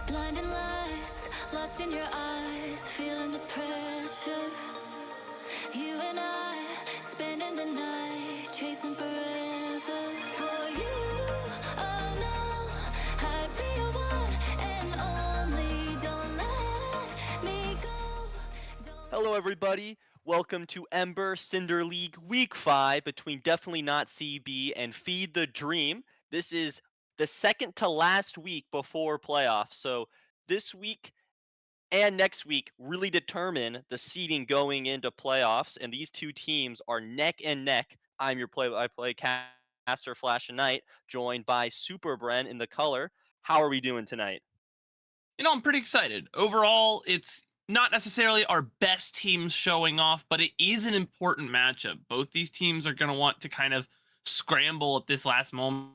Blinding lights, lost in your eyes, feeling the pressure. You and I, spending the night, chasing forever. For you, oh no, I'd be your one and only. Don't let me go. Hello, everybody. Welcome to Ember Cinder League Week 5 between Definitely Not CB and Feed the Dream. This is the second to last week before playoffs. So this week and next week really determine the seeding going into playoffs. And these two teams are neck and neck. I'm your play-by-play caster Flash and Knight, joined by Super Bren in the color. How are we doing tonight? I'm pretty excited. Overall, it's not necessarily our best teams showing off, but it is an important matchup. Both these teams are going to want to kind of scramble at this last moment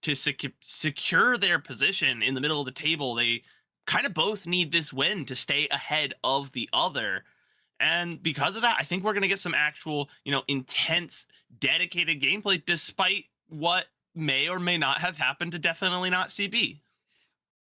to secure their position in the middle of the table. They kind of both need this win to stay ahead of the other. And because of that, I think we're going to get some actual, intense, dedicated gameplay, despite what may or may not have happened to Definitely Not CB.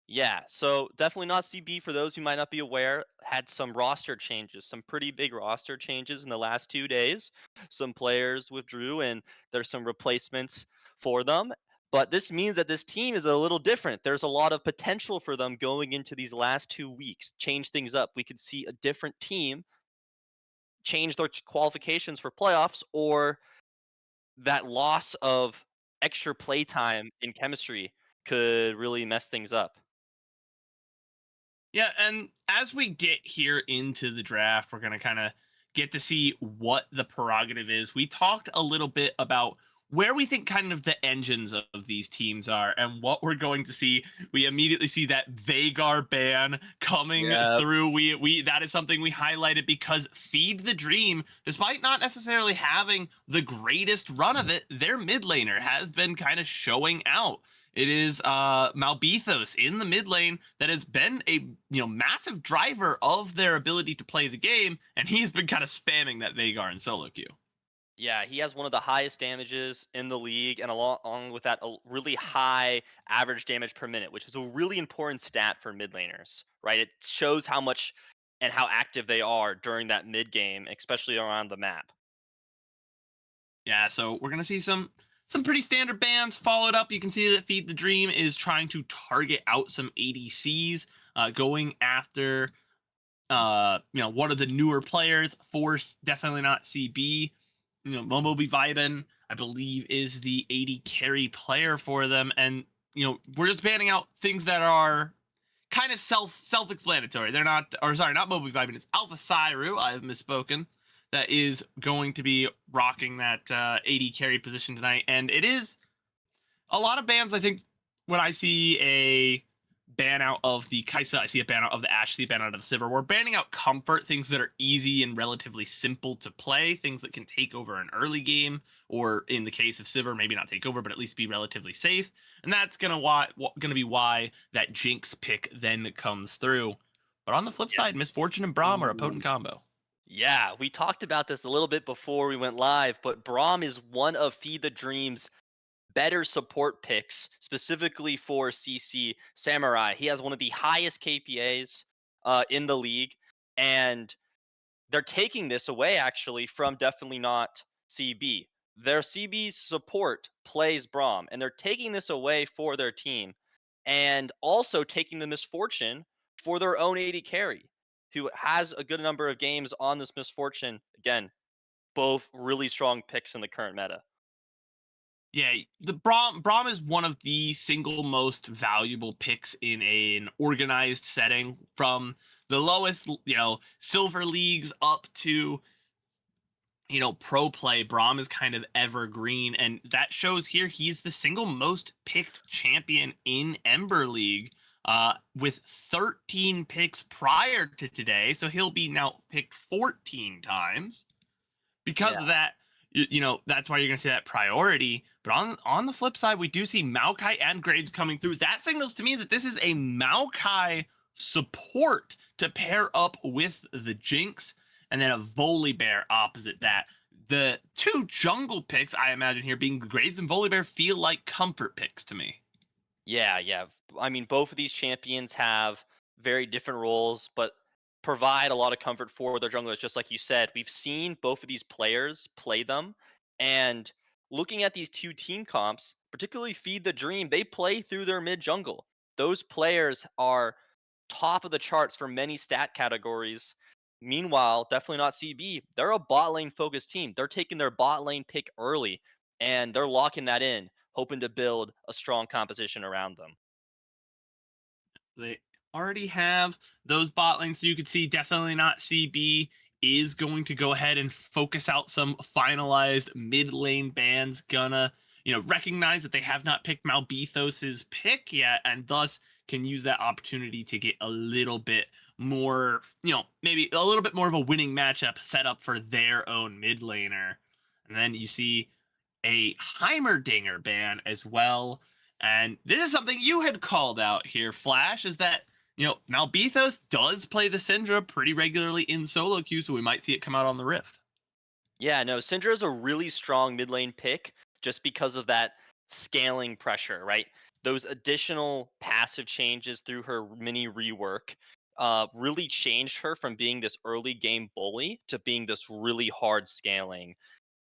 Yeah, so definitely not CB for those who might not be aware, had some roster changes, some pretty big roster changes in the last 2 days. Some players withdrew and there's some replacements for them. But this means that this team is a little different. There's a lot of potential for them going into these last 2 weeks, change things up. We could see a different team change their qualifications for playoffs, or that loss of extra play time in chemistry could really mess things up. Yeah, and as we get here into the draft, we're going to kind of get to see what the prerogative is. We talked a little bit about where we think kind of the engines of these teams are and what we're going to see. We immediately see that Vagar ban coming Yeah. through. We that is something we highlighted because Feed the Dream, despite not necessarily having the greatest run of it, their mid laner has been kind of showing out. It is Malbethos in the mid lane that has been a massive driver of their ability to play the game, and he's been kind of spamming that Vagar in solo queue. Yeah, he has one of the highest damages in the league, and along with that, a really high average damage per minute, which is a really important stat for mid laners, right? It shows how much and how active they are during that mid game, especially around the map. Yeah, so we're gonna see some pretty standard bans followed up. You can see that Feed the Dream is trying to target out some ADCs, going after one of the newer players. Force definitely not CB. Momo be vibin, I believe, is the AD carry player for them, and we're just banning out things that are kind of self-explanatory. They're not, or sorry, not Moby Vibin. It's Alpha Cyru. I've misspoken. That is going to be rocking that AD carry position tonight, and it is a lot of bans. I think when I see a ban out of the Kaisa, I see a ban out of the Ashe, I see a ban out of the Sivir. We're banning out comfort, things that are easy and relatively simple to play, things that can take over an early game, or in the case of Sivir, maybe not take over, but at least be relatively safe. And that's gonna be why that Jinx pick then comes through. But on the flip Yeah. side, Misfortune and Braum are a potent combo. Yeah, we talked about this a little bit before we went live, but Braum is one of Feed the Dream's better support picks, specifically for CC Samurai. He has one of the highest KPAs in the league, and they're taking this away actually from Definitely Not CB. Their CB's support plays Braum, and they're taking this away for their team, and also taking the Misfortune for their own AD carry, who has a good number of games on this Misfortune. Again, both really strong picks in the current meta. Yeah, the Braum is one of the single most valuable picks in an organized setting, from the lowest, silver leagues up to pro play. Braum is kind of evergreen, and that shows here. He's the single most picked champion in Ember League, with 13 picks prior to today. So he'll be now picked 14 times. Because Yeah. of that, that's why you're going to see that priority. But on the flip side, we do see Maokai and Graves coming through. That signals to me that this is a Maokai support to pair up with the Jinx, and then a Volibear opposite that. The two jungle picks, I imagine here, being Graves and Volibear, feel like comfort picks to me. Yeah. I mean, both of these champions have very different roles, but provide a lot of comfort for their junglers. Just like you said, we've seen both of these players play them, and looking at these two team comps, particularly Feed the Dream, they play through their mid jungle. Those players are top of the charts for many stat categories. Meanwhile, definitely not CB. They're a bot lane focused team. They're taking their bot lane pick early, and they're locking that in, hoping to build a strong composition around them. They already have those bot lanes, so you could see definitely not CB is going to go ahead and focus out some finalized mid lane bans. Gonna, recognize that they have not picked Malbethos's pick yet, and thus can use that opportunity to get a little bit more, maybe a little bit more of a winning matchup set up for their own mid laner. And then you see a Heimerdinger ban as well. And this is something you had called out here, Flash, is that, Malbethos does play the Syndra pretty regularly in solo queue, so we might see it come out on the Rift. Yeah, no, Cinder is a really strong mid lane pick just because of that scaling pressure, right? Those additional passive changes through her mini rework really changed her from being this early game bully to being this really hard scaling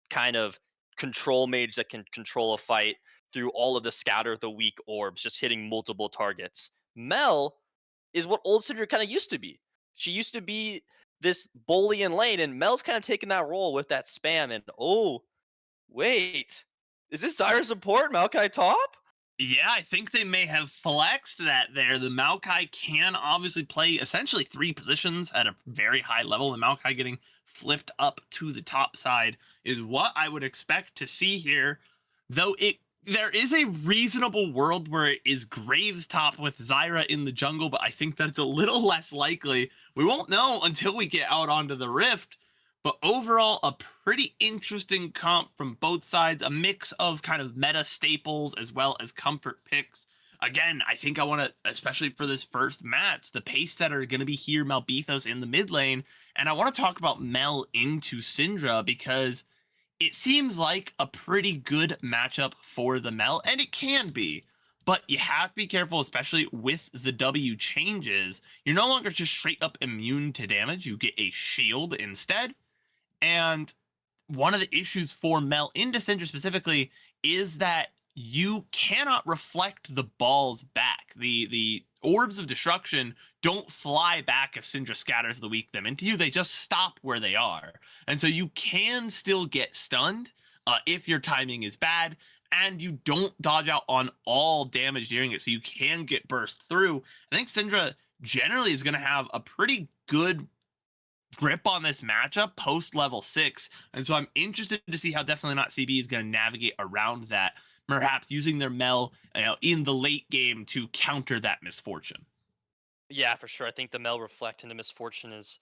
kind of control mage that can control a fight through all of the scatter the weak orbs, just hitting multiple targets. Mel is what old Cinder kind of used to be. She used to be this bully in lane, and Mel's kind of taking that role with that spam. And oh, wait, is this Zyra support Maokai top? Yeah, I think they may have flexed that there. The Maokai can obviously play essentially three positions at a very high level. The Maokai getting flipped up to the top side is what I would expect to see here. Though there is a reasonable world where it is Graves top with Zyra in the jungle, but I think that's a little less likely. We won't know until we get out onto the Rift. But overall, a pretty interesting comp from both sides, a mix of kind of meta staples as well as comfort picks. Again, I think I want to, especially for this first match, the pace setter going to be here, Malbethos in the mid lane. And I want to talk about Mel into Syndra because it seems like a pretty good matchup for the Mel, and it can be. But you have to be careful, especially with the W changes. You're no longer just straight up immune to damage. You get a shield instead. And one of the issues for Mel into Cinder specifically is that you cannot reflect the balls back. The orbs of destruction don't fly back if Syndra scatters the weak them into you. They just stop where they are. And so you can still get stunned if your timing is bad, and you don't dodge out on all damage during it. So you can get burst through. I think Syndra generally is going to have a pretty good grip on this matchup post level 6, and so I'm interested to see how definitely not CB is going to navigate around that, perhaps using their Mel in the late game to counter that misfortune. Yeah, for sure. I think the Mel Reflect into Misfortune is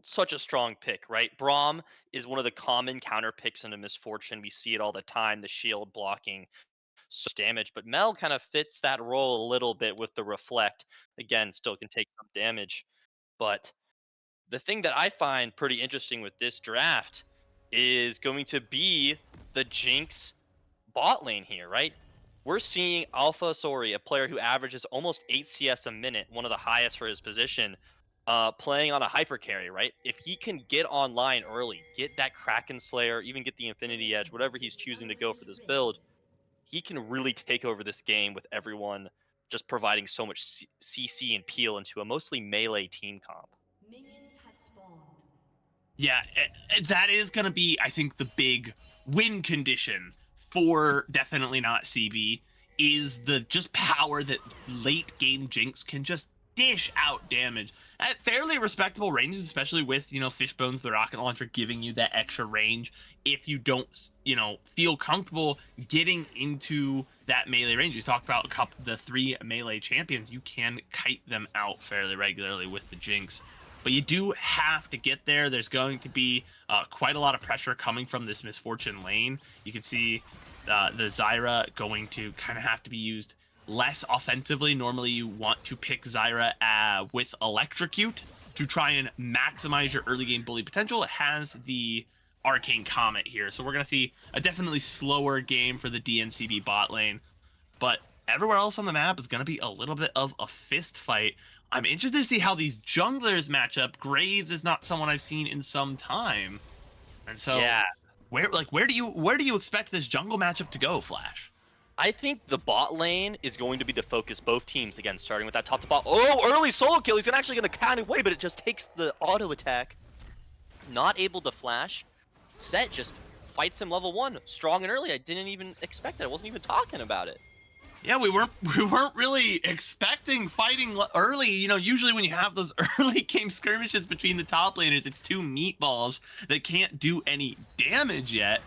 such a strong pick, right? Braum is one of the common counter picks into Misfortune. We see it all the time, the shield blocking so much damage, but Mel kind of fits that role a little bit with the Reflect. Again, still can take some damage, but the thing that I find pretty interesting with this draft is going to be the Jinx bot lane here, right? We're seeing Alpha Sori, a player who averages almost 8 CS a minute, one of the highest for his position, playing on a hyper carry, right? If he can get online early, get that Kraken Slayer, even get the Infinity Edge, whatever he's choosing to go for this build, he can really take over this game with everyone just providing so much CC and peel into a mostly melee team comp. Yeah, that is going to be, I think, the big win condition for definitely not CB is the just power that late game Jinx can just dish out damage at fairly respectable ranges, especially with, Fishbones, the rocket launcher, giving you that extra range if you don't, feel comfortable getting into that melee range. You talked about the 3 melee champions. You can kite them out fairly regularly with the Jinx. But you do have to get there. There's going to be quite a lot of pressure coming from this Misfortune lane. You can see the Zyra going to kind of have to be used less offensively. Normally you want to pick Zyra with Electrocute to try and maximize your early game bully potential. It has the Arcane Comet here. So we're going to see a definitely slower game for the DNCB bot lane. But Everywhere else on the map is going to be a little bit of a fist fight. I'm interested to see how these junglers match up. Graves is not someone I've seen in some time. And so Yeah, where do you expect this jungle matchup to go, Flash? I think the bot lane is going to be the focus both teams, again, starting with that top to bot. Oh, early solo kill. He's actually going to count away, but it just takes the auto attack. Not able to flash. Set just fights him level 1, strong and early. I didn't even expect it. I wasn't even talking about it. Yeah, we weren't really expecting fighting early. You know, usually when you have those early game skirmishes between the top laners, it's two meatballs that can't do any damage yet.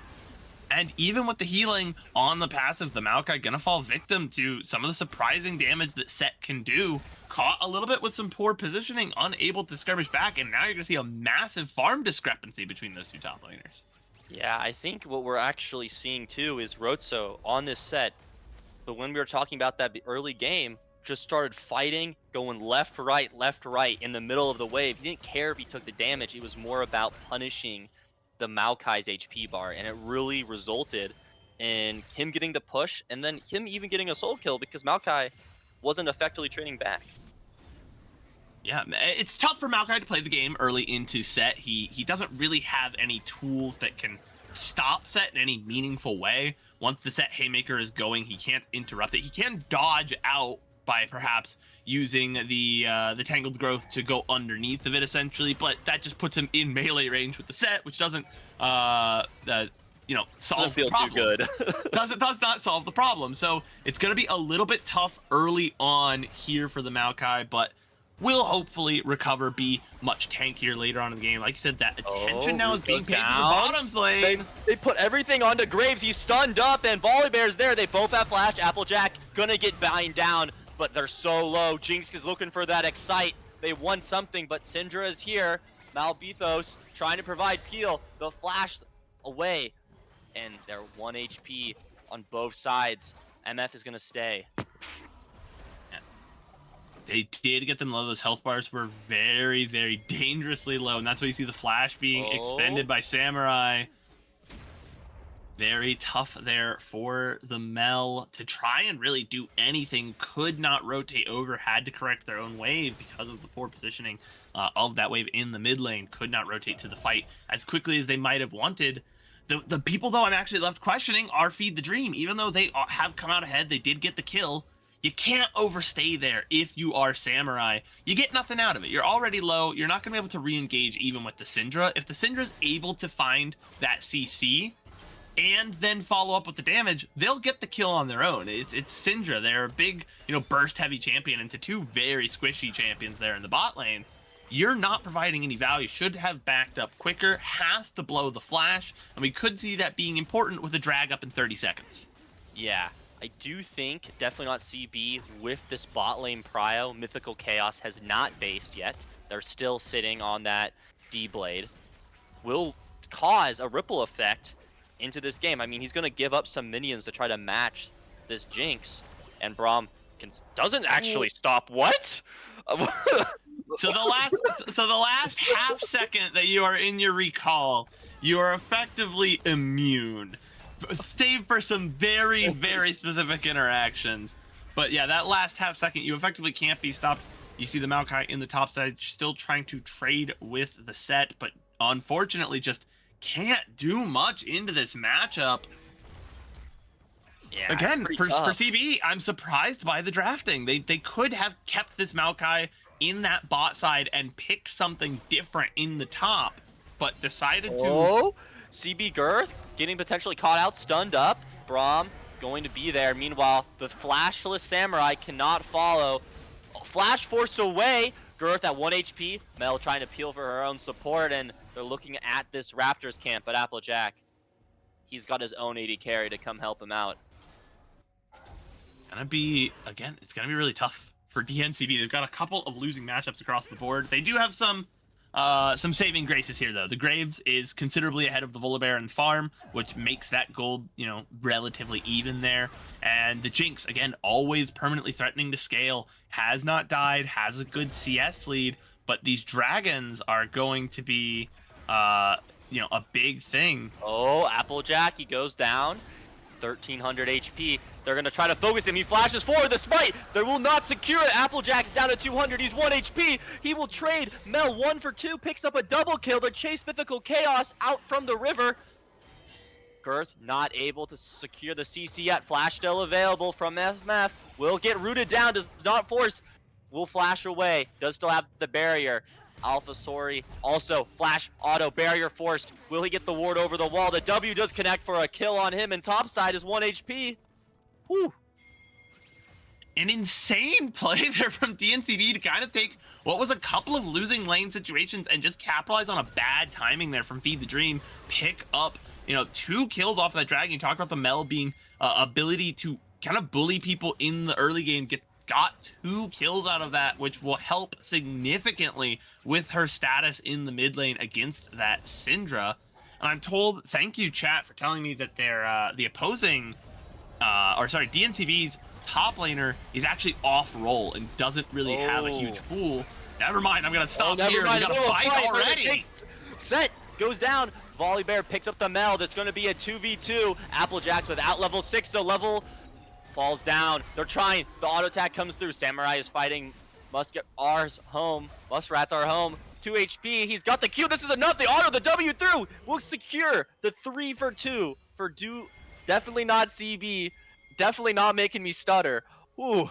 And even with the healing on the passive, the Maokai gonna fall victim to some of the surprising damage that Set can do. Caught a little bit with some poor positioning, unable to skirmish back, and now you're gonna see a massive farm discrepancy between those two top laners. Yeah, I think what we're actually seeing too is Rotso on this set. But when we were talking about that early game, just started fighting, going left, right, in the middle of the wave. He didn't care if he took the damage. It was more about punishing the Maokai's HP bar, and it really resulted in him getting the push, and then him even getting a soul kill because Maokai wasn't effectively trading back. Yeah, it's tough for Maokai to play the game early into Set. He doesn't really have any tools that can stop Set in any meaningful way. Once the Set Haymaker is going, he can't interrupt it. He can dodge out by perhaps using the Tangled Growth to go underneath of it, essentially, but that just puts him in melee range with the Set, which doesn't solve the problem. Too good. does not solve the problem. So it's going to be a little bit tough early on here for the Maokai, but will hopefully recover, be much tankier later on in the game. Like you said, that attention now is being paid to the bottoms lane. They put everything onto Graves. He's stunned up, and Volibear's there. They both have flash. Applejack gonna get bind down, but they're so low. Jinx is looking for that excite. They won something, but Syndra is here. Malbethos trying to provide peel. The flash away, and they're 1 HP on both sides. MF is gonna stay. They did get them low. Those health bars were very, very dangerously low, and that's why you see the flash being expended by Samurai. Very tough there for the Mel to try and really do anything. Could not rotate over, had to correct their own wave because of the poor positioning of that wave in the mid lane. Could not rotate to the fight as quickly as they might have wanted. The people, though, I'm actually left questioning are Feed the Dream. Even though they have come out ahead, they did get the kill. You can't overstay there if you are Samurai. You get nothing out of it. You're already low. You're not going to be able to re-engage even with the Syndra. If the Syndra's able to find that CC and then follow up with the damage, they'll get the kill on their own. It's Syndra. They're a big, burst-heavy champion into two very squishy champions there in the bot lane. You're not providing any value. Should have backed up quicker. Has to blow the flash. And we could see that being important with a drag up in 30 seconds. Yeah. I do think, definitely not CB, with this bot lane prio, Mythical Chaos has not based yet. They're still sitting on that D-Blade. Will cause a ripple effect into this game. I mean, he's going to give up some minions to try to match this Jinx, and Braum doesn't actually stop. What? So the last half second that you are in your recall, you are effectively immune. Save for some very, very specific interactions. But yeah, that last half second, you effectively can't be stopped. You see the Maokai in the top side still trying to trade with the Set, but unfortunately just can't do much into this matchup. Yeah, again, for CB, I'm surprised by the drafting. They could have kept this Maokai in that bot side and picked something different in the top, but decided to... CB Girth getting potentially caught out, stunned up. Braum going to be there. Meanwhile, the flashless Samurai cannot follow. Flash forced away. Girth at 1 HP. Mel trying to peel for her own support, and they're looking at this Raptors camp. But Applejack, he's got his own AD carry to come help him out. It's gonna be really tough for DNCB. They've got a couple of losing matchups across the board. They do have some saving graces here, though. The Graves is considerably ahead of the Volibear and farm, which makes that gold, relatively even there. And the Jinx, again, always permanently threatening to scale, has not died, has a good CS lead, but these dragons are going to be, a big thing. Oh, Applejack, he goes down. 1300 HP. They're going to try to focus him. He flashes forward. The smite. They will not secure it. Applejack is down to 200. He's 1 HP. He will trade. Mel 1 for 2. Picks up a double kill. They chase Mythical Chaos out from the river. Girth not able to secure the CC yet. Flash still available from FMF. Will get rooted down. Does not force. Will flash away. Does still have the barrier. Alpha Sori also flash auto barrier forced. Will he get the ward over the wall? The W does connect for a kill on him, and topside is 1 HP. Whew. An insane play there from DNCB to kind of take what was a couple of losing lane situations and just capitalize on a bad timing there from Feed the Dream. Pick up, 2 kills off of that dragon. You talk about the Mel being ability to kind of bully people in the early game, got 2 kills out of that, which will help significantly with her status in the mid lane against that Syndra. And I'm told, thank you chat for telling me that they're the opposing, DNCB's top laner is actually off role and doesn't really have a huge pool. Never mind, I'm gonna stop here. We gotta fight already. Set goes down. Volibear picks up the Mel. That's gonna be a 2v2. Applejack's without level 6 to level falls down. They're trying. The auto attack comes through. Samurai is fighting. Muskrat's home. 2 HP. He's got the Q. This is enough. The auto, the W through. Will secure the 3 for 2 for definitely not CB. Definitely not making me stutter. Ooh.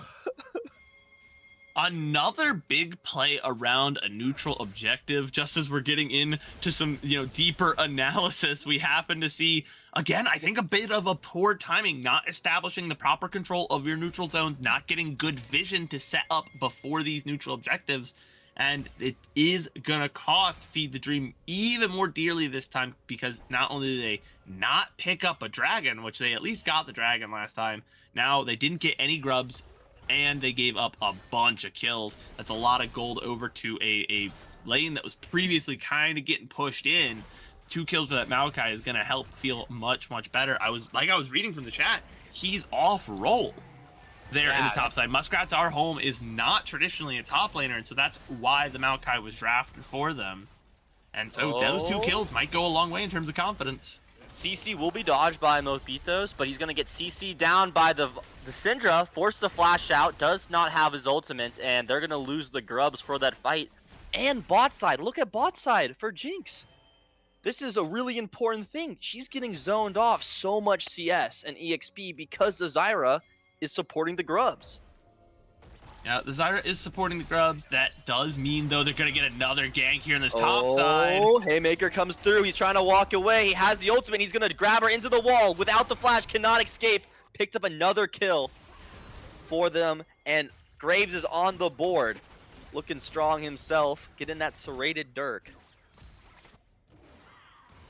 Another big play around a neutral objective. Just as we're getting into some, deeper analysis, we happen to see, again, I think a bit of a poor timing, not establishing the proper control of your neutral zones, not getting good vision to set up before these neutral objectives. And it is going to cost Feed the Dream even more dearly this time, because not only do they not pick up a dragon, which they at least got the dragon last time, now they didn't get any grubs, and they gave up a bunch of kills. That's a lot of gold over to a lane that was previously kind of getting pushed in. 2 kills for that Maokai is going to help feel much, much better. I was reading from the chat, he's off roll there in the top side. Muskrat's Our Home is not traditionally a top laner, and so that's why the Maokai was drafted for them. And so those 2 kills might go a long way in terms of confidence. CC will be dodged by Mothbitos, but he's going to get CC down by the Syndra, forced to flash out, does not have his ultimate, and they're going to lose the grubs for that fight. And bot side, look at bot side for Jinx. This is a really important thing. She's getting zoned off so much CS and EXP because the Zyra is supporting the grubs. Yeah, the Zyra is supporting the grubs. That does mean, though, they're going to get another gank here in this top side. Oh, Haymaker comes through. He's trying to walk away. He has the ultimate. He's going to grab her into the wall. Without the flash, cannot escape. Picked up another kill for them. And Graves is on the board. Looking strong himself. Getting that serrated Dirk.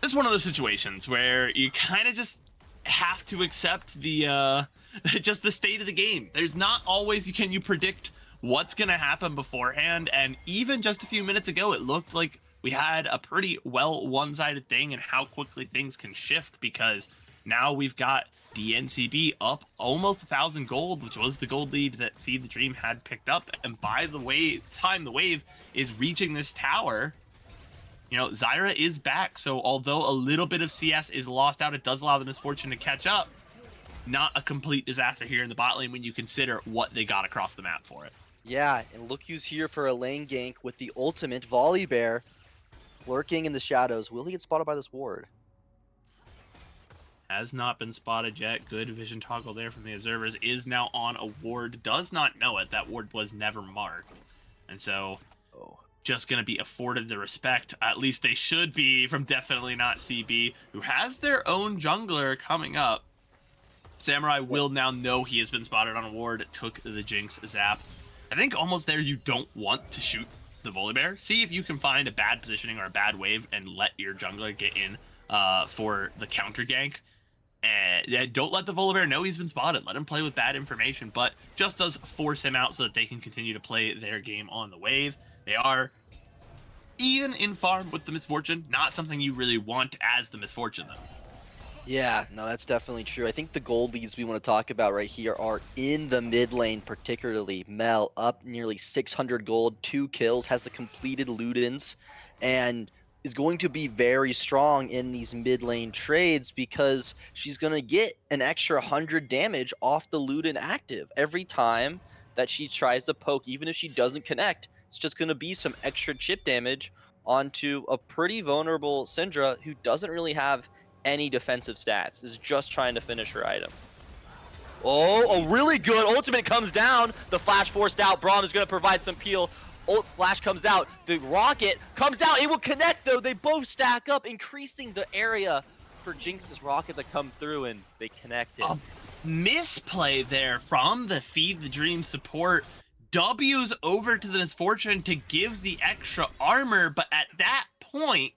This is one of those situations where you kind of just have to accept the just the state of the game. There's not always can you predict what's going to happen beforehand, and even just a few minutes ago it looked like we had a pretty well one-sided thing, and how quickly things can shift, because now we've got DNCB up almost 1,000 gold, which was the gold lead that Feed the Dream had picked up, and by the time the wave is reaching this tower, Zyra is back. So although a little bit of CS is lost out, it does allow the Misfortune to catch up. Not a complete disaster here in the bot lane when you consider what they got across the map for it. Yeah, and look who's here for a lane gank with the ultimate. Volibear lurking in the shadows. Will he get spotted by this ward? Has not been spotted yet. Good vision toggle there from the observers. Is now on a ward. Does not know it. That ward was never marked. And so just going to be afforded the respect, at least they should be, from Definitely Not CB, who has their own jungler coming up. Samurai will now know he has been spotted on a ward. Took the Jinx zap. I think almost there you don't want to shoot the Volibear. See if you can find a bad positioning or a bad wave and let your jungler get in for the counter gank. And don't let the Volibear know he's been spotted. Let him play with bad information, but just does force him out so that they can continue to play their game on the wave. They are, even in farm with the Misfortune, not something you really want as the Misfortune, though. Yeah, no, that's definitely true. I think the gold leads we want to talk about right here are in the mid lane, particularly. Mel up nearly 600 gold, 2 kills, has the completed Ludens, and is going to be very strong in these mid lane trades because she's going to get an extra 100 damage off the Luden active every time that she tries to poke. Even if she doesn't connect, it's just going to be some extra chip damage onto a pretty vulnerable Syndra who doesn't really have any defensive stats, is just trying to finish her item. Oh, a really good ultimate comes down. The flash forced out. Braum is going to provide some peel. Ult flash comes out. The rocket comes out. It will connect though. They both stack up, increasing the area for Jinx's rocket to come through, and they connected. A misplay there from the Feed the Dream support. W's over to the Misfortune to give the extra armor, but at that point,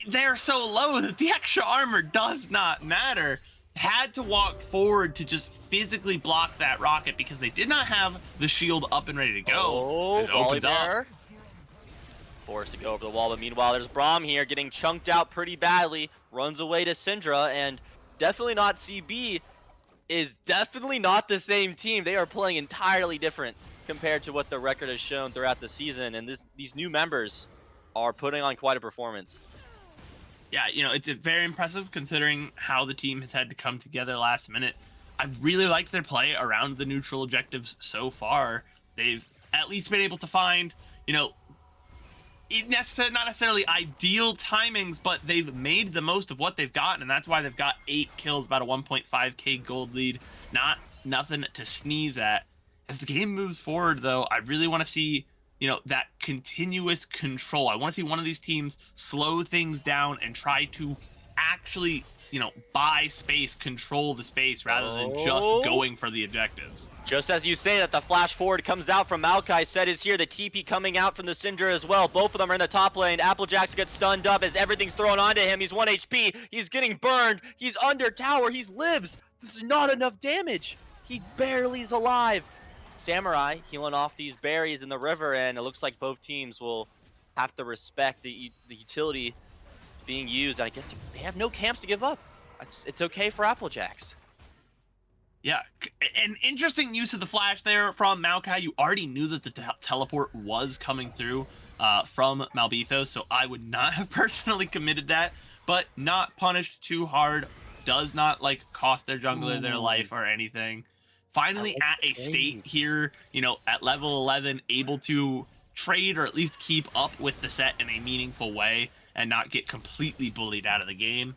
they're so low that the extra armor does not matter. Had to walk forward to just physically block that rocket because they did not have the shield up and ready to go. Oh, It opens up. Forced to go over the wall, but meanwhile there's Braum here getting chunked out pretty badly. Runs away to Syndra, and definitely not CB is definitely not the same team. They are playing entirely different compared to what the record has shown throughout the season, and these new members are putting on quite a performance. Yeah, you know, it's very impressive considering how the team has had to come together last minute. I've really liked their play around the neutral objectives so far. They've at least been able to find, you know, not necessarily ideal timings, but they've made the most of what they've gotten, and that's why they've got 8 kills, about a 1.5k gold lead. Nothing to sneeze at. As the game moves forward, though, I really want to see, you know, that continuous control. I want to see one of these teams slow things down and try to actually, you know, buy space, control the space, rather than just going for the objectives. Just as you say that, the flash forward comes out from Maokai. Set is here. The TP coming out from the Cinder as well. Both of them are in the top lane. Applejacks gets stunned up as everything's thrown onto him. He's 1 HP. He's getting burned. He's under tower. He lives. There's not enough damage. He barely is alive. Samurai healing off these berries in the river, and it looks like both teams will have to respect the utility being used. I guess they have no camps to give up. It's okay for Applejacks. Yeah, an interesting use of the flash there from Maokai. You already knew that the teleport was coming through from Malbethos, so I would not have personally committed that, but not punished too hard. Does not, like, cost their jungler their life or anything. Finally at a state here, you know, at level 11, able to trade or at least keep up with the set in a meaningful way and not get completely bullied out of the game.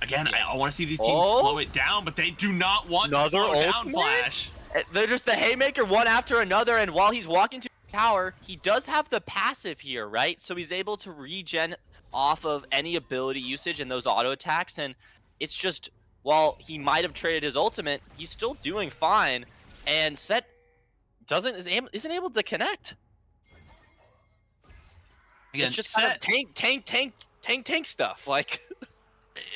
Again, yeah. I want to see these teams slow it down, but they do not want to slow down Flash. They're just the haymaker one after another, and while he's walking to the tower, he does have the passive here, right? So he's able to regen off of any ability usage and those auto attacks, and it's just, while he might have traded his ultimate, he's still doing fine, and Set isn't able to connect. Again, it's just kind of tank stuff, like.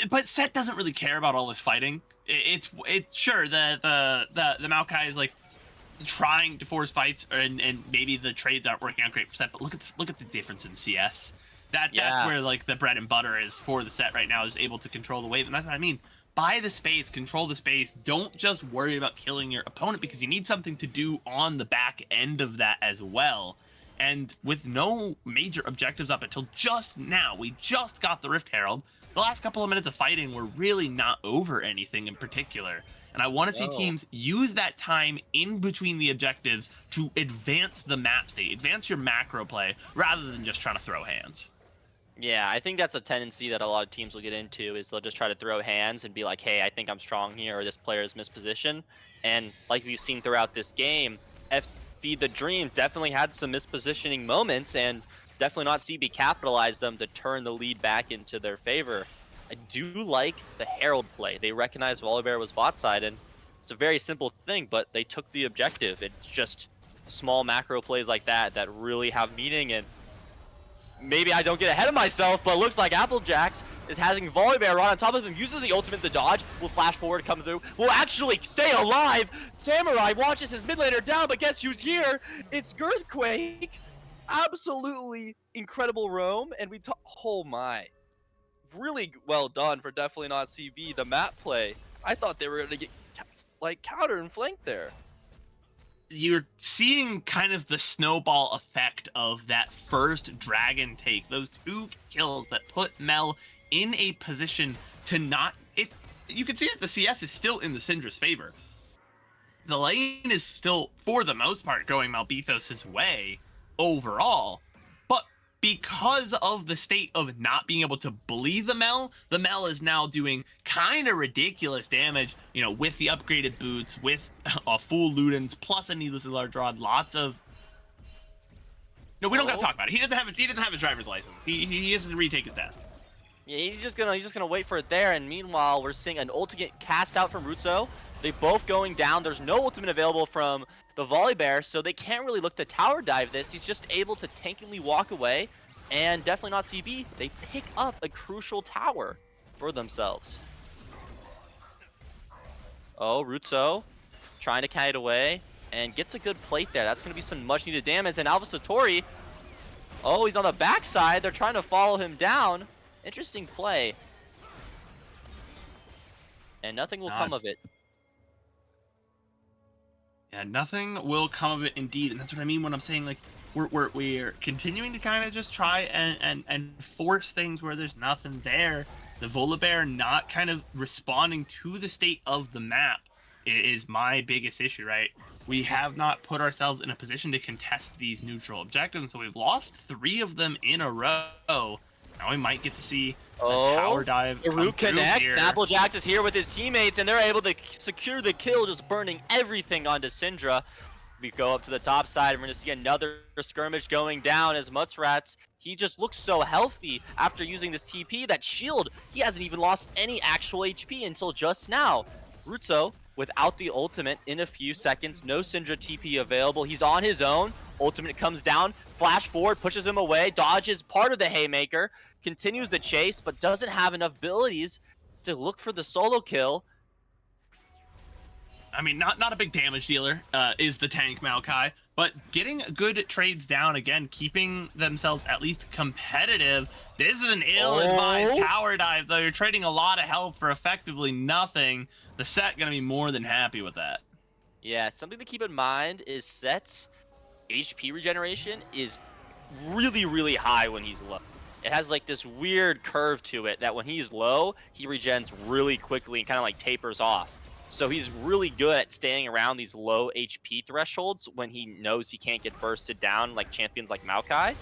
But Set doesn't really care about all this fighting. It's sure the Maokai is like trying to force fights, and maybe the trades aren't working out great for Set. But look at the difference in CS. That's where like the bread and butter is for the Set right now, is able to control the wave, and that's what I mean. Buy the space, control the space. Don't just worry about killing your opponent, because you need something to do on the back end of that as well. And with no major objectives up until just now, we just got the Rift Herald. The last couple of minutes of fighting were really not over anything in particular. And I want to see teams use that time in between the objectives to advance the map state, advance your macro play, rather than just trying to throw hands. Yeah, I think that's a tendency that a lot of teams will get into, is they'll just try to throw hands and be like, hey, I think I'm strong here, or this player is mispositioned. And like we've seen throughout this game, Feed the Dream definitely had some mispositioning moments, and definitely not CB capitalized them to turn the lead back into their favor. I do like the Herald play. They recognized Volibear was bot side, and it's a very simple thing, but they took the objective. It's just small macro plays like that that really have meaning. And maybe I don't get ahead of myself, but it looks like Applejacks is having Volibear run on top of him, uses the ultimate to dodge, will flash forward, come through, will actually stay alive. Samurai watches his mid laner down, but guess who's here? It's Girthquake. Absolutely incredible roam, and oh my, really well done for definitely not CB. The map play, I thought they were gonna get like counter and flanked there. you're seeing kind of the snowball effect of that first dragon take. Those 2 kills that put Mel in a position to not it. You can see that the CS is still in the Syndra's favor. The lane is still, for the most part, going Malbethos' way overall, but because of the state of not being able to bully the Mel is now doing kind of ridiculous damage, you know, with the upgraded boots, with a full Ludens, plus a needlessly large rod, lots of... No, we don't gotta talk about it. He doesn't have a driver's license. He has to retake his test. Yeah, he's just gonna wait for it there, and meanwhile we're seeing an ultimate cast out from Rutso. They both going down. There's no ultimate available from the Volibear, so they can't really look to tower dive this. He's just able to tankingly walk away, and definitely not CB. They pick up a crucial tower for themselves. Oh, Rutso trying to kite away and gets a good plate there. That's gonna be some much needed damage. And Alva Satori, oh, he's on the backside. They're trying to follow him down. Interesting play. And nothing will come of it. Yeah, nothing will come of it indeed, and that's what I mean when I'm saying, like, we're continuing to kind of just try and force things where there's nothing there. The Volibear not kind of responding to the state of the map is my biggest issue, right? We have not put ourselves in a position to contest these neutral objectives, and so we've lost 3 of them in a row. Now we might get to see a tower dive. The root connect. Applejax is here with his teammates, and they're able to secure the kill, just burning everything onto Syndra. We go up to the top side, and we're going to see another skirmish going down as Mutzrats. He just looks so healthy after using this TP. That shield, he hasn't even lost any actual HP until just now. Rutso, without the ultimate in a few seconds, no Syndra TP available. He's on his own. Ultimate comes down, flash forward, pushes him away, dodges part of the haymaker, continues the chase, but doesn't have enough abilities to look for the solo kill. I mean, not a big damage dealer is the tank Maokai, but getting good trades down, again, keeping themselves at least competitive. This is an ill-advised tower dive, though. You're trading a lot of health for effectively nothing. The Set gonna be more than happy with that. Yeah, something to keep in mind is Set's HP regeneration is really, really high when he's low. It has like this weird curve to it that when he's low, he regens really quickly and kind of like tapers off. So he's really good at staying around these low HP thresholds when he knows he can't get bursted down like champions like Maokai.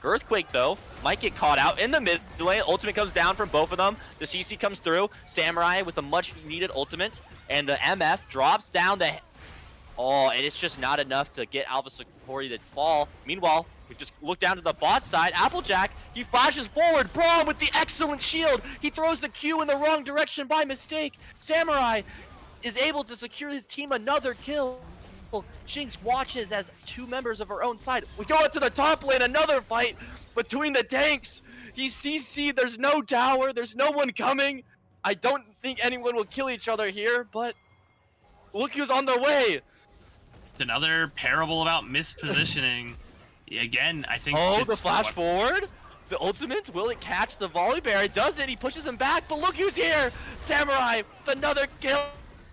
Girthquake, though, might get caught out in the mid lane. Ultimate comes down from both of them. The CC comes through. Samurai with a much-needed ultimate. And the MF drops down the... Oh, and it's just not enough to get Alva Satori to fall. Meanwhile, we just look down to the bot side. Applejack, he flashes forward. Braum with the excellent shield. He throws the Q in the wrong direction by mistake. Samurai is able to secure his team another kill. Jinx watches as 2 members of her own side. We go into the top lane, another fight between the tanks. He's CC, there's no tower, there's no one coming. I don't think anyone will kill each other here, but look who's on their way. It's another parable about mispositioning. Again, I think... Oh, the flash forward? The ultimate, will it catch the Volibear? It does it, he pushes him back, but look who's here! Samurai, with another kill,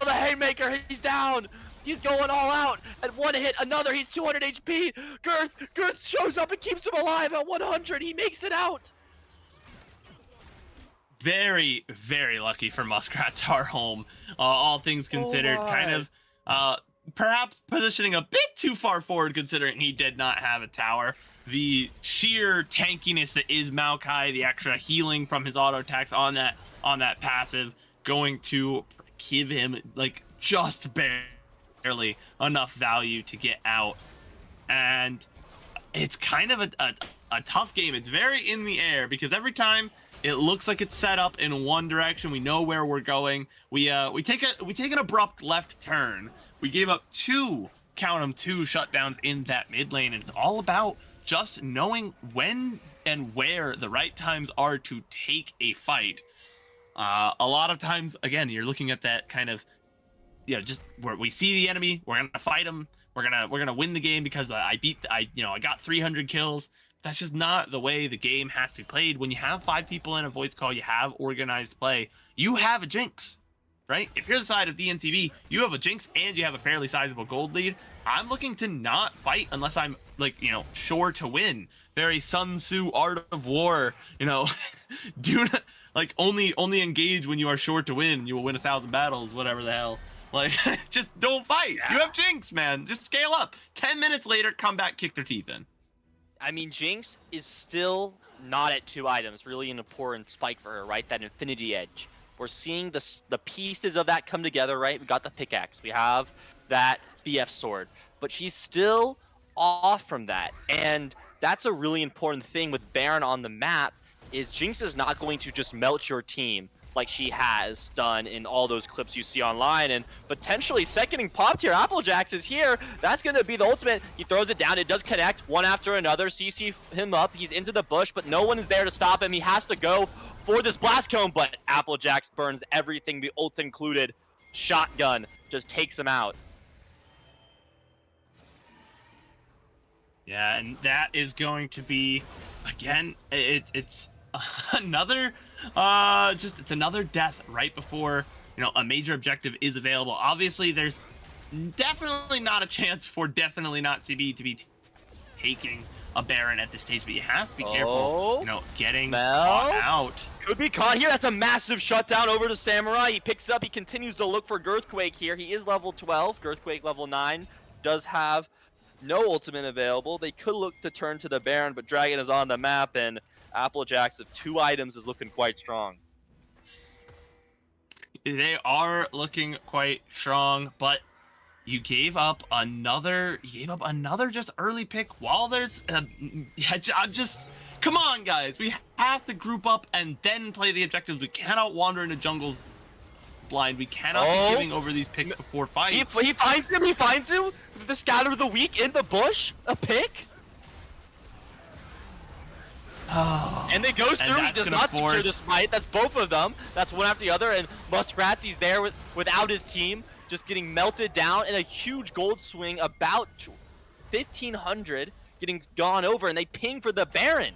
the haymaker, he's down! He's going all out. At one hit, another. He's 200 HP. Girth shows up and keeps him alive at 100. He makes it out. Very, very lucky for Muskrats are home. All things considered, kind of perhaps positioning a bit too far forward considering he did not have a tower. The sheer tankiness that is Maokai, the extra healing from his auto attacks on that passive, going to give him like just barely enough value to get out. And it's kind of a tough game. It's very in the air because every time it looks like it's set up in one direction, we know where we're going. We take an abrupt left turn. We gave up 2 shutdowns in that mid lane, and it's all about just knowing when and where the right times are to take a fight. A lot of times, again, you're looking at that kind of, just where we see the enemy, we're gonna fight them, we're gonna win the game because I got 300 kills. That's just not the way the game has to be played. When you have 5 people in a voice call, you have organized play, you have a Jinx. right? If you're the side of DNCB, you have a Jinx and you have a fairly sizable gold lead. I'm looking to not fight unless I'm like, sure to win. Very Sun Tzu Art of War, do not like only engage when you are sure to win. You will win 1,000 battles, whatever the hell. Like, just don't fight. You have Jinx, man. Just scale up. 10 minutes later, come back, kick their teeth in. I mean, Jinx is still not at 2 items. Really an important spike for her, right? That Infinity Edge. We're seeing the pieces of that come together, right? We got the pickaxe. We have that BF sword. But she's still off from that. And that's a really important thing with Baron on the map, is Jinx is not going to just melt your team like she has done in all those clips you see online, and potentially seconding popped here. Applejacks is here. That's going to be the ultimate. He throws it down. It does connect one after another. CC him up. He's into the bush, but no one is there to stop him. He has to go for this blast cone, but Applejacks burns everything, the ult included. Shotgun just takes him out. Yeah, and that is going to be, again, it's another it's another death right before a major objective is available. Obviously there's definitely not a chance for definitely not CB to be taking a Baron at this stage, but you have to be careful getting caught out. Could be caught here. That's a massive shutdown over to Samurai. He picks up, he continues to look for Girthquake here. He is level 12, Girthquake level 9, does have no ultimate available. They could look to turn to the Baron, but Dragon is on the map, and Applejacks with 2 items is looking quite strong. They are looking quite strong, but you gave up another just early pick while there's come on, guys. We have to group up and then play the objectives. We cannot wander into jungles blind. We cannot be giving over these picks before fights. He finds him. The scatter of the week in the bush. A pick. And it goes through. He does not secure the smite. That's both of them. That's one after the other. And Muskrat's, he's there without his team, just getting melted down. And a huge gold swing, about 1,500, getting gone over. And they ping for the Baron.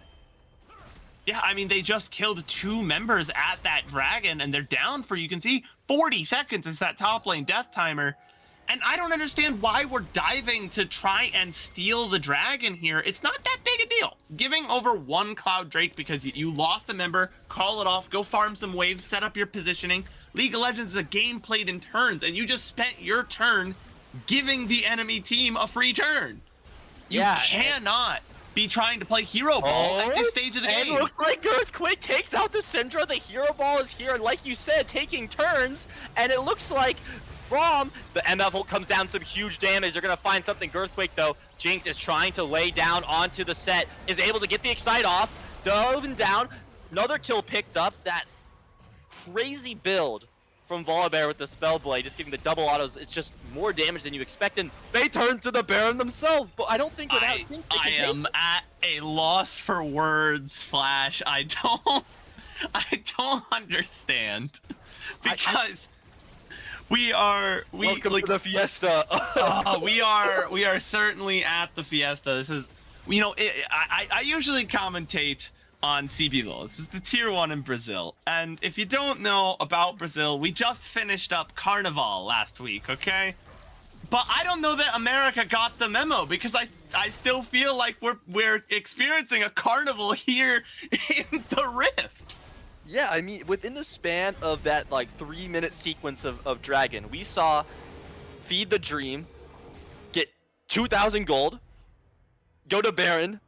Yeah, I mean, they just killed 2 members at that dragon, and they're down for, you can see, 40 seconds is that top lane death timer. And I don't understand why we're diving to try and steal the dragon here. It's not that big a deal. Giving over 1 Cloud Drake because you lost a member, call it off, go farm some waves, set up your positioning. League of Legends is a game played in turns, and you just spent your turn giving the enemy team a free turn. You cannot be trying to play hero ball at this stage of the game. It looks like Girthquake takes out the Syndra. The hero ball is here, and like you said, taking turns, and it looks like Braum, the MF ult comes down some huge damage. They're gonna find something. Girthquake though, Jinx is trying to lay down onto the set, is able to get the Excite off, dove and down, another kill picked up. That crazy build from Volibear with the Spellblade, just giving the double autos. It's just more damage than you expect, and they turn to the Baron themselves, but I don't think without Jinx they can I am at a loss for words, Flash. I don't understand, because welcome to the fiesta. we are certainly at the fiesta. This is, I usually commentate on CBLOL. This is the tier 1 in Brazil. And if you don't know about Brazil, we just finished up Carnival last week, okay? But I don't know that America got the memo, because I still feel like we're experiencing a carnival here in the Rift. Yeah, I mean, within the span of that, 3-minute sequence of Dragon, we saw Feed the Dream get 2,000 gold, go to Baron,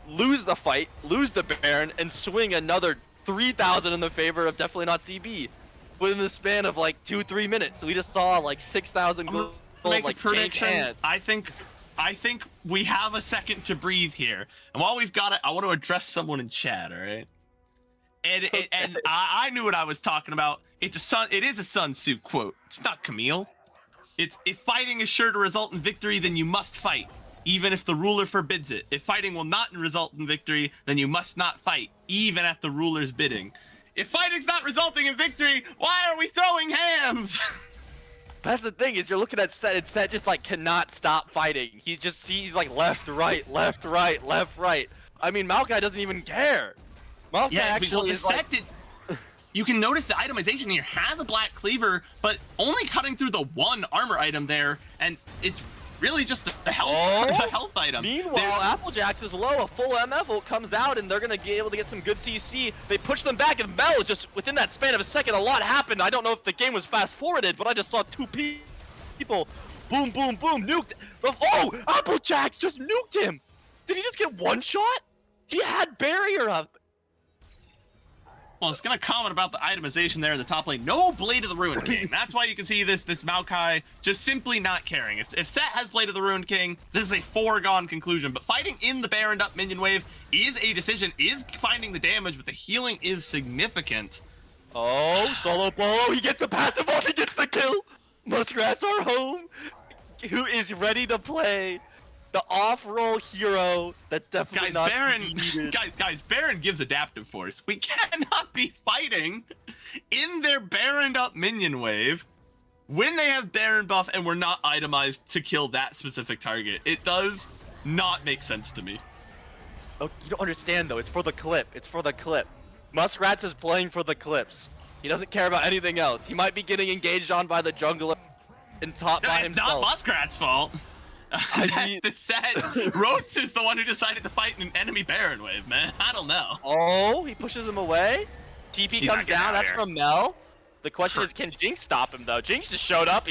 lose the fight, lose the Baron, and swing another 3,000 in the favor of Definitely Not CB within the span of 2-3 minutes. We just saw 6,000 gold change hands. I think we have a second to breathe here, and while we've got it, I want to address someone in chat. All right. And I knew what I was talking about. It is a Sun Tzu quote. It's not Camille. It's, if fighting is sure to result in victory, then you must fight, even if the ruler forbids it. If fighting will not result in victory, then you must not fight, even at the ruler's bidding. If fighting's not resulting in victory, why are we throwing hands? That's the thing, is you're looking at Set, and Set just cannot stop fighting. He's left, right, left, right, left, right. I mean, Maokai doesn't even care. Maokai actually is you can notice the itemization here has a black cleaver, but only cutting through the one armor item there, and it's really just the health, the health item. Meanwhile, Applejack's is low. A full MF ult comes out, and they're gonna be able to get some good CC. They push them back, and Mel, just within that span of a second, a lot happened. I don't know if the game was fast forwarded, but I just saw two people, boom, boom, boom, nuked. Oh, Applejack's just nuked him. Did he just get one shot? He had barrier up. Well, it's going to comment about the itemization there in the top lane. No Blade of the Ruined King. That's why you can see this Maokai just simply not caring. If Set has Blade of the Ruined King, this is a foregone conclusion. But fighting in the Baroned up minion wave is a decision, is finding the damage, but the healing is significant. Oh, solo bolo. He gets the passive off. He gets the kill. Muskrats are home. Who is ready to play the off-roll hero that definitely not needed. Guys, Baron gives adaptive force. We cannot be fighting in their Baroned up minion wave when they have Baron buff and we're not itemized to kill that specific target. It does not make sense to me. Oh, you don't understand though. It's for the clip. It's for the clip. Muskrats is playing for the clips. He doesn't care about anything else. He might be getting engaged on by the jungler and taught by himself. It's not Muskrat's fault. The set Rhodes is the one who decided to fight in an enemy Baron wave, man. I don't know. Oh, he pushes him away. TP comes down. That's from Mel. The question is, can Jinx stop him though? Jinx just showed up.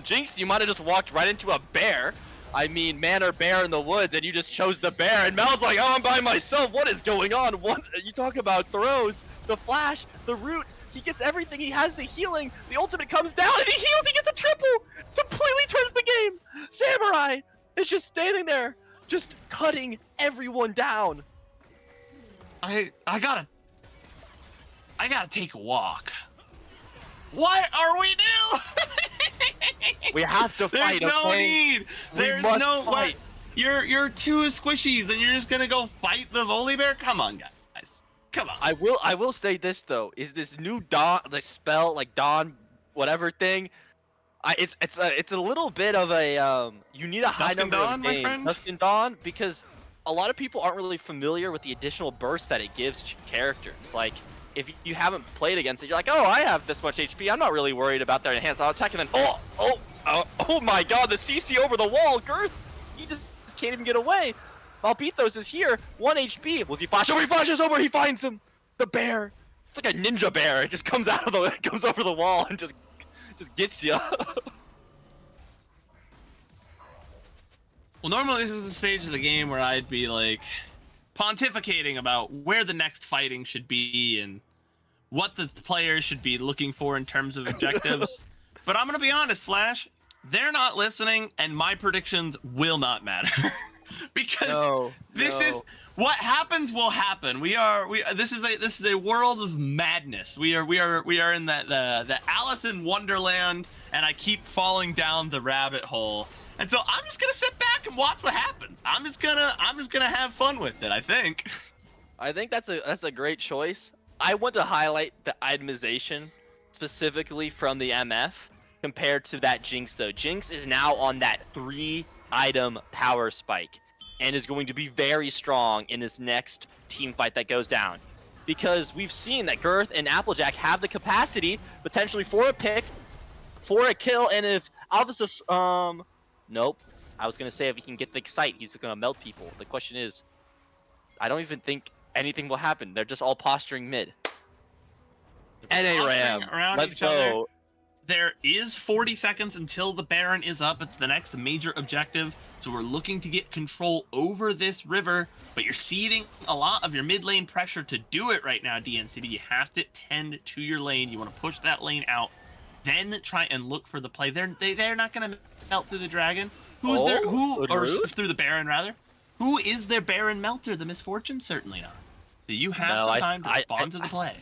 Jinx, you might have just walked right into a bear. I mean, man or bear in the woods, and you just chose the bear. And Mel's like, oh, I'm by myself. What is going on? What you talk about? Throws, the flash, the root. He gets everything. He has the healing. The ultimate comes down and he heals. He gets a triple. Completely turns the game. Samurai is just standing there, just cutting everyone down. I gotta take a walk. What are we doing? We have to fight. There's no need. There's no fight. You're two squishies and you're just gonna go fight the Volibear? Come on, guys. Come on. I will say this though, is this new Dawn, the spell like Dawn whatever thing, it's a little bit of a you need a high number of my friend? Dusk and Dawn, because a lot of people aren't really familiar with the additional burst that it gives characters. Like if you haven't played against it, you're like, oh, I have this much HP, I'm not really worried about their enhanced auto attack, and then oh my god, the CC over the wall, Girth, he just can't even get away. Malbithos is here, 1 HP. Was he flash over? He flashes over. He finds him. The bear. It's like a ninja bear. It just comes out of it comes over the wall and just gets you. Well, normally this is the stage of the game where I'd be like pontificating about where the next fighting should be and what the players should be looking for in terms of objectives. But I'm gonna be honest, Flash. They're not listening, and my predictions will not matter. Because this is what happens will happen. This is a world of madness. We are in the Alice in Wonderland, and I keep falling down the rabbit hole. And so I'm just gonna sit back and watch what happens. I'm just gonna have fun with it, I think. I think that's a great choice. I want to highlight the itemization specifically from the MF compared to that Jinx though. Jinx is now on that 3-item power spike and is going to be very strong in this next team fight that goes down, because we've seen that Girth and Applejack have the capacity potentially for a pick, for a kill, and if Alvis nope, I was gonna say if he can get the excite, he's gonna melt people. The question is, I don't even think anything will happen. They're just all posturing mid. NA Ram, let's go. There is 40 seconds until the Baron is up. It's the next major objective. So we're looking to get control over this river, but you're ceding a lot of your mid lane pressure to do it right now, DNCB. You have to tend to your lane. You want to push that lane out, then try and look for the play. They're not going to melt through the dragon. Or through the Baron rather. Who is their Baron melter? The Misfortune? Certainly not. So you have some time to respond to the play.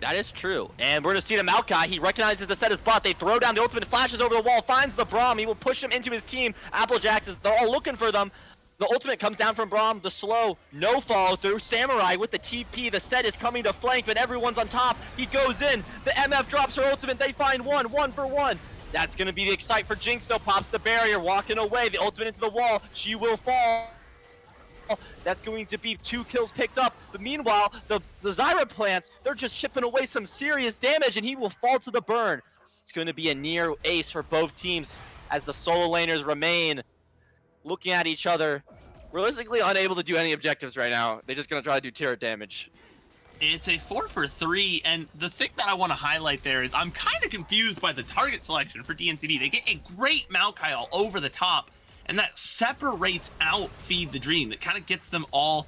That is true. And we're going to see the Maokai. He recognizes the set is bot. They throw down the ultimate, flashes over the wall, finds the Braum. He will push him into his team. Applejack, they're all looking for them. The ultimate comes down from Braum. The slow, no follow through. Samurai with the TP. The set is coming to flank, but everyone's on top. He goes in. The MF drops her ultimate. They find one for one. That's going to be the excite for Jinx, though. Pops the barrier, walking away. The ultimate into the wall. She will fall. That's going to be 2 kills picked up. But meanwhile, the Zyra plants, they're just chipping away some serious damage, and he will fall to the burn. It's going to be a near ace for both teams as the solo laners remain looking at each other, realistically unable to do any objectives right now. They're just going to try to do turret damage. It's a 4 for 3, and the thing that I want to highlight there is I'm kind of confused by the target selection for DNCD. They get a great Maokai all over the top, and that separates out Feed the Dream. That kind of gets them all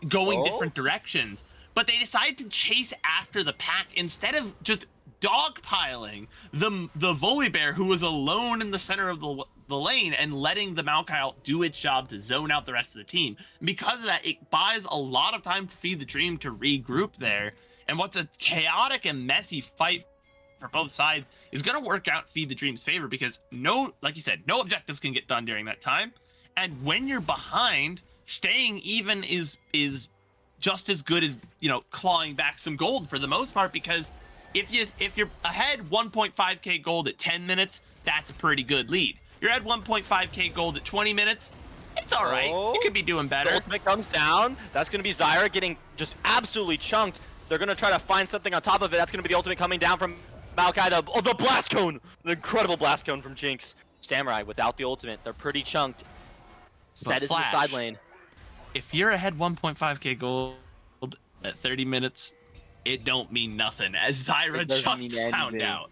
going different directions. But they decide to chase after the pack instead of just dogpiling the Volibear, who was alone in the center of the lane, and letting the Maokai do its job to zone out the rest of the team. And because of that, it buys a lot of time for Feed the Dream to regroup there. And what's a chaotic and messy fight for both sides is going to work out Feed the Dream's favor, because like you said, no objectives can get done during that time. And when you're behind, staying even is just as good as, clawing back some gold for the most part, because if you're ahead 1.5k gold at 10 minutes, that's a pretty good lead. You're at 1.5k gold at 20 minutes, it's all right. You could be doing better. The ultimate comes down. That's going to be Zyra getting just absolutely chunked. They're going to try to find something on top of it. That's going to be the ultimate coming down from Maokai. Oh, the blast cone! The incredible blast cone from Jinx. Samurai without the ultimate. They're pretty chunked. Set is in the side lane. If you're ahead 1.5k gold at 30 minutes, it don't mean nothing, as Zyra just found out.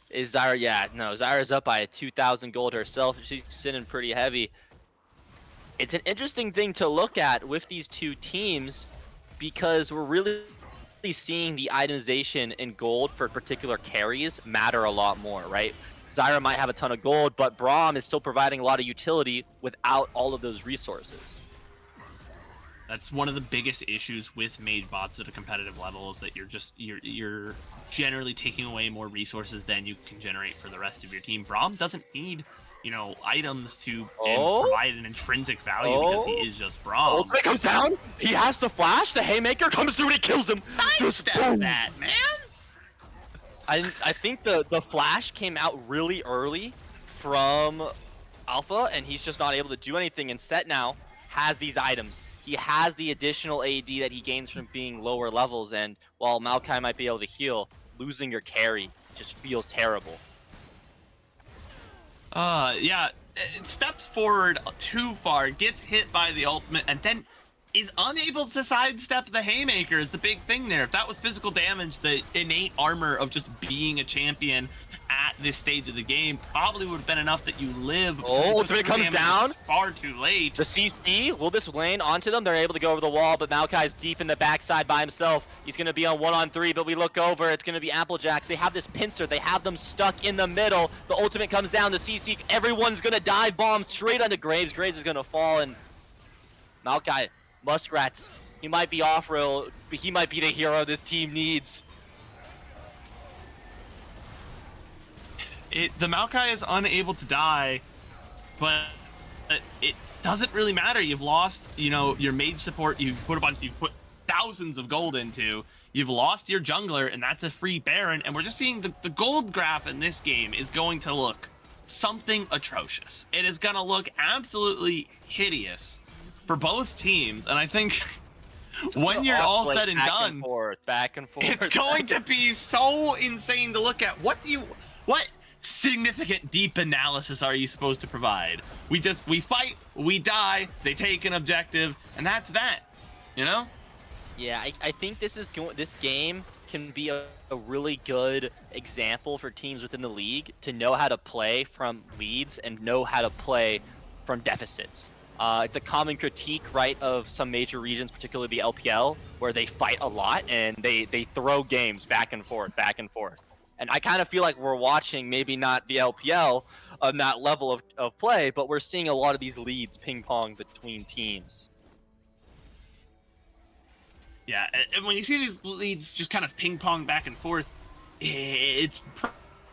Is Zyra? Yeah, no, Zyra's up by 2,000 gold herself. She's sitting pretty heavy. It's an interesting thing to look at with these two teams, because we're really seeing the itemization in gold for particular carries matter a lot more, right? Zyra might have a ton of gold, but Braum is still providing a lot of utility without all of those resources. That's one of the biggest issues with mage bots at a competitive level, is that you're generally taking away more resources than you can generate for the rest of your team. Braum doesn't need, items to provide an intrinsic value, because he is just Braum. Ultimate comes down. He has to flash. The haymaker comes through and he kills him. Sidestep that, man. I think the flash came out really early from Alpha, and he's just not able to do anything. And Set now has these items. He has the additional AD that he gains from being lower levels, and while Maokai might be able to heal, losing your carry just feels terrible. Yeah, it steps forward too far, gets hit by the ultimate, and then is unable to sidestep the haymaker is the big thing there. If that was physical damage, the innate armor of just being a champion at this stage of the game probably would have been enough that you live. Ultimate comes down. Far too late. The CC, will this lane onto them? They're able to go over the wall, but Maokai's deep in the backside by himself. He's going to be on 1-on-3, but we look over. It's going to be Applejacks. They have this pincer. They have them stuck in the middle. The ultimate comes down. The CC, everyone's going to dive bomb straight onto Graves. Graves is going to fall, and Maokai, Muskrats, he might be off-rail, but he might be the hero this team needs. The Maokai is unable to die, but it doesn't really matter. You've lost, your mage support. You've put thousands of gold into. You've lost your jungler, and that's a free Baron. And we're just seeing the gold graph in this game is going to look something atrocious. It is going to look absolutely hideous for both teams. And I think when you're all said and done, back and forth, it's going to be so insane to look at. What significant deep analysis are you supposed to provide? We fight, we die, they take an objective, and that's that, Yeah, I think this game can be a really good example for teams within the league to know how to play from leads and know how to play from deficits. It's a common critique, right, of some major regions, particularly the LPL, where they fight a lot and they throw games back and forth. And I kind of feel like we're watching, maybe not the LPL on that level of play, but we're seeing a lot of these leads ping pong between teams. Yeah, and when you see these leads just kind of ping pong back and forth, it's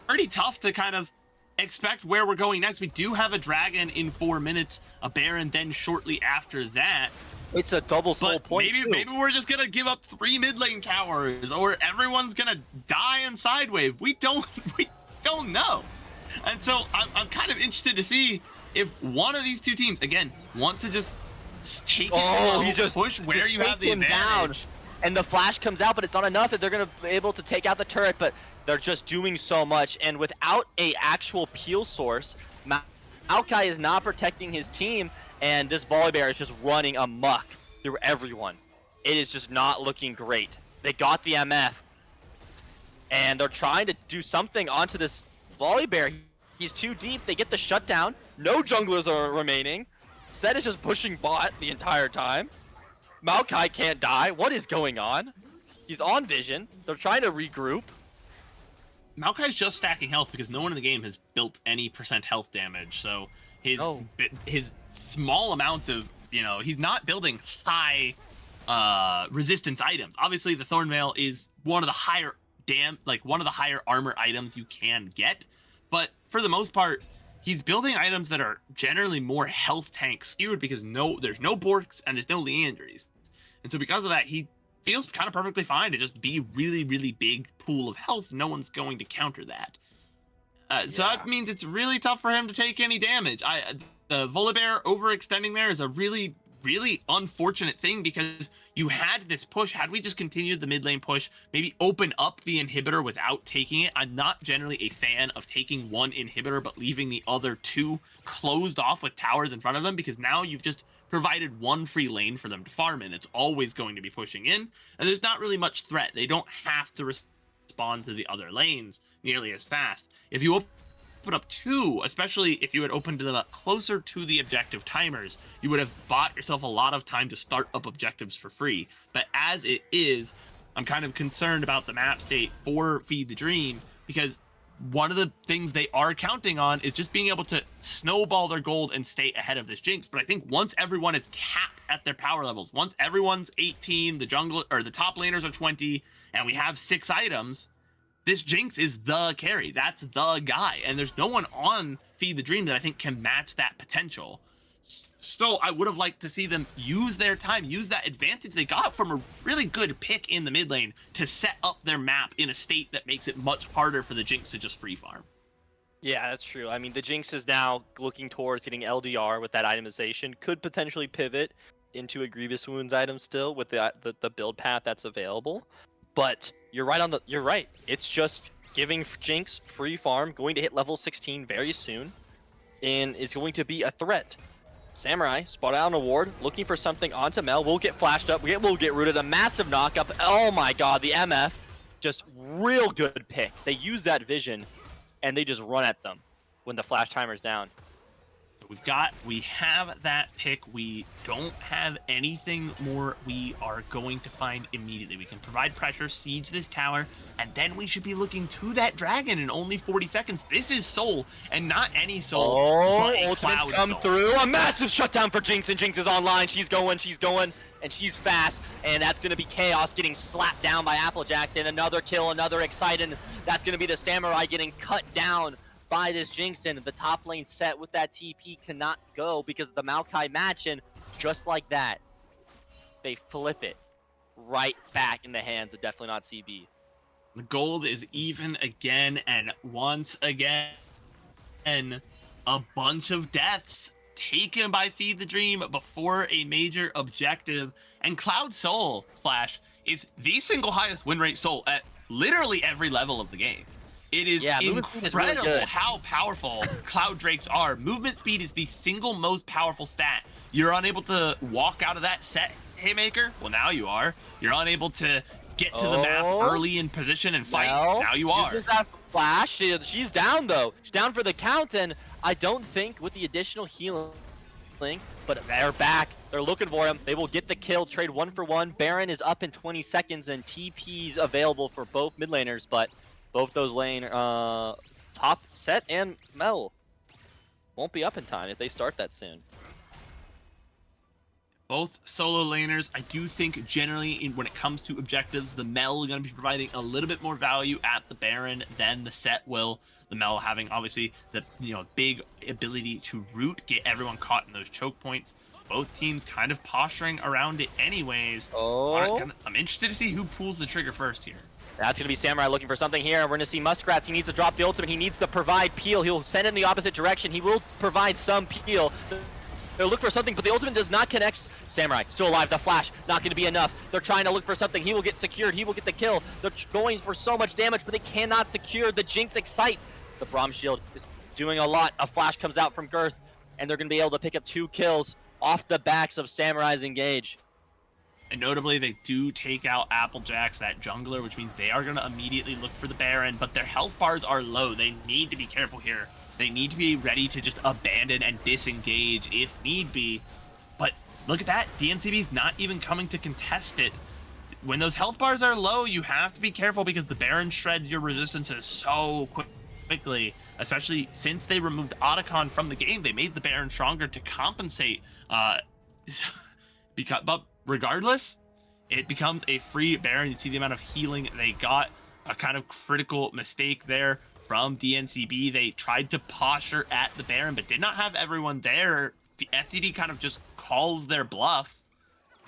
pretty tough to kind of expect where we're going next. We do have a dragon in 4 minutes, a Baron then shortly after that. It's a double soul point. Maybe we're just gonna give up 3 mid lane towers, or everyone's gonna die in sidewave. We don't know. And so I'm kind of interested to see if one of these two teams again want to just Just take it Oh, slow, he's just push where just you have the take him advantage. down. And the flash comes out, but it's not enough that they're going to be able to take out the turret, but they're just doing so much. And without a actual peel source, Maokai is not protecting his team, and this Volibear is just running amok through everyone. It is just not looking great. They got the MF, and they're trying to do something onto this Volibear. He's too deep. They get the shutdown. No junglers are remaining. Set is just pushing bot the entire time. Maokai can't die. What is going on? He's on vision. They're trying to regroup. Maokai's just stacking health because no one in the game has built any % health damage. So his small amount of, he's not building high resistance items. Obviously, the Thornmail is one of the higher armor items you can get, but for the most part, he's building items that are generally more health tank skewed because there's no Borks and there's no Leandries. And so because of that, he feels kind of perfectly fine to just be really, really big pool of health. No one's going to counter that. So that means it's really tough for him to take any damage. The Volibear overextending there is a really, really unfortunate thing because you had this push. Had we just continued the mid lane push, maybe open up the inhibitor without taking it. I'm not generally a fan of taking one inhibitor but leaving the other two closed off with towers in front of them, because now you've just provided one free lane for them to farm in. It's always going to be pushing in, and there's not really much threat. They don't have to respond to the other lanes nearly as fast. If you open up two, especially if you had opened them up closer to the objective timers, you would have bought yourself a lot of time to start up objectives for free. But as it is, I'm kind of concerned about the map state for Feed the Dream, because one of the things they are counting on is just being able to snowball their gold and stay ahead of this Jinx. But I think once everyone is capped at their power levels, once everyone's 18, the top laners are 20, and we have 6 items, this Jinx is the carry. That's the guy. And there's no one on Feed the Dream that I think can match that potential. So I would have liked to see them use their time, use that advantage they got from a really good pick in the mid lane to set up their map in a state that makes it much harder for the Jinx to just free farm. Yeah, that's true. I mean, the Jinx is now looking towards getting LDR with that itemization. Could potentially pivot into a Grievous Wounds item still with the build path that's available. But you're right. It's just giving Jinx free farm, going to hit level 16 very soon, and it's going to be a threat. Samurai spot out an award, looking for something onto Mel. We'll get flashed up. We'll get rooted. A massive knockup. Oh my god, the MF. Just real good pick. They use that vision, and they just run at them when the flash timer's down. We have that pick. We don't have anything more we are going to find immediately. We can provide pressure, siege this tower, and then we should be looking to that dragon in only 40 seconds. This is Soul, and not any Soul, but a Cloud come Soul. through. A massive shutdown for Jinx, and Jinx is online. She's going, and she's fast, and that's going to be Chaos getting slapped down by Applejack's, and another kill, another Excited. That's going to be the Samurai getting cut down by this Jinx, and the top lane set with that TP cannot go because of the Maokai match, and just like that, they flip it right back in the hands of Definitely Not CB. The gold is even again, and once again, a bunch of deaths taken by Feed the Dream before a major objective, and Cloud Soul, Flash, is the single highest win rate Soul at literally every level of the game. It is incredible really how powerful Cloud Drakes are. Movement speed is the single most powerful stat. You're unable to walk out of that set Haymaker? Well, now you are. You're unable to get to the map early in position and fight? Now you are. Uses that flash. She's down, though. She's down for the count, and I don't think with the additional healing, but they're back. They're looking for him. They will get the kill. Trade 1-for-1. Baron is up in 20 seconds, and TP's available for both mid laners, but both those lane top set and Mel won't be up in time if they start that soon. Both solo laners, I do think generally when it comes to objectives, the Mel are going to be providing a little bit more value at the Baron than the set will. The Mel having obviously the big ability to root, get everyone caught in those choke points. Both teams kind of posturing around it anyways. I'm interested to see who pulls the trigger first here. That's going to be Samurai looking for something here. We're going to see Muskrats. He needs to drop the ultimate. He needs to provide peel. He'll send in the opposite direction. He will provide some peel. They're looking for something, but the ultimate does not connect. Samurai still alive. The flash not going to be enough. They're trying to look for something. He will get secured. He will get the kill. They're going for so much damage, but they cannot secure. The Jinx excites. The Braum shield is doing a lot. A flash comes out from Girth, and they're going to be able to pick up 2 kills off the backs of Samurai's engage. And notably, they do take out Applejacks, that jungler, which means they are going to immediately look for the Baron, but their health bars are low. They need to be careful here. They need to be ready to just abandon and disengage if need be. But look at that. DNCB's not even coming to contest it. When those health bars are low, you have to be careful because the Baron shreds your resistances so quickly, especially since they removed Otacon from the game. They made the Baron stronger to compensate. But regardless, it becomes a free Baron. You see the amount of healing they got. A kind of critical mistake there from DNCB. They tried to posture at the Baron, but did not have everyone there. The FTD kind of just calls their bluff,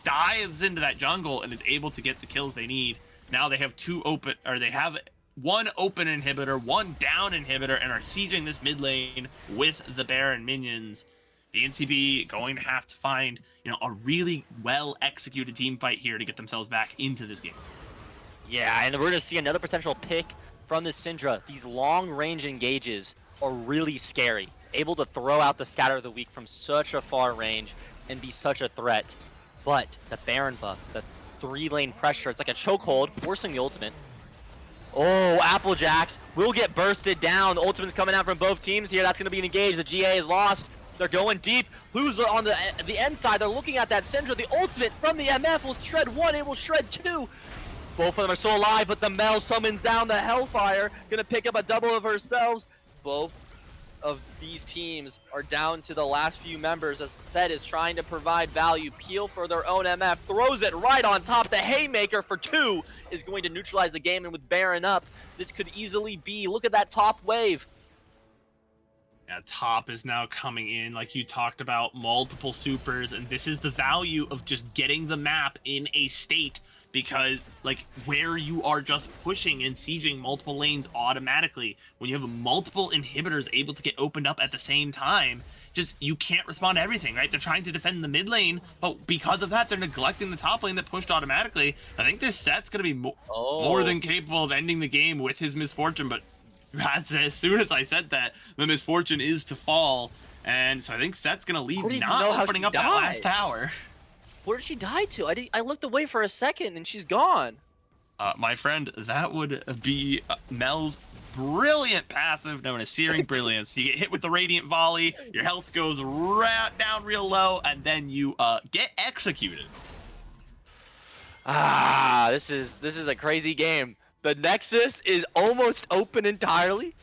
dives into that jungle, and is able to get the kills they need. Now they have they have 1 open inhibitor, 1 down inhibitor, and are sieging this mid lane with the Baron minions. The NCB going to have to find, a really well executed team fight here to get themselves back into this game. Yeah, and we're going to see another potential pick from the Syndra. These long range engages are really scary. Able to throw out the Scatter of the Weak from such a far range and be such a threat. But the Baron buff, the 3-lane pressure, it's like a chokehold, forcing the ultimate. Oh, Applejacks will get bursted down. The ultimate's coming out from both teams here. That's going to be an engage. The GA is lost. They're going deep. Who's on the end side? They're looking at that Syndra. The ultimate from the MF will shred 1. It will shred 2. Both of them are still alive, but the Mel summons down the Hellfire. Going to pick up a double of herself. Both of these teams are down to the last few members as Set is trying to provide value. Peel for their own MF. Throws it right on top. The Haymaker for 2 is going to neutralize the game. And with Baron up, this could easily be. Look at that top wave. Yeah, top is now coming in, like you talked about, multiple supers, and this is the value of just getting the map in a state, because like where you are just pushing and sieging multiple lanes automatically, when you have multiple inhibitors able to get opened up at the same time, just you can't respond to everything, right? They're trying to defend the mid lane, but because of that, they're neglecting the top lane that pushed automatically. I think this set's going to be more than capable of ending the game with his misfortune, but as soon as I said that, the misfortune is to fall, and so I think Set's gonna leave not opening up that last tower. Where did she die to? I looked away for a second and she's gone. My friend, that would be Mel's brilliant passive known as Searing Brilliance. You get hit with the Radiant Volley, your health goes down real low, and then you get executed. This is a crazy game. The Nexus is almost open entirely.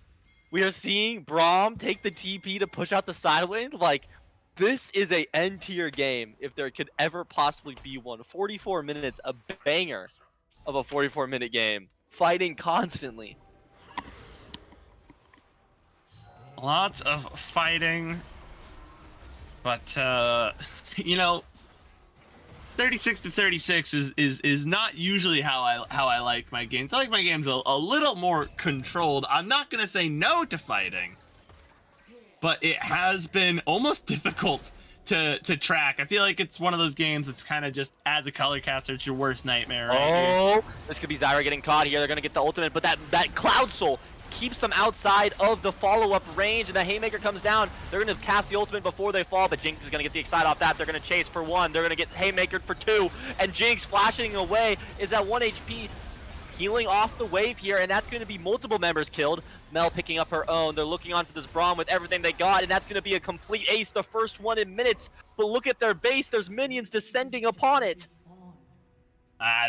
We are seeing Braum take the TP to push out the side lane. Like, this is a N-tier game if there could ever possibly be one. 44 minutes, a banger of a 44-minute game. Fighting constantly. Lots of fighting. But, 36-36 is not usually how I like my games. I like my games a little more controlled. I'm not gonna say no to fighting, but it has been almost difficult to track. I feel like it's one of those games that's kind of just, as a color caster, it's your worst nightmare. Right here. This could be Zyra getting caught here. They're gonna get the ultimate, but that Cloud Soul keeps them outside of the follow-up range, and the Haymaker comes down. They're going to cast the ultimate before they fall, but Jinx is going to get the Excite off that. They're going to chase for 1. They're going to get Haymakered for 2, and Jinx flashing away is at 1 HP, healing off the wave here, and that's going to be multiple members killed. Mel picking up her own. They're looking onto this Braum with everything they got, and that's going to be a complete ace, the first one in minutes. But look at their base. There's minions descending upon it.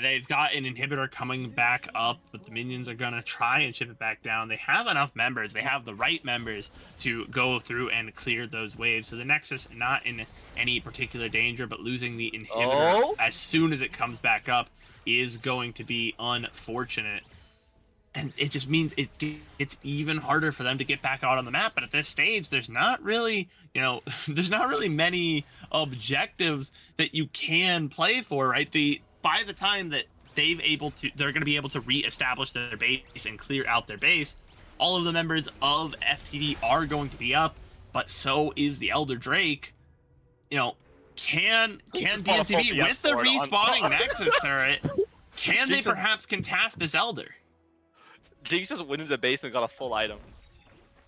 They've got an inhibitor coming back up, but the minions are going to try and ship it back down. They have enough members. They have the right members to go through and clear those waves. So the Nexus not in any particular danger, but losing the inhibitor as soon as it comes back up is going to be unfortunate. And it just means it's even harder for them to get back out on the map. But at this stage, there's not really, there's not really many objectives that you can play for, right? By the time that they're going to be able to re-establish their base and clear out their base, all of the members of FTD are going to be up, but so is the Elder Drake. you know, can Just bought a full DMTV BF with the sword on- respawning Nexus turret, can they Jinx is- perhaps contest this Elder? Jinx just went into base and got a full item.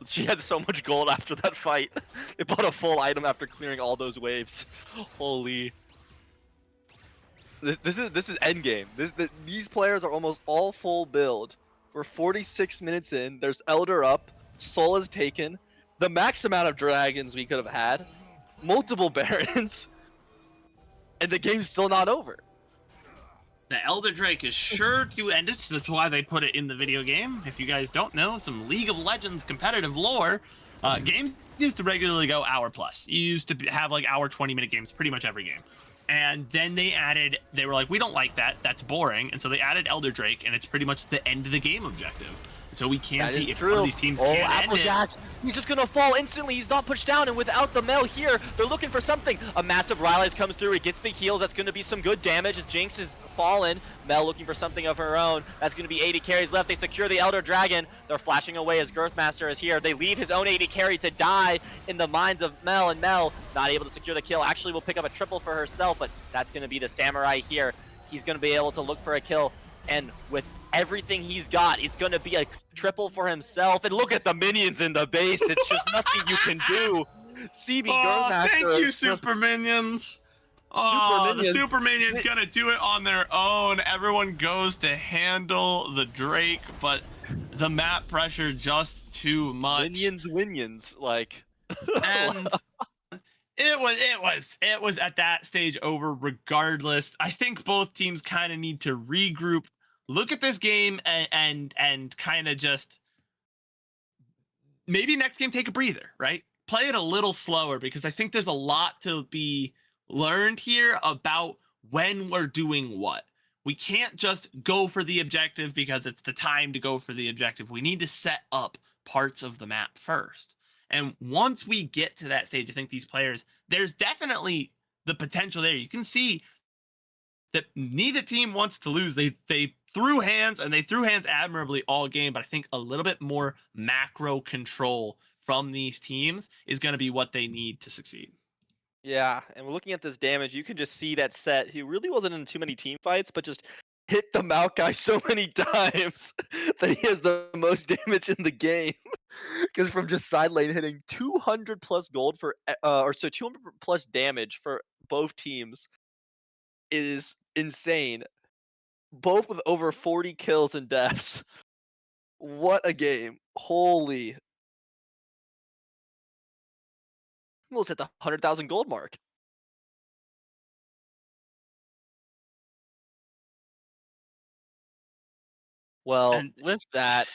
She had so much gold after that fight. They bought a full item after clearing all those waves. Holy. This is endgame. These players are almost all full build. We're 46 minutes in. There's Elder up. Soul is taken. The max amount of dragons we could have had. Multiple barons. And the game's still not over. The Elder Drake is sure to end it. That's why they put it in the video game. If you guys don't know, some League of Legends competitive lore, games used to regularly go hour plus. You used to have like hour 20-minute games pretty much every game. And then they were like, we don't like that. That's boring. And so they added Elder Drake, and it's pretty much the end of the game objective. So we can see if one of these teams can end it. Applejacks, he's just gonna fall instantly. He's not pushed down, and without the Mel here, they're looking for something. A massive Rylai's comes through. He gets the heals. That's gonna be some good damage. Jinx is fallen. Mel looking for something of her own. That's gonna be 80 carries left. They secure the Elder Dragon. They're flashing away as Girthmaster is here. They leave his own 80 carry to die in the minds of Mel, and Mel not able to secure the kill. Actually will pick up a triple for herself, but that's gonna be the Samurai here. He's gonna be able to look for a kill, and with everything he's got, it's going to be a triple for himself. And look at the minions in the base. It's just nothing you can do. CB Girthmaster. Thank you, Super Minions. The Super Minions gonna do it on their own. Everyone goes to handle the Drake, but the map pressure just too much. Minions, like. And it was at that stage over regardless. I think both teams kind of need to regroup, look at this game, and kind of just maybe next game take a breather, right? Play it a little slower, because I think there's a lot to be learned here about when we're doing what. We can't just go for the objective because it's the time to go for the objective. We need to set up parts of the map first. And once we get to that stage, I think these players, there's definitely the potential there. You can see that neither team wants to lose. They threw hands, and they threw hands admirably all game, but I think a little bit more macro control from these teams is going to be what they need to succeed. Yeah, and we're looking at this damage. You can just see that Set. He really wasn't in too many team fights, but just hit the Mount guy so many times that he has the most damage in the game. Because from just side lane hitting 200 plus gold for, 200 plus damage for both teams is insane. Both with over 40 kills and deaths. What a game. Holy. Almost hit the 100,000 gold mark. Well, with that,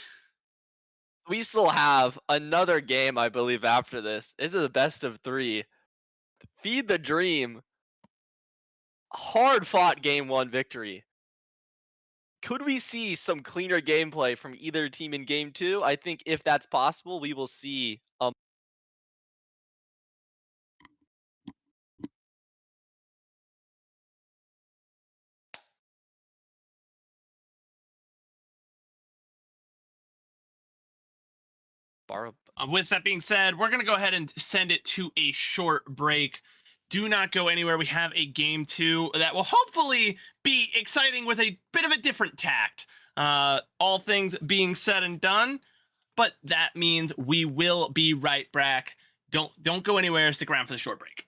we still have another game, I believe, after this. This is a best of 3. Feed the Dream. Hard fought game 1 victory. Could we see some cleaner gameplay from either team in game 2? I think if that's possible, we will see With that being said, we're going to go ahead and send it to a short break. Do not go anywhere. We have a game 2 that will hopefully be exciting with a bit of a different tact. All things being said and done, but that means we will be right back. Don't go anywhere. Stick around for the short break.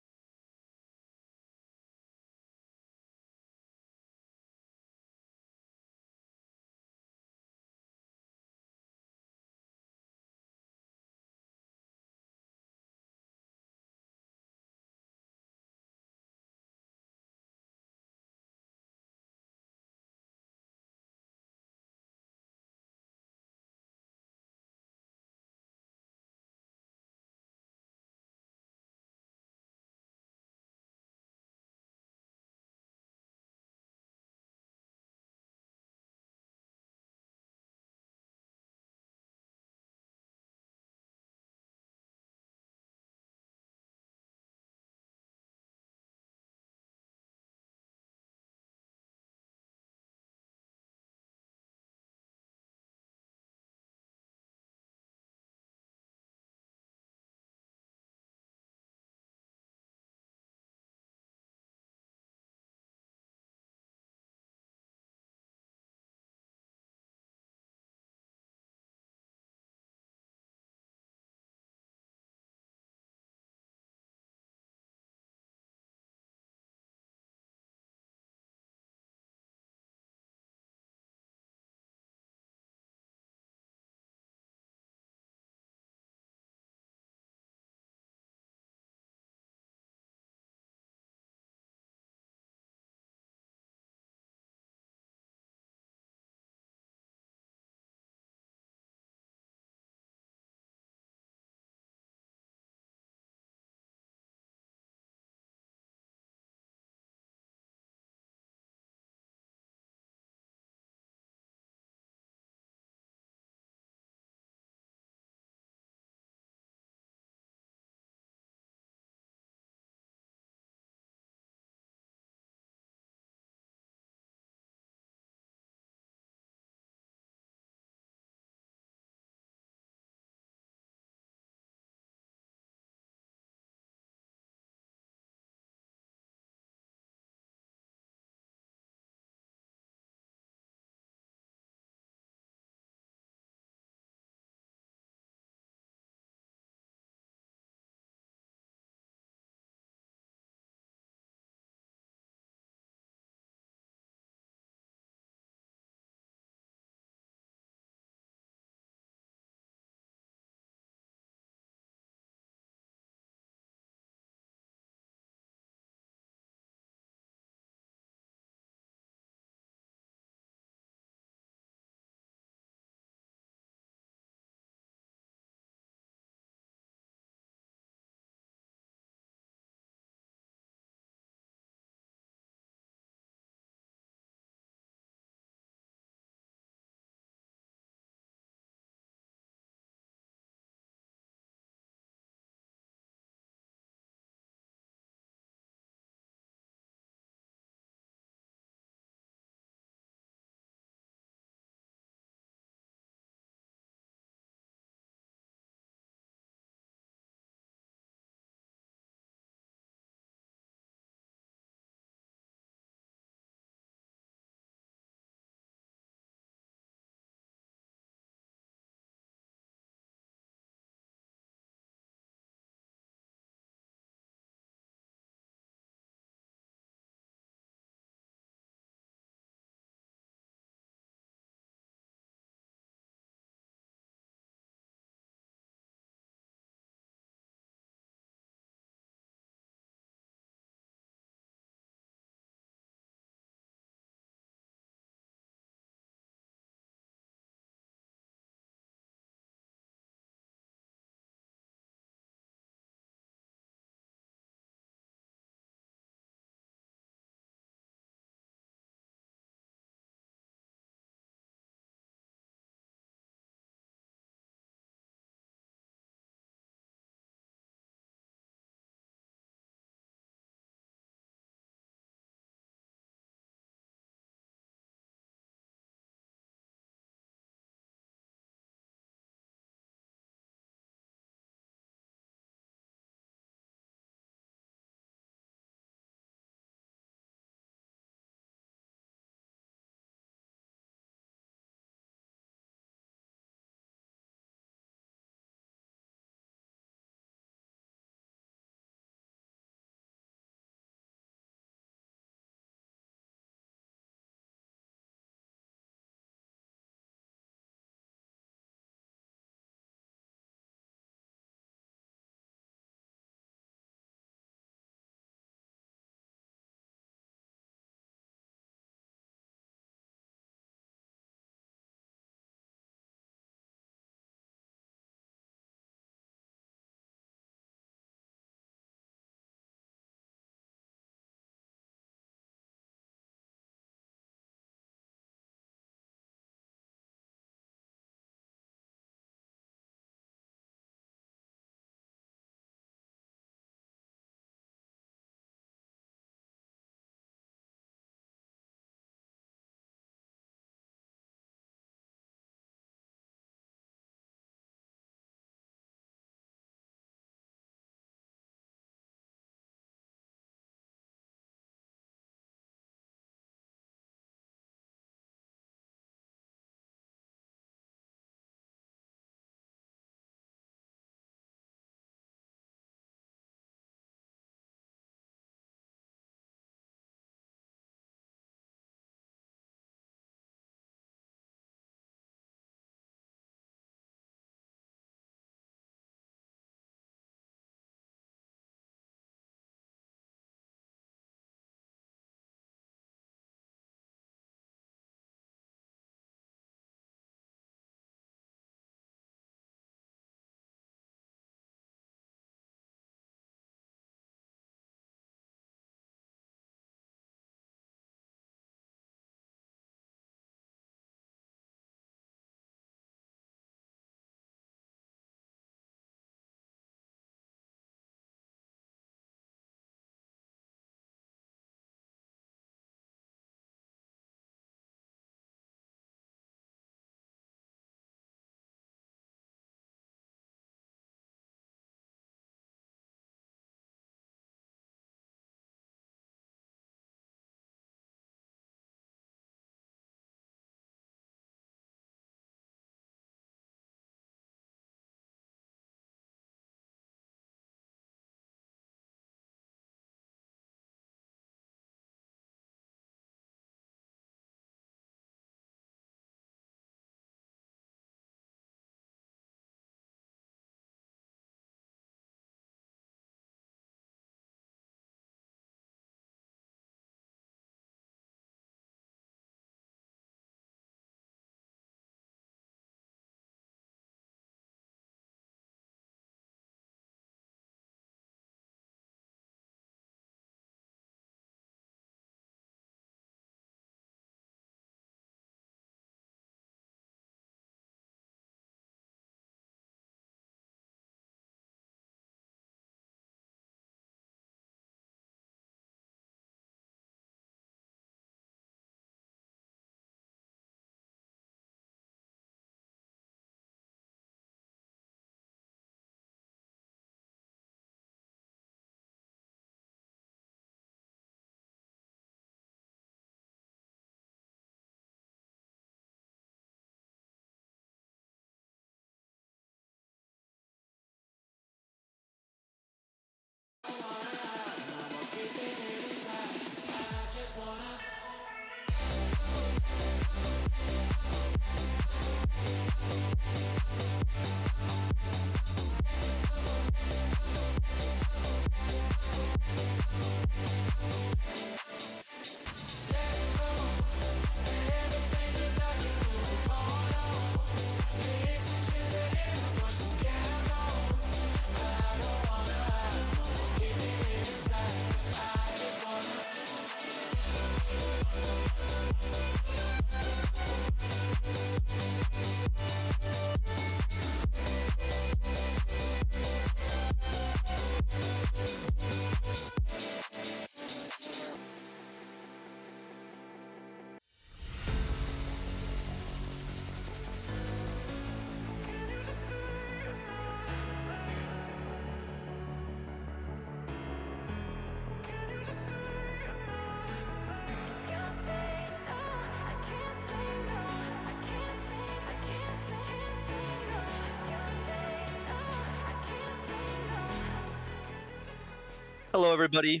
Hello, everybody.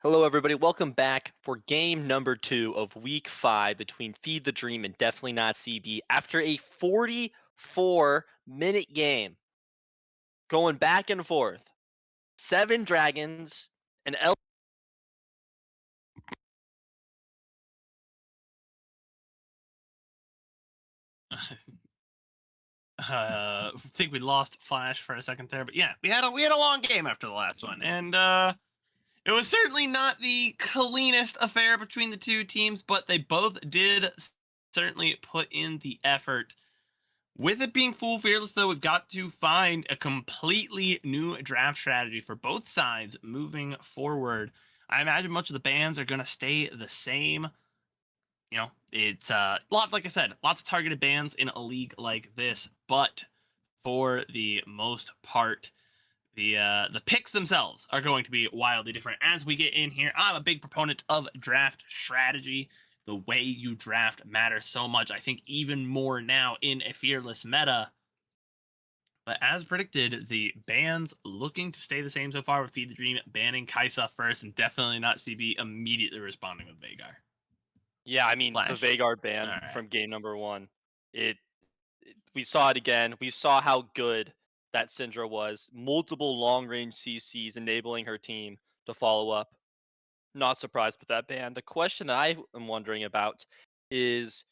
Hello, everybody. Welcome back for game number 2 of week 5 between Feed the Dream and Definitely Not CB. After a 44-minute game, going back and forth, 7 dragons, an L. Think we lost Flash for a second there, but yeah, we had a long game after the last one, and it was certainly not the cleanest affair between the two teams, but they both did certainly put in the effort. With it being full fearless, though, we've got to find a completely new draft strategy for both sides moving forward. I imagine much of the bans are going to stay the same. You know, it's like I said, lots of targeted bans in a league like this, but for the most part, the picks themselves are going to be wildly different. As we get in here, I'm a big proponent of draft strategy. The way you draft matters so much. I think even more now in a fearless meta. But as predicted, the bans looking to stay the same so far with Feed the Dream banning Kaisa first, and definitely not CB immediately responding with Vagar. Yeah, I mean, the Flash. Vhagar ban All right. from game number 1. We saw it again. We saw how good that Syndra was. Multiple long-range CCs enabling her team to follow up. Not surprised with that ban. The question that I am wondering about is,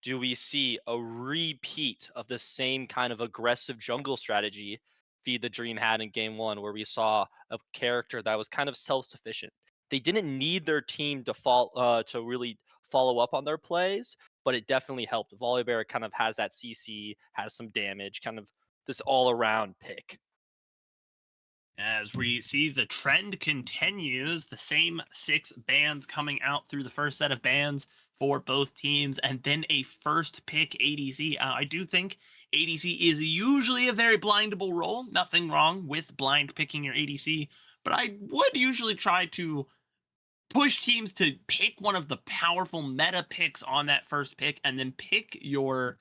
do we see a repeat of the same kind of aggressive jungle strategy Feed the Dream had in game 1, where we saw a character that was kind of self-sufficient? They didn't need their team to really follow up on their plays, but it definitely helped. Volibear kind of has that CC, has some damage, kind of this all-around pick. As we see the trend continues, the same 6 bans coming out through the first set of bans for both teams, and then a first pick ADC. I do think ADC is usually a very blindable role. Nothing wrong with blind picking your ADC, but I would usually try to push teams to pick one of the powerful meta picks on that first pick, and then pick your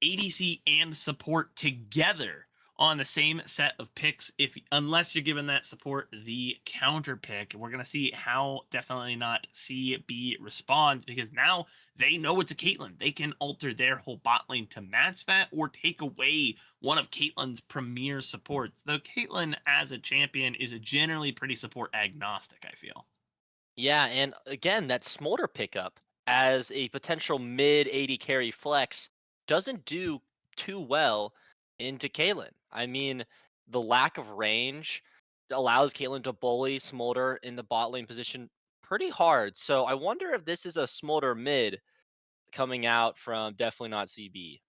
ADC and support together on the same set of picks, unless you're given that support the counter pick. We're gonna see how Definitely Not CB responds, because now they know it's a Caitlyn. They can alter their whole bot lane to match that, or take away one of Caitlyn's premier supports. Though Caitlyn as a champion is a generally pretty support agnostic, I feel. Yeah, and again, that Smolder pickup as a potential mid 80 carry flex doesn't do too well into Caitlyn. I mean, the lack of range allows Caitlyn to bully Smolder in the bot lane position pretty hard. So I wonder if this is a Smolder mid coming out from Definitely Not CB.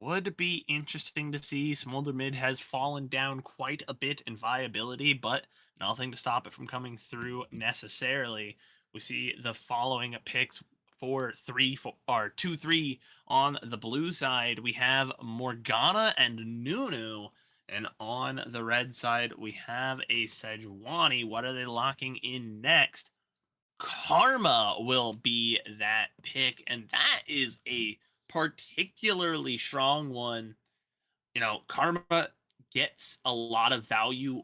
Would be interesting to see. Smolder mid has fallen down quite a bit in viability, but nothing to stop it from coming through necessarily. We see the following picks for 2-3 on the blue side. We have Morgana and Nunu. And on the red side, we have a Sejuani. What are they locking in next? Karma will be that pick, and that is a particularly strong one. You know, Karma gets a lot of value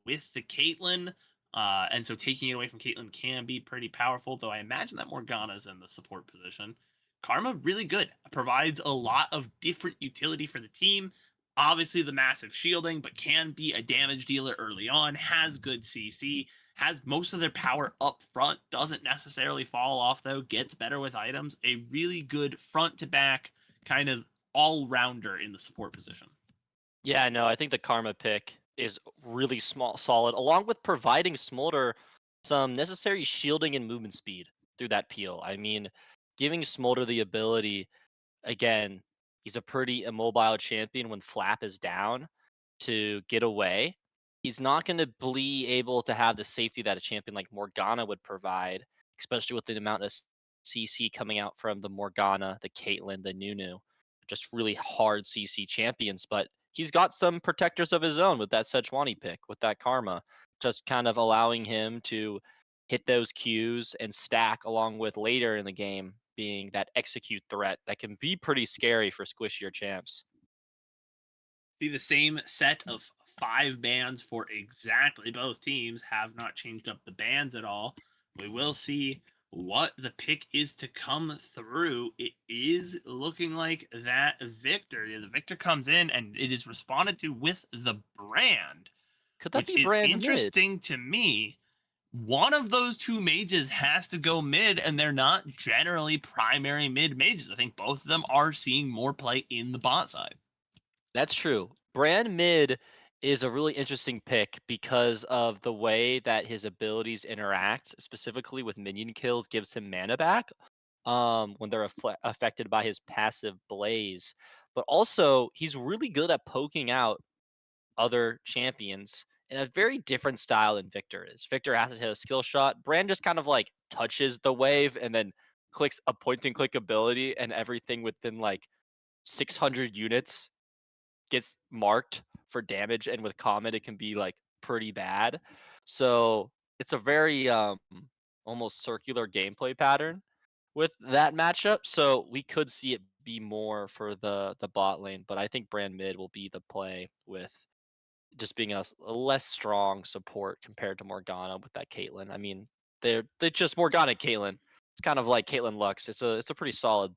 with the Caitlyn, and so taking it away from Caitlyn can be pretty powerful, though I imagine that Morgana's in the support position. Karma really good. Provides a lot of different utility for the team. Obviously, the massive shielding, but can be a damage dealer early on. Has good CC. Has most of their power up front. Doesn't necessarily fall off though. Gets better with items. A really good front to back kind of all rounder in the support position. Yeah, no, I think the Karma pick is really solid, along with providing Smolder some necessary shielding and movement speed through that peel. I mean, giving Smolder the ability, again, he's a pretty immobile champion when Flap is down to get away. He's not going to be able to have the safety that a champion like Morgana would provide, especially with the amount of CC coming out from the Morgana, the Caitlyn, the Nunu, just really hard CC champions. But he's got some protectors of his own with that Sejuani pick, with that Karma, just kind of allowing him to hit those cues and stack along with later in the game being that execute threat that can be pretty scary for squishier champs. See the same set of 5 bans for exactly both teams, have not changed up the bans at all. We will see what the pick is to come through. It is looking like that Victor. The Victor comes in and it is responded to with the brand, Could that which be is brand mid? interesting to me. One of those two mages has to go mid, and they're not generally primary mid mages. I think both of them are seeing more play in the bot side. That's true. Brand mid is a really interesting pick because of the way that his abilities interact, specifically with minion kills, gives him mana back when they're affected by his passive blaze. But also, he's really good at poking out other champions in a very different style than Victor is. Victor has to hit a skill shot. Brand just kind of like touches the wave and then clicks a point and click ability, and everything within like 600 units gets marked for damage, and with comet it can be like pretty bad. So it's a very almost circular gameplay pattern with that matchup. So we could see it be more for the bot lane, but I think brand mid will be the play with just being a less strong support compared to Morgana with that Caitlyn. I mean, they're just Morgana and Caitlyn. It's kind of like Caitlyn Lux. It's a pretty solid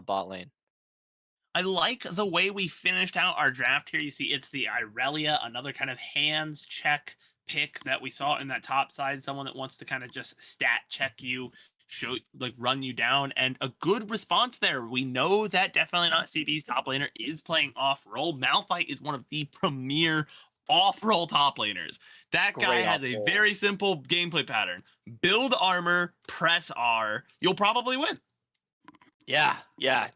bot lane. I like the way we finished out our draft here. You see, it's the Irelia, another kind of hands check pick that we saw in that top side. Someone that wants to kind of just stat check you, show like run you down, and a good response there. We know that definitely not CB's top laner is playing off role. Malphite is one of the premier off role top laners. That guy Great off has a roll. very simple gameplay pattern: build armor, press R, you'll probably win. Yeah, yeah.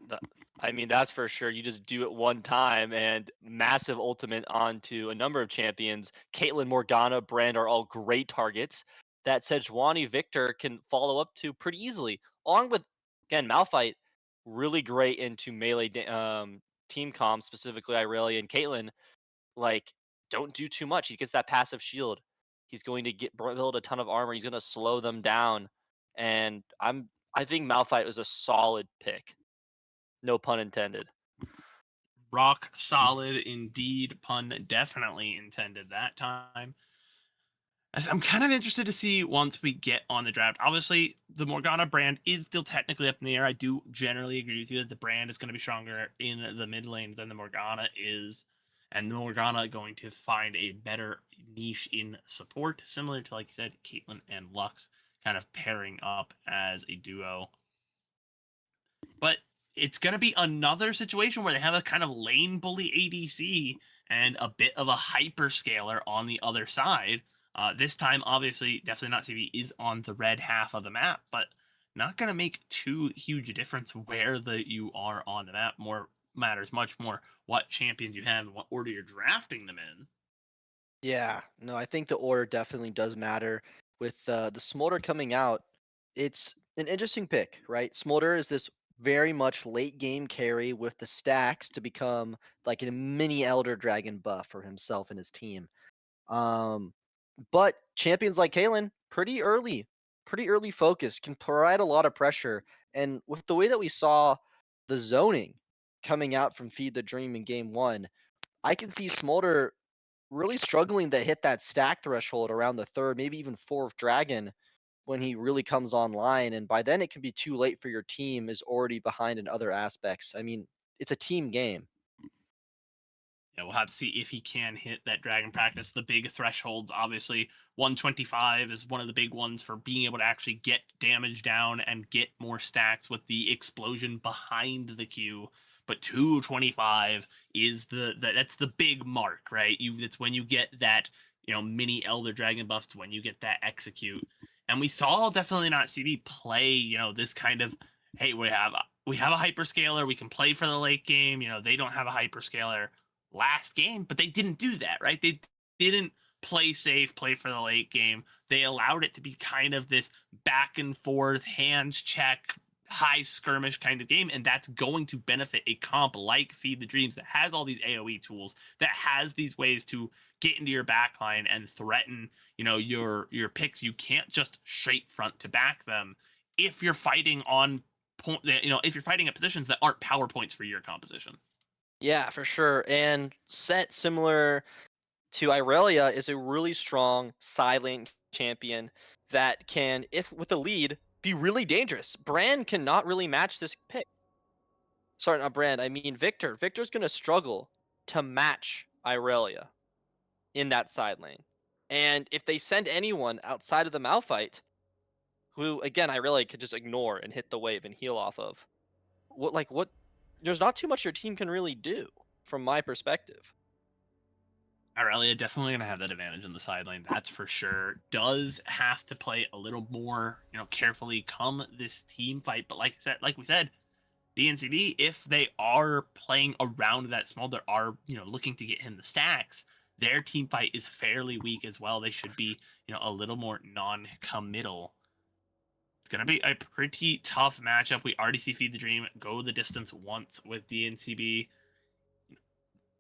I mean, that's for sure. You just do it one time and massive ultimate onto a number of champions. Caitlyn, Morgana, Brand are all great targets that Sejuani Victor can follow up to pretty easily. Along with, again, Malphite, really great into melee team comp, specifically Irelia and Caitlyn. Like, don't do too much. He gets that passive shield. He's going to build a ton of armor. He's going to slow them down. And I think Malphite was a solid pick. No pun intended. Rock solid indeed. Pun definitely intended that time. I'm kind of interested to see once we get on the draft. Obviously, the Morgana brand is still technically up in the air. I do generally agree with you that the brand is going to be stronger in the mid lane than the Morgana is. And the Morgana going to find a better niche in support, similar to, like you said, Caitlyn and Lux kind of pairing up as a duo. But it's going to be another situation where they have a kind of lane bully ADC and a bit of a hyperscaler on the other side. This time, obviously, definitely not CB is on the red half of the map, but not going to make too huge a difference where you are on the map. More matters much more what champions you have and what order you're drafting them in. Yeah, no, I think the order definitely does matter. With the Smolder coming out, it's an interesting pick, right? Smolder is this very much late game carry with the stacks to become like a mini Elder Dragon buff for himself and his team. Um, but champions like Kalen, pretty early focus, can provide a lot of pressure. And with the way that we saw the zoning coming out from Feed the Dream in game one, I can see Smolder really struggling to hit that stack threshold around the third, maybe even fourth dragon when he really comes online, and by then it can be too late for your team is already behind in other aspects. I mean, it's a team game. Yeah, we'll have to see if he can hit that Dragon Practice. The big thresholds, obviously, 125 is one of the big ones for being able to actually get damage down and get more stacks with the explosion behind the Q. But 225 is that's the big mark, right? It's when you get that, mini Elder Dragon buff. It's when you get that execute. And we saw definitely not CB play, this kind of, hey, we have a hyperscaler, we can play for the late game. They don't have a hyperscaler last game, but they didn't do that, right? They didn't play safe, play for the late game. They allowed it to be kind of this back and forth, hands check, high skirmish kind of game, and that's going to benefit a comp like Feed the Dreams that has all these AoE tools, that has these ways to get into your backline and threaten, your picks. You can't just straight front to back them if you're fighting on point, if you're fighting at positions that aren't power points for your composition. Yeah, for sure. And Set, similar to Irelia, is a really strong silent champion that can, if with the lead, be really dangerous. Brand cannot really match this pick. Sorry, not Brand. I mean Victor. Victor's gonna struggle to match Irelia in that side lane. And if they send anyone outside of the Malphite, who again Irelia could just ignore and hit the wave and heal off of, what there's not too much your team can really do from my perspective. Aurelia definitely going to have that advantage in the side lane, that's for sure. Does have to play a little more, carefully come this team fight. But like we said, DNCB, if they are playing around that Smolder, are looking to get him the stacks, their team fight is fairly weak as well. They should be a little more non-committal. It's going to be a pretty tough matchup. We already see Feed the Dream go the distance once with DNCB.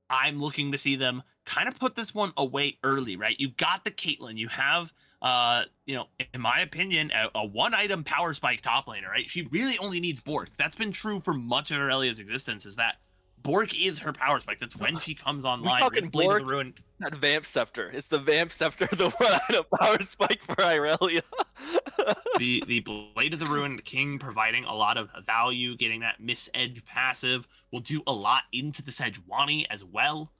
I'm looking to see them kind of put this one away early, right? You got the Caitlyn. You have, in my opinion, a one-item power spike top laner, right? She really only needs Bork. That's been true for much of Aurelia's existence, is that Bork is her power spike. That's when she comes online. We talking with Blade Bork, of the Ruin. not Vamp Scepter. It's the Vamp Scepter, the one item power spike for Irelia. The Blade of the Ruined King providing a lot of value, getting that Miss Edge passive will do a lot into the Sejuani as well.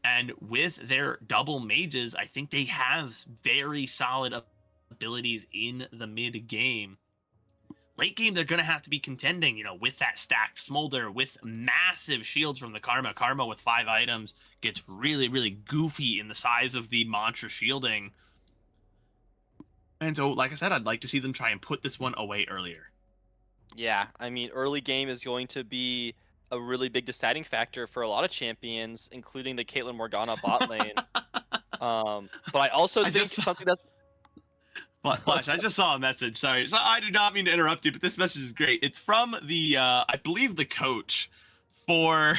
And with their double mages, I think they have very solid abilities in the mid game. Late game, they're going to have to be contending, with that stacked Smolder, with massive shields from the Karma. Karma with 5 items gets really, really goofy in the size of the mantra shielding. And so, like I said, I'd like to see them try and put this one away earlier. Yeah, I mean, early game is going to be a really big deciding factor for a lot of champions, including the Caitlyn Morgana bot lane. But I also think something that's Flash, I just saw a message. Sorry, so I did not mean to interrupt you, but this message is great. It's from the, I believe, the coach for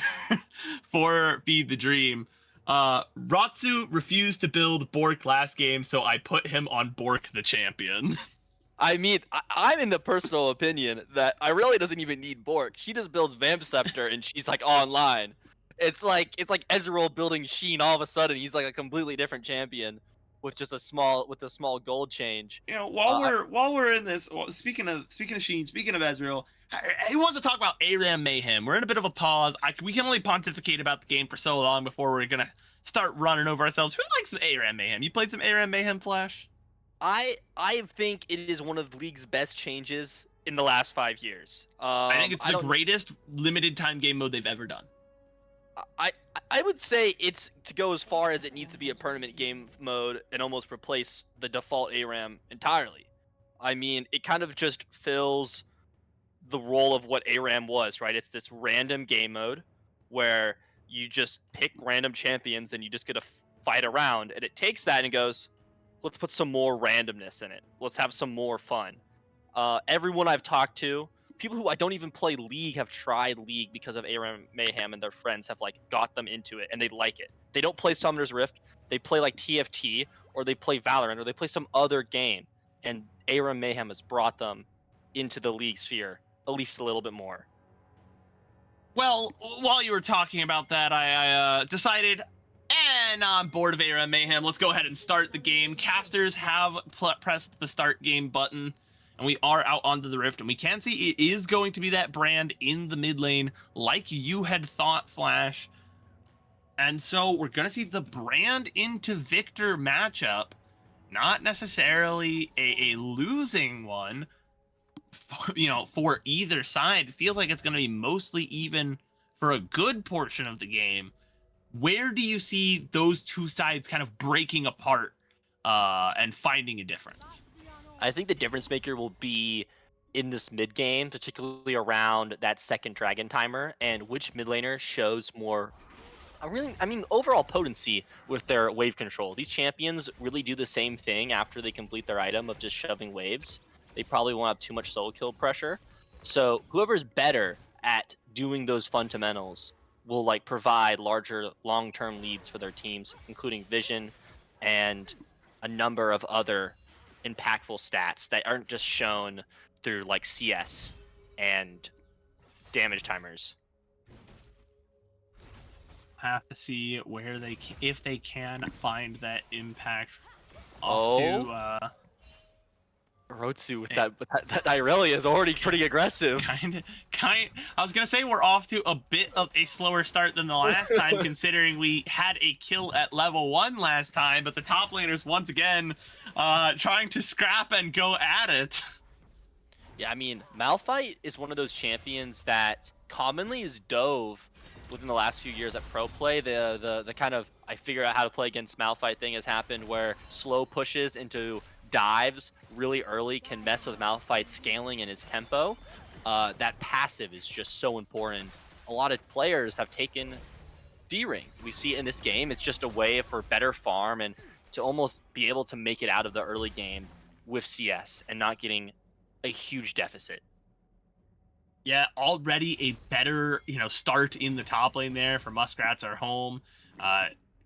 for Feed the Dream. Ratsu refused to build Bork last game, so I put him on Bork the champion. I mean, I'm in the personal opinion that Irelia doesn't even need Bork. She just builds Vamp Scepter and she's like online. It's like Ezreal building Sheen. All of a sudden, he's like a completely different champion with just a small gold change. While we're in this, speaking of Sheen, speaking of Ezreal, who wants to talk about ARAM Mayhem? We're in a bit of a pause. We can only pontificate about the game for so long before we're gonna start running over ourselves. Who likes the ARAM Mayhem? You played some ARAM Mayhem, Flash? I think it is one of the league's best changes in the last 5 years. I think it's the greatest limited time game mode they've ever done. I would say it's to go as far as it needs to be a permanent game mode and almost replace the default ARAM entirely. I mean, it kind of just fills the role of what ARAM was, right? It's this random game mode where you just pick random champions and you just get to fight around, and it takes that and goes, let's put some more randomness in it. Let's have some more fun. Everyone I've talked to, people who I don't even play League, have tried League because of ARAM Mayhem, and their friends have like got them into it and they like it. They don't play Summoner's Rift, they play like TFT, or they play Valorant, or they play some other game, and ARAM Mayhem has brought them into the League sphere at least a little bit more. Well, while you were talking about that, I decided, And on board of Era Mayhem, let's go ahead and start the game. Casters have pressed the start game button, and we are out onto the Rift, and we can see it is going to be that Brand in the mid lane, like you had thought, Flash. And so we're going to see the Brand into Victor matchup, not necessarily a losing one, for either side. It feels like it's going to be mostly even for a good portion of the game. Where do you see those two sides kind of breaking apart and finding a difference? I think the difference maker will be in this mid game, particularly around that second dragon timer, and which mid laner shows more overall potency with their wave control. These champions really do the same thing after they complete their item of just shoving waves. They probably won't have too much solo kill pressure. So whoever's better at doing those fundamentals will like provide larger long-term leads for their teams, including vision and a number of other impactful stats that aren't just shown through like CS and damage timers. Have to see where they if they can find that impact Oh. off to Rotsu with that Irelia is already pretty aggressive. I was gonna say we're off to a bit of a slower start than the last time, considering we had a kill at level 1 last time, but the top laners once again trying to scrap and go at it. Yeah, I mean, Malphite is one of those champions that commonly is dove within the last few years at pro play. The kind of I figure out how to play against Malphite thing has happened where slow pushes into dives really early can mess with Malphite's scaling and his tempo. That passive is just so important. A lot of players have taken D-Ring. We see it in this game. It's just a way for better farm and to almost be able to make it out of the early game with CS and not getting a huge deficit. Yeah, already a better, start in the top lane there for Muskrats are home.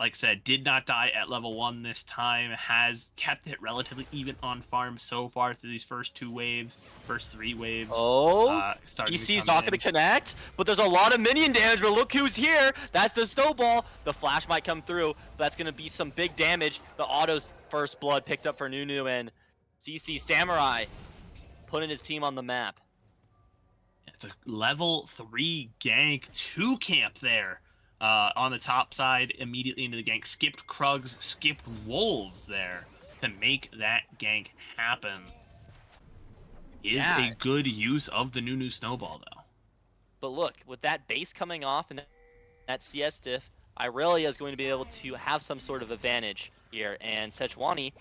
Like I said, did not die at level 1 this time, has kept it relatively even on farm so far through these first 3 waves. DC's not going to connect, but there's a lot of minion damage, but look who's here. That's the snowball. The flash might come through. That's going to be some big damage. The auto's first blood picked up for Nunu, and CC Samurai putting his team on the map. It's a level 3 gank, 2 camp there. On the top side, immediately into the gank. Skipped Krugs, skipped Wolves there to make that gank happen. Is a good use of the Nunu Snowball, though. But look, with that base coming off and that CS diff, Irelia is going to be able to have some sort of advantage here. And Sejuani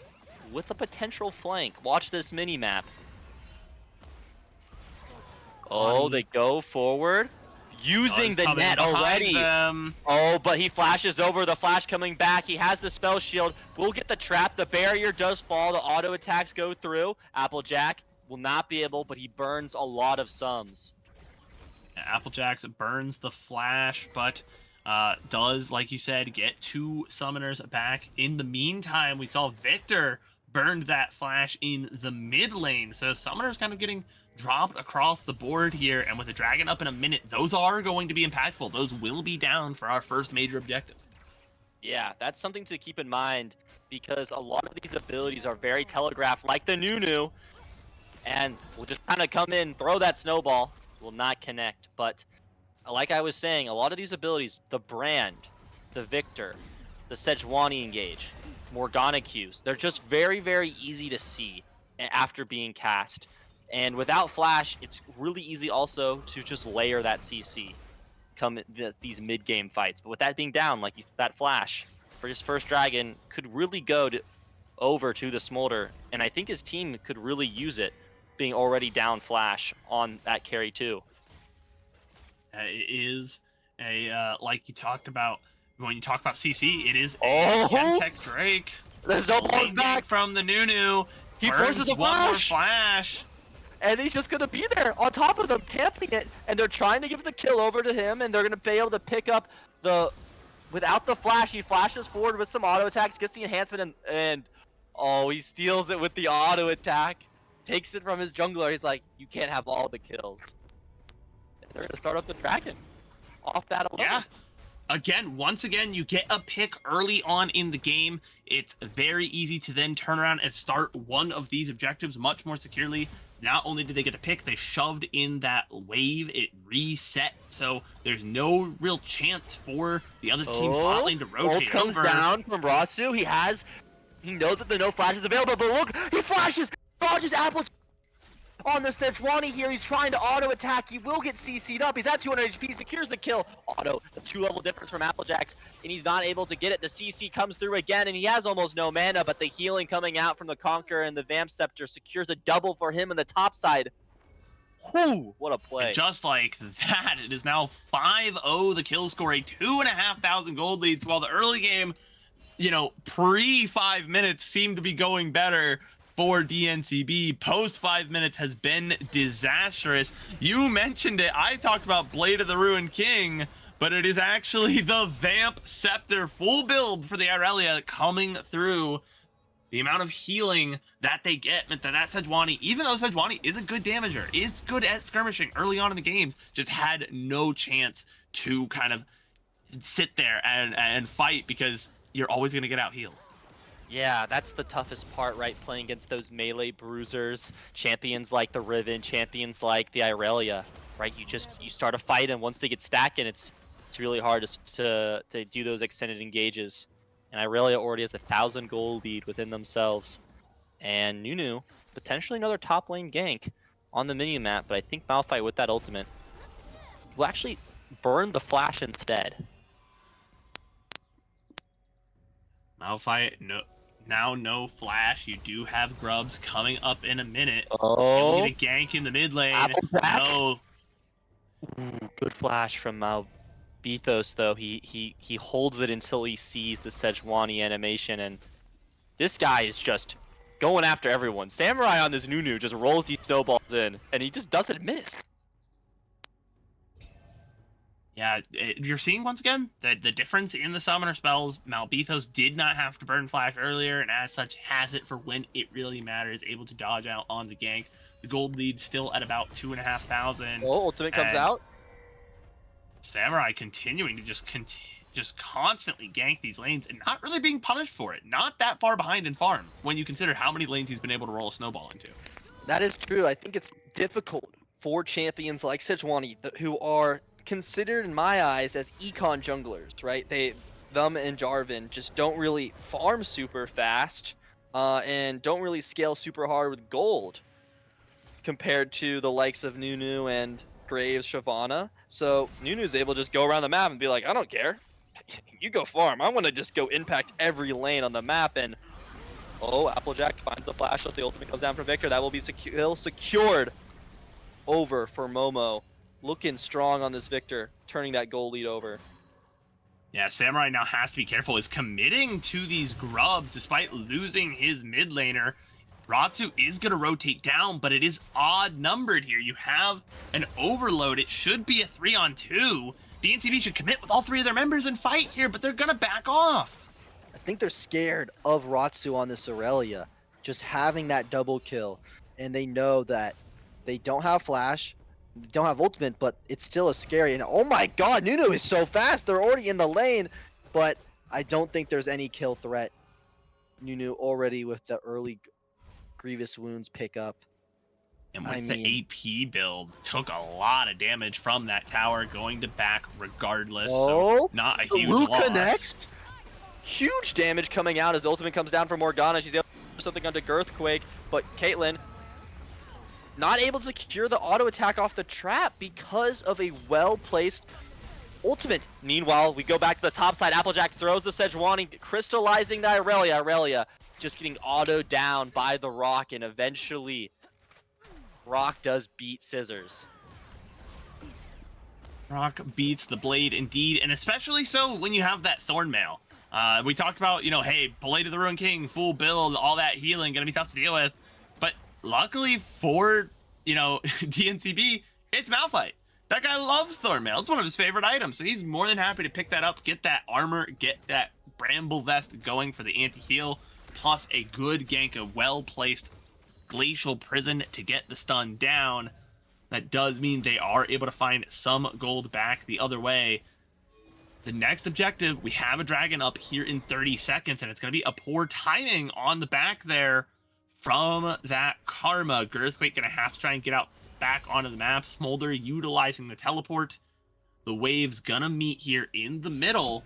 with a potential flank. Watch this mini-map. Oh, they go forward. Using the net already. Oh, but he flashes over. The flash coming back. He has the spell shield. We'll get the trap. The barrier does fall. The auto attacks go through. Applejack will not be able, but he burns a lot of sums. Applejack burns the flash, but does, like you said, get 2 summoners back. In the meantime, we saw Victor burned that flash in the mid lane. So summoners kind of getting dropped across the board here, and with the dragon up in a minute, those are going to be impactful. Those will be down for our first major objective. Yeah, that's something to keep in mind, because a lot of these abilities are very telegraphed, like the Nunu, and we'll just kind of come in, throw that snowball, will not connect. But like I was saying, a lot of these abilities, the Brand, the Victor, the Sejuani engage, Morgana Qs, they're just very, very easy to see after being cast. And without flash, it's really easy also to just layer that CC come these mid-game fights. But with that being down, like that flash for his first dragon could really go over to the Smolder. And I think his team could really use it, being already down flash on that carry too. It is a, like you talked about, when you talk about CC, it is a Chemtech Drake. There's no balls back from the Nunu. He forces a one more flash. And he's just going to be there on top of them, camping it. And they're trying to give the kill over to him. And they're going to be able to pick up the... Without the flash, he flashes forward with some auto attacks, gets the enhancement, and oh, he steals it with the auto attack. Takes it from his jungler. He's like, you can't have all the kills. And they're going to start up the dragon. Off that alone. Yeah. once again, you get a pick early on in the game. It's very easy to then turn around and start one of these objectives much more securely. Not only did they get a pick, they shoved in that wave. It reset, so there's no real chance for the other team bot lane to Ult rotate comes over. down from Ratsu. He knows that the no flash is available, but look, he flashes, dodges Apple on the Sejuani here. He's trying to auto attack. He will get CC'd up. He's at 200 HP, secures the kill. Auto, the 2-level difference from Applejacks, and he's not able to get it. The CC comes through again, and he has almost no mana, but the healing coming out from the Conqueror and the Vamp Scepter secures a double for him on the top side. Whew, what a play. And just like that, it is now 5-0 the kill score, a 2,500 gold leads, while the early game, pre 5 minutes seemed to be going better for DNCB. Post 5 minutes has been disastrous. You mentioned it. I talked about Blade of the Ruined King, but it is actually the Vamp Scepter full build for the Irelia coming through. The amount of healing that they get meant that Sejuani, even though Sejuani is a good damager, is good at skirmishing early on in the game, just had no chance to kind of sit there and fight, because you're always going to get out healed. Yeah, that's the toughest part, right? Playing against those melee bruisers, champions like the Riven, champions like the Irelia, right? You start a fight, and once they get stacking, it's really hard to do those extended engages. And Irelia already has 1,000 gold lead within themselves. And Nunu, potentially another top lane gank on the mini map, but I think Malphite with that ultimate will actually burn the flash instead. Malphite, no flash. You do have grubs coming up in a minute. Oh, You'll get a gank in the mid lane. Applejack. No. Ooh, good flash from Malbethos, though. He holds it until he sees the Sejuani animation, and this guy is just going after everyone. Samurai on this Nunu just rolls these snowballs in, and he just doesn't miss. Yeah, you're seeing once again that the difference in the summoner spells. Malbethos did not have to burn flash earlier, and as such has it for when it really matters, able to dodge out on the gank. The gold lead still at about 2,500. Oh, ultimate comes out. Samurai continuing to just constantly gank these lanes and not really being punished for it. Not that far behind in farm when you consider how many lanes he's been able to roll a snowball into. That is true. I think it's difficult for champions like Sejuani, who are considered in my eyes as econ junglers, right? Them and Jarvan just don't really farm super fast and don't really scale super hard with gold compared to the likes of Nunu and Graves, Shyvana. So Nunu's able to just go around the map and be like, I don't care. You go farm. I want to just go impact every lane on the map. And oh, Applejack finds the flash. The ultimate comes down from Victor. That will be secured over for Momo. Looking strong on this Victor, turning that goal lead over. Yeah, Samurai now has to be careful. Is committing to these grubs despite losing his mid laner. Ratsu is going to rotate down, but it is odd numbered here. You have an overload. It should be a 3-on-2. The NCB should commit with all three of their members and fight here, but they're going to back off. I think they're scared of Ratsu on this Aurelia, just having that double kill, and they know that they don't have flash, don't have ultimate, but it's still a scary. And oh my god, Nunu is so fast. They're already in the lane, but I don't think there's any kill threat. Nunu already with the early grievous wounds pick up. And with the AP build, took a lot of damage from that tower, going to back regardless. Oh, so not a the huge Luca loss. next. Huge damage coming out as the ultimate comes down from Morgana. She's able to do something onto Girthquake, but Caitlyn not able to secure the auto attack off the trap because of a well-placed ultimate. Meanwhile, we go back to the top side. Applejack throws the Sejuani, crystallizing the Irelia. Irelia just getting auto down by the Rock, and eventually Rock does beat Scissors. Rock beats the Blade indeed, and especially so when you have that Thorn Mail. We talked about, hey, Blade of the Ruined King, full build, all that healing, gonna be tough to deal with. But luckily for, DNCB, it's Malphite. That guy loves Thorn Mail. It's one of his favorite items, so he's more than happy to pick that up, get that armor, get that Bramble Vest going for the anti-heal, plus a good gank, a well-placed Glacial Prison to get the stun down. That does mean they are able to find some gold back the other way. The next objective, we have a dragon up here in 30 seconds, and it's going to be a poor timing on the back there from that Karma. Girthquake going to have to try and get out back onto the map. Smolder utilizing the teleport. The wave's going to meet here in the middle.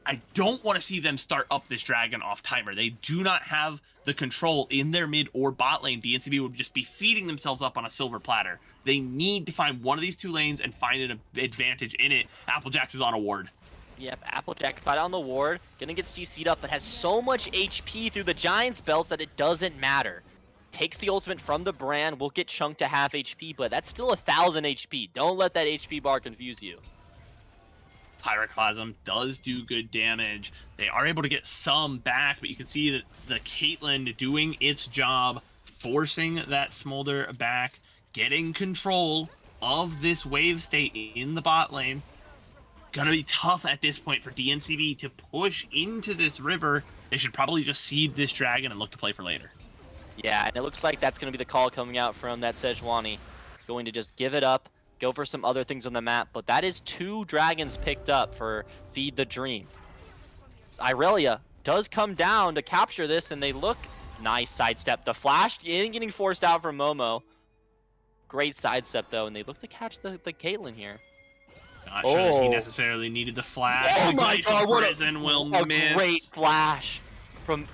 I don't want to see them start up this dragon off timer. They do not have the control in their mid or bot lane. DNCB would just be feeding themselves up on a silver platter. They need to find one of these two lanes and find an advantage in it. Applejacks is on a ward. Yep, Applejack got on the ward, gonna get CC'd up, but has so much HP through the Giant's belts that it doesn't matter. Takes the ultimate from the brand, will get chunked to half HP, but that's still 1,000 HP. Don't let that HP bar confuse you. Pyroclasm does do good damage. They are able to get some back, but you can see that the Caitlyn doing its job, forcing that Smolder back, getting control of this wave state in the bot lane. Gonna be tough at this point for DNCB to push into this river. They should probably just seed this dragon and look to play for later. Yeah, and it looks like that's going to be the call coming out from that Sejuani. Going to just give it up, go for some other things on the map, but that is 2 dragons picked up for Feed the Dream. Irelia does come down to capture this, and they look nice sidestep. The flash isn't getting forced out from Momo. Great sidestep, though, and they look to catch the Caitlyn here. Not sure that he necessarily needed the flash. Oh my god, what a miss. Great flash from...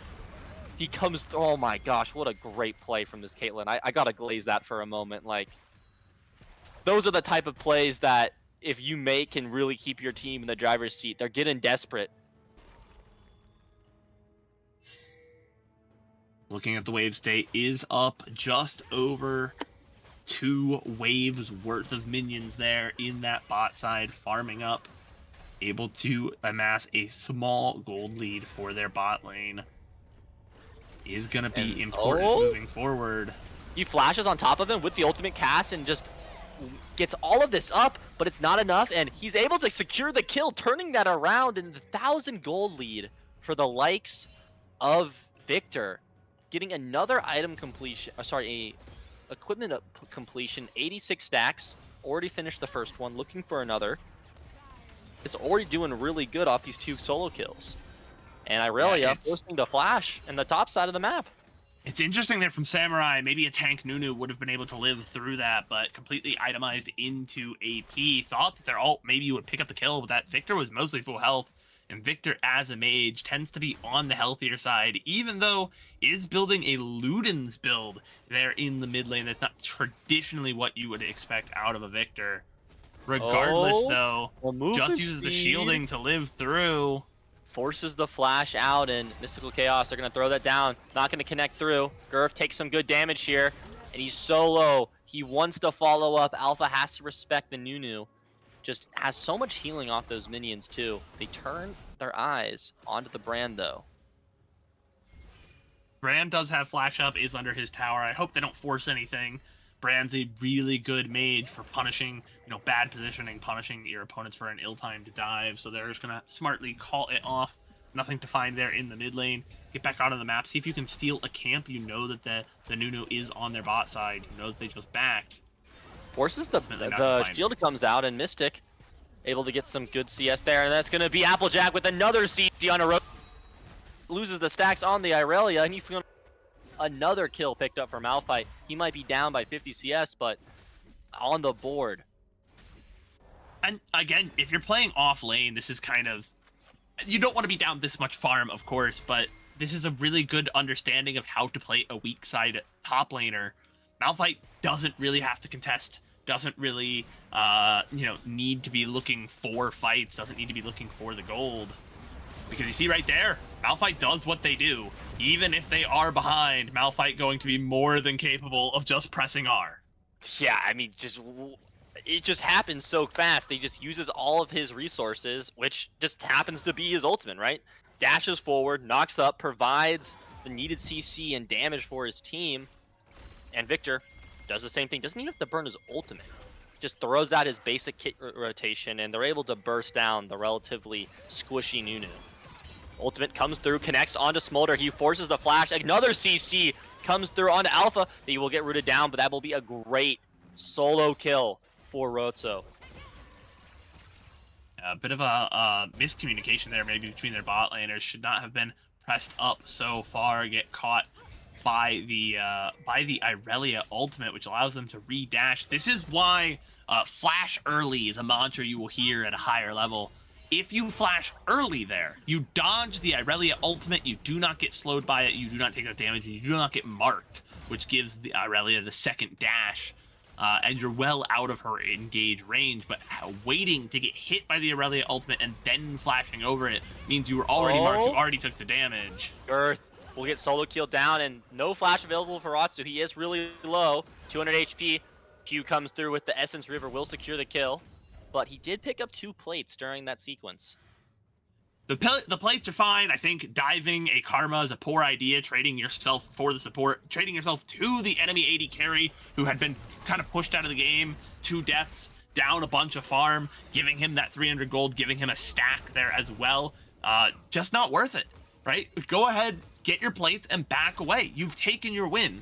He comes... Oh my gosh, what a great play from this Caitlyn. I gotta glaze that for a moment. Like, those are the type of plays that if you make can really keep your team in the driver's seat. They're getting desperate. Looking at the wave state, is up just over 2 waves worth of minions there in that bot side, farming up, able to amass a small gold lead for their bot lane. Is going to be important moving forward. He flashes on top of him with the ultimate cast and just gets all of this up, but it's not enough, and he's able to secure the kill, turning that around in the 1,000 gold lead for the likes of Victor. Getting another item completion, equipment completion, 86 stacks, already finished the first one, looking for another. It's already doing really good off these 2 solo kills. And Irelia forcing the flash in the top side of the map. It's interesting there from Samurai. Maybe a tank Nunu would have been able to live through that, but completely itemized into AP. Thought that maybe you would pick up the kill, but that Victor was mostly full health. And Victor, as a mage, tends to be on the healthier side, even though is building a Luden's build there in the mid lane. That's not traditionally what you would expect out of a Victor. Regardless, though, just uses the shielding to live through. Forces the flash out, and Mystical Chaos are going to throw that down. Not going to connect through. Gurf takes some good damage here, and he's so low. He wants to follow up. Alpha has to respect the Nunu. Just has so much healing off those minions too. They turn their eyes onto the Brand though. Brand does have flash up, is under his tower. I hope they don't force anything. Brand's a really good mage for punishing, bad positioning, punishing your opponents for an ill-timed dive. So they're just gonna smartly call it off. Nothing to find there in the mid lane. Get back out of the map. See if you can steal a camp. You know that the Nunu is on their bot side. You know that they just backed. Forces the shield comes out, and Mystic able to get some good CS there, and that's going to be Applejack with another CC on a road. Loses the stacks on the Irelia, and he's going another kill picked up for Malphite. He might be down by 50 CS, but on the board. And again, if you're playing off lane, this is kind of, you don't want to be down this much farm, of course, but this is a really good understanding of how to play a weak side top laner. Malphite doesn't really have to contest, doesn't really, need to be looking for fights, doesn't need to be looking for the gold. Because you see right there, Malphite does what they do. Even if they are behind, Malphite going to be more than capable of just pressing R. Yeah, I mean, it just happens so fast. He just uses all of his resources, which just happens to be his ultimate, right? Dashes forward, knocks up, provides the needed CC and damage for his team. And Victor does the same thing. Doesn't even have to burn his ultimate. Just throws out his basic kit rotation, and they're able to burst down the relatively squishy Nunu. Ultimate comes through, connects onto Smolder. He forces the flash. Another CC comes through onto Alpha. He will get rooted down, but that will be a great solo kill for Rozo. A bit of a miscommunication there, maybe between their bot laners. Should not have been pressed up so far. Get caught by the Irelia ultimate, which allows them to re-dash. This is why flash early is a mantra you will hear at a higher level. If you flash early there, you dodge the Irelia ultimate, you do not get slowed by it, you do not take enough damage, and you do not get marked, which gives the Irelia the second dash. And you're well out of her engage range, but waiting to get hit by the Irelia ultimate and then flashing over it means you were already marked, you already took the damage. Girth will get solo kill down, and no flash available for Ratsu. He is really low, 200 HP. Q comes through with the Essence River, will secure the kill, but he did pick up 2 plates during that sequence. The plates are fine. I think diving a Karma is a poor idea. Trading yourself for the support, trading yourself to the enemy AD carry who had been kind of pushed out of the game, 2 deaths, down a bunch of farm, giving him that 300 gold, giving him a stack there as well. Just not worth it, right? Go ahead, get your plates and back away. You've taken your win.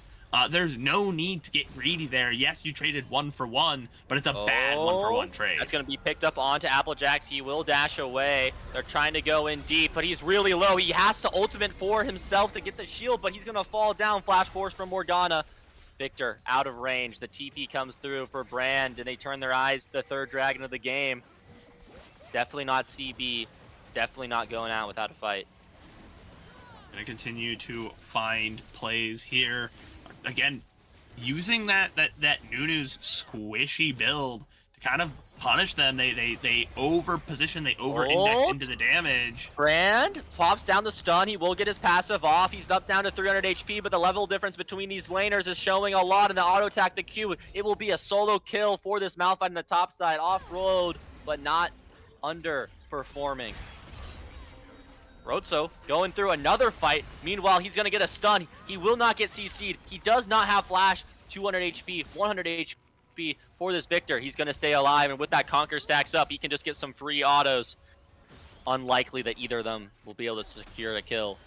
There's no need to get greedy there. Yes, you traded 1 for 1, but it's a bad 1-for-1 trade. That's going to be picked up onto Applejacks. He will dash away. They're trying to go in deep, but he's really low. He has to ultimate for himself to get the shield, but he's going to fall down. Flash force from Morgana. Victor out of range. The TP comes through for Brand, and they turn their eyes to the 3rd dragon of the game. Definitely not CB. Definitely not going out without a fight. Gonna continue to find plays here. Again, using that Nunu's squishy build to kind of punish them. They over position, they over index into the damage. Brand pops down the stun. He will get his passive off. He's up down to 300 HP, but the level difference between these laners is showing a lot in the auto attack the Q. It will be a solo kill for this Malphite in the top side. Off-road, but not underperforming. Roadso going through another fight. Meanwhile, he's going to get a stun. He will not get CC'd. He does not have flash. 200 HP, 100 HP for this Victor. He's going to stay alive, and with that Conquer stacks up, he can just get some free autos. Unlikely that either of them will be able to secure a kill.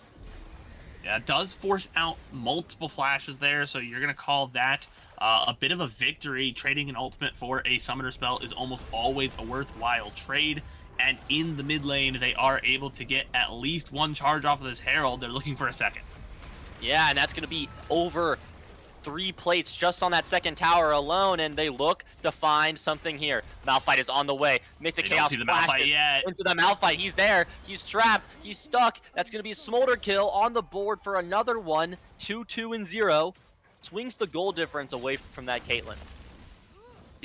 Yeah, it does force out multiple flashes there, so you're going to call that a bit of a victory. Trading an ultimate for a summoner spell is almost always a worthwhile trade. And in the mid lane, they are able to get at least 1 charge off of this Herald. They're looking for a second. Yeah, and that's going to be over 3 plates just on that second tower alone, and they look to find something here. Malphite is on the way. Makes a chaos don't see the Malphite yet. Into the Malphite. He's there. He's trapped. He's stuck. That's going to be a Smolder kill on the board for another one. 2-2-0. Swings the goal difference away from that Caitlyn.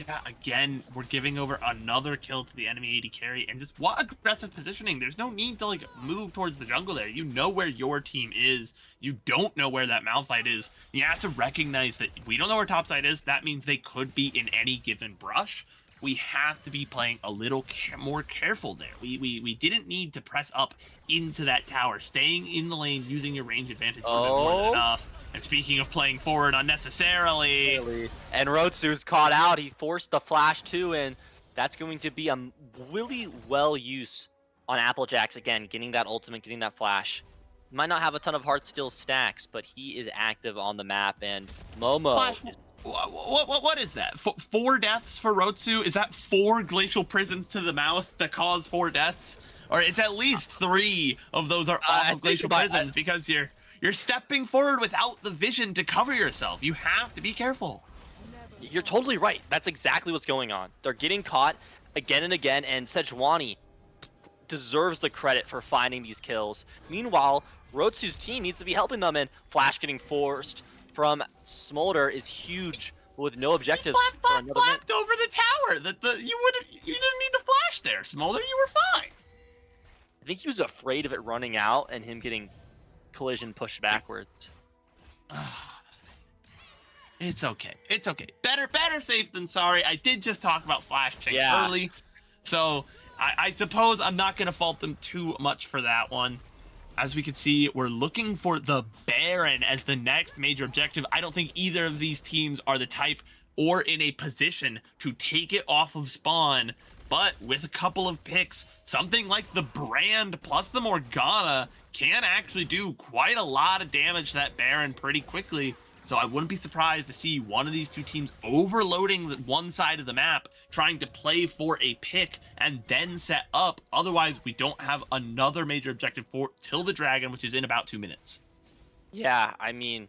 Yeah, again, we're giving over another kill to the enemy AD carry, and just what aggressive positioning. There's no need to like move towards the jungle there. You know where your team is. You don't know where that Malphite is. You have to recognize that we don't know where topside is. That means they could be in any given brush. We have to be playing a little more careful there. We didn't need to press up into that tower. Staying in the lane, using your range advantage would have been more than enough. And speaking of playing forward unnecessarily. And Roadsu's caught out. He forced the flash too, and that's going to be a really well use on Applejacks again, getting that ultimate, getting that flash. Might not have a ton of heart steal stacks, but he is active on the map, and Momo. Flash, what is that? 4 deaths for Rotsu? Is that 4 glacial prisons to the mouth that cause 4 deaths? Or it's at least 3 of those are off of glacial prisons because you're stepping forward without the vision to cover yourself. You have to be careful. You're totally right. That's exactly what's going on. They're getting caught again and again, and Sejuani deserves the credit for finding these kills. Meanwhile, Rotsu's team needs to be helping them, and Flash getting forced from Smolder is huge with no objectives. Flapped over the tower. You didn't need the flash there, Smolder. You were fine. I think he was afraid of it running out and him getting collision pushed backwards. It's okay. It's okay. Better safe than sorry. I did just talk about flashing early, so I suppose I'm not gonna fault them too much for that one. As we can see, we're looking for the Baron as the next major objective. I don't think either of these teams are the type or in a position to take it off of spawn, but with a couple of picks, something like the Brand plus the Morgana can actually do quite a lot of damage to that Baron pretty quickly. So I wouldn't be surprised to see one of these two teams overloading the one side of the map, trying to play for a pick and then set up. Otherwise, we don't have another major objective for till the Dragon, which is in about 2 minutes. Yeah, I mean,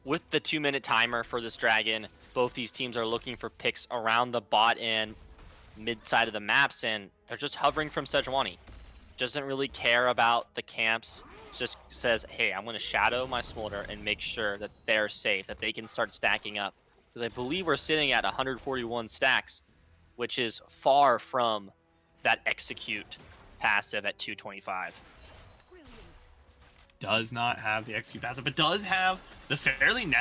with the 2-minute timer for this Dragon, both these teams are looking for picks around the bot and mid side of the maps, and they're just hovering from Sejuani. Doesn't really care about the camps. Just says, hey, I'm going to shadow my Smolder and make sure that they're safe, that they can start stacking up. Because I believe we're sitting at 141 stacks, which is far from that execute passive at 225. Does not have the execute passive, but does have the fairly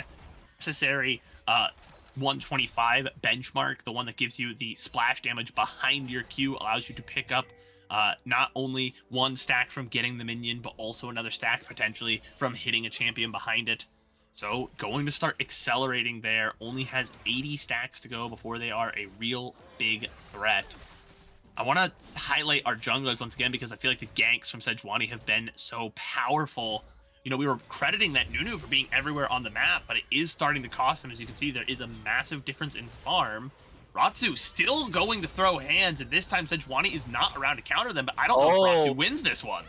necessary 125 benchmark, the one that gives you the splash damage behind your Q, allows you to pick up not only one stack from getting the minion, but also another stack potentially from hitting a champion behind it. So going to start accelerating there, only has 80 stacks to go before they are a real big threat. I want to highlight our junglers once again because I feel like the ganks from Sejuani have been so powerful. You know, we were crediting that Nunu for being everywhere on the map, but it is starting to cost him. As you can see, there is a massive difference in farm. Ratsu still going to throw hands, and this time Sejuani is not around to counter them, but I don't know if Ratsu wins this one.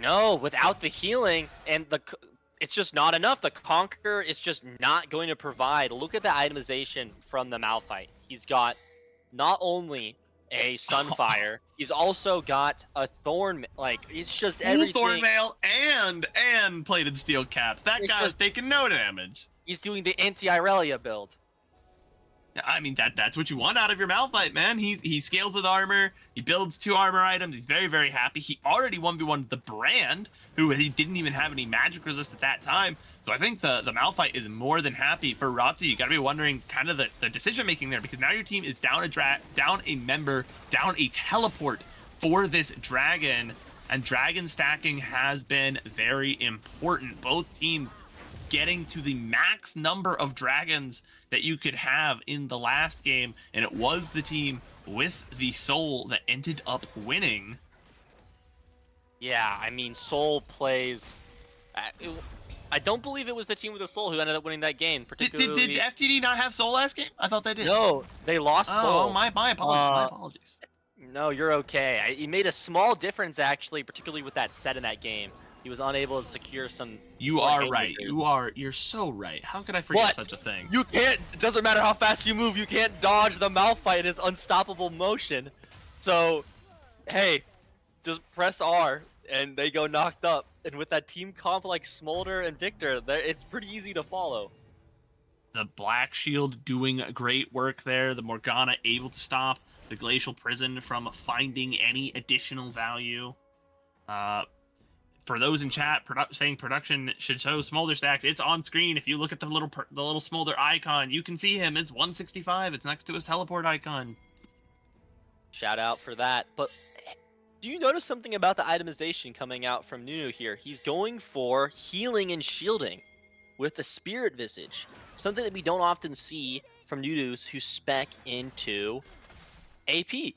No, without the healing, and it's just not enough. The Conqueror is just not going to provide. Look at the itemization from the Malphite. He's got not only a Sunfire, he's also got a Thorn, like, it's just everything. Full Thorn Mail and Plated Steel Caps. That guy's taking no damage. He's doing the anti-Irelia build. I mean, that's what you want out of your Malphite, man. He scales with armor. He builds 2 armor items. He's very, very happy. He already 1v1 the Brand, who he didn't even have any magic resist at that time. So I think the Malphite is more than happy. For Ratsu, you got to be wondering kind of the decision making there, because now your team is down a member, down a teleport for this Dragon, and Dragon stacking has been very important. Both teams getting to the max number of dragons that you could have in the last game, and it was the team with the soul that ended up winning. Yeah, I mean, Soul plays. I don't believe it was the team with the Soul who ended up winning that game. Particularly, Did FTD not have soul last game? I thought they did. No, they lost Soul. Oh, my apologies. My apologies. No, you're okay. He made a small difference actually, particularly with that set in that game. He was unable to secure some. You are right. You're so right. How could I forget such a thing? You can't. It doesn't matter how fast you move. You can't dodge the Malphite in his unstoppable motion. So, hey, just press R and they go knocked up. And with that team comp like Smolder and Victor, it's pretty easy to follow. The Black Shield doing great work there. The Morgana able to stop the Glacial Prison from finding any additional value. For those in chat saying production should show Smolder stacks, it's on screen. If you look at the little Smolder icon, you can see him. It's 165. It's next to his teleport icon. Shout out for that. But do you notice something about the itemization coming out from Nunu here? He's going for healing and shielding with the Spirit Visage. Something that we don't often see from Nunus who spec into AP.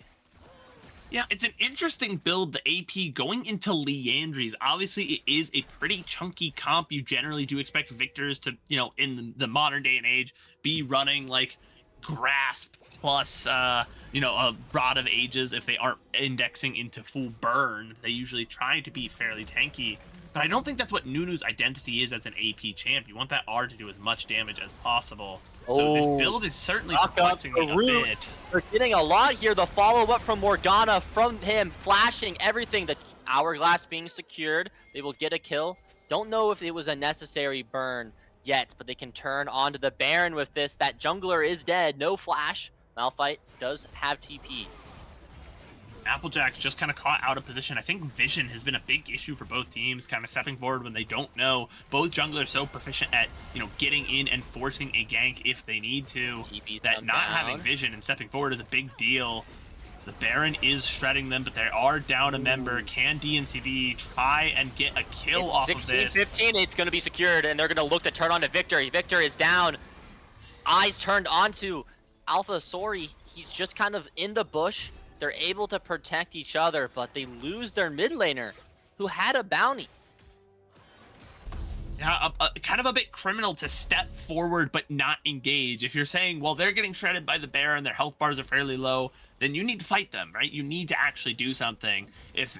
Yeah, it's an interesting build, the AP going into Liandry's. Obviously, it is a pretty chunky comp. You generally do expect Victors to, in the modern day and age, be running like Grasp plus, a Rod of Ages if they aren't indexing into full burn. They usually try to be fairly tanky. But I don't think that's what Nunu's identity is as an AP champ. You want that R to do as much damage as possible. So this build is certainly perplexing me a bit. They're getting a lot here. The follow-up from Morgana, from him, flashing everything. The Hourglass being secured. They will get a kill. Don't know if it was a necessary burn yet, but they can turn onto the Baron with this. That jungler is dead. No flash. Malphite does have TP. Applejack's just kind of caught out of position. I think vision has been a big issue for both teams, kind of stepping forward when they don't know. Both junglers so proficient at, getting in and forcing a gank if they need to, that not having vision and stepping forward is a big deal. The Baron is shredding them, but they are down a member. Can DNCB try and get a kill off of this? 16-15, it's going to be secured, and they're going to look to turn on to Victor. Victor is down. Eyes turned onto Alpha Sori. He's just kind of in the bush. They're able to protect each other, but they lose their mid laner, who had a bounty. kind of a bit criminal to step forward but not engage. If you're saying, well, they're getting shredded by the bear and their health bars are fairly low, then you need to fight them, right? You need to actually do something. If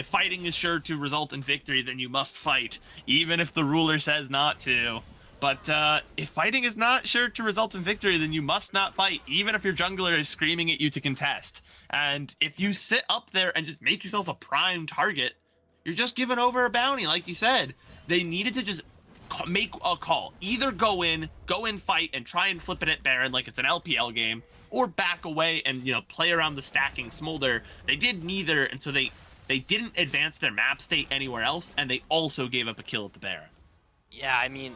fighting is sure to result in victory, then you must fight, even if the ruler says not to. But if fighting is not sure to result in victory, then you must not fight, even if your jungler is screaming at you to contest. And if you sit up there and just make yourself a prime target, you're just giving over a bounty, like you said. They needed to just make a call. Either go in, fight, and try and flip it at Baron like it's an LPL game, or back away and, play around the stacking Smolder. They did neither, and so they didn't advance their map state anywhere else, and they also gave up a kill at the Baron. Yeah, I mean,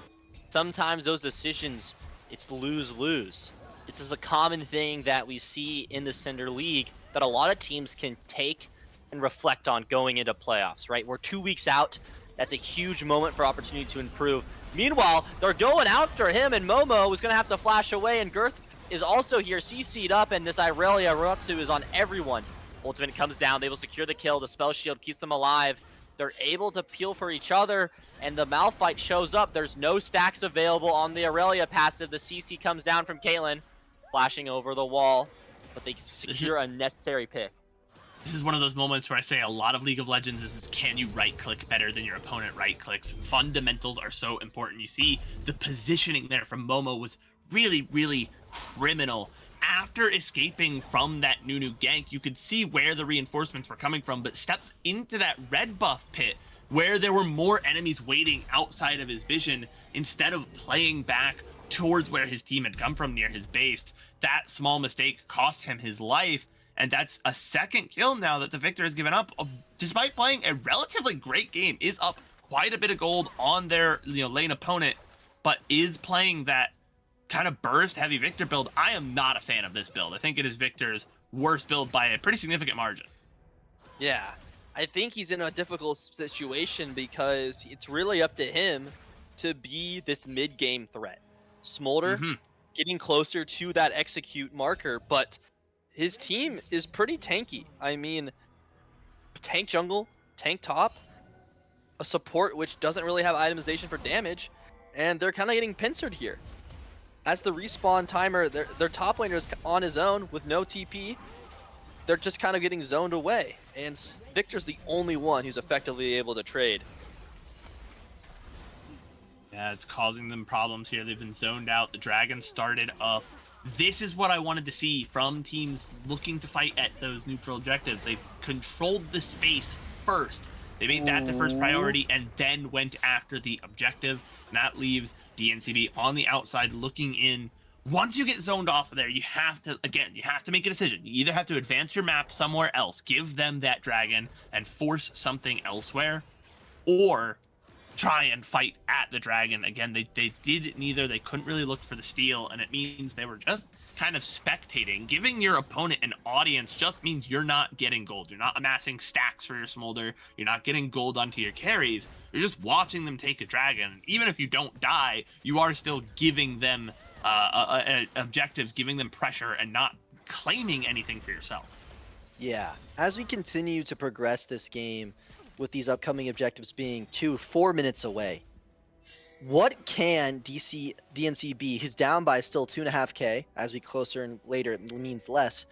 sometimes those decisions, it's lose-lose. This is a common thing that we see in the Cinder League that a lot of teams can take and reflect on going into playoffs, right? We're 2 weeks out. That's a huge moment for opportunity to improve. Meanwhile, they're going after him, and Momo is going to have to flash away, and Girth is also here, CC'd up, and this Irelia Rotsu is on everyone. Ultimate comes down, they will secure the kill, the spell shield keeps them alive. They're able to peel for each other, and the Malphite shows up. There's no stacks available on the Irelia passive. The CC comes down from Caitlyn, flashing over the wall, but they secure a necessary pick. This is one of those moments where I say a lot of League of Legends is can you right-click better than your opponent right-clicks? Fundamentals are so important. You see the positioning there from Momo was really, really criminal. After escaping from that Nunu gank, you could see where the reinforcements were coming from, but stepped into that red buff pit where there were more enemies waiting outside of his vision instead of playing back towards where his team had come from near his base. That small mistake cost him his life. And that's a second kill now that the Victor has given up, despite playing a relatively great game, is up quite a bit of gold on their lane opponent, but is playing that kind of burst heavy Victor build. I am not a fan of this build. I think it is Victor's worst build by a pretty significant margin. Yeah, I think he's in a difficult situation because it's really up to him to be this mid-game threat. Smolder getting closer to that execute marker, but his team is pretty tanky. I mean, tank jungle, tank top, a support which doesn't really have itemization for damage, and they're kind of getting pincered here. As the respawn timer, their top laner is on his own with no TP. They're just kind of getting zoned away, and Victor's the only one who's effectively able to trade. Yeah, it's causing them problems here. They've been zoned out. The dragon started up. This is what I wanted to see from teams looking to fight at those neutral objectives. They've controlled the space first. They made that the first priority and then went after the objective. And that leaves DNCB on the outside looking in. Once you get zoned off of there, you have to make a decision. You either have to advance your map somewhere else, give them that dragon, and force something elsewhere, or try and fight at the dragon. Again, they did neither. They couldn't really look for the steal, and it means they were just kind of spectating. Giving your opponent an audience just means you're not getting gold. You're not amassing stacks for your Smolder. You're not getting gold onto your carries. You're just watching them take a dragon. Even if you don't die, you are still giving them objectives, giving them pressure, and not claiming anything for yourself. Yeah, as we continue to progress this game, with these upcoming objectives being 4 minutes away, what can DNCB, who's down by still 2.5k, as we closer and later it means less,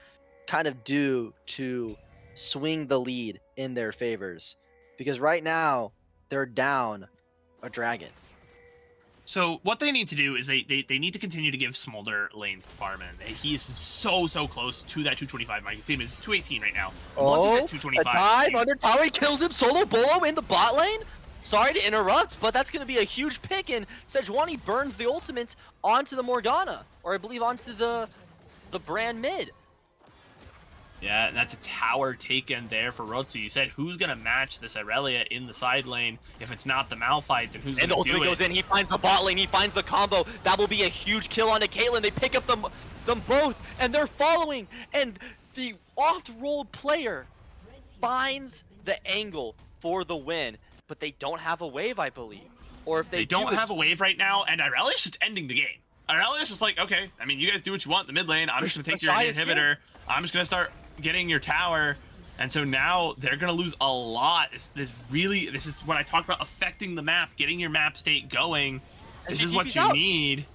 kind of do to swing the lead in their favors? Because right now, they're down a dragon. So what they need to do is they need to continue to give Smolder lanes farm in. He is so close to that 225 mark. His team is 218 right now. Oh, once he's at 225, A dive under tower, he kills him, solo bolo in the bot lane? Sorry to interrupt, but that's going to be a huge pick, and Sejuani burns the ultimate onto the Morgana, or I believe onto the Brand mid. Yeah, and that's a tower taken there for Rotsu. You said, who's going to match this Irelia in the side lane? If it's not the Malphite, then who's going to do it? And the ultimate goes in, he finds the bot lane, he finds the combo. That will be a huge kill onto Caitlyn. They pick up them both, and they're following. And the oft-rolled player finds the angle for the win. But they don't have a wave, I believe. Or if they don't have a wave right now, and Irelia's just ending the game. Irelia's just like, okay, I mean, you guys do what you want in the mid lane. I'm just going to take your inhibitor. I'm just going to start getting your tower. And so now they're going to lose a lot. This is what I talked about, affecting the map, getting your map state going. And This she is what TP's you out. need.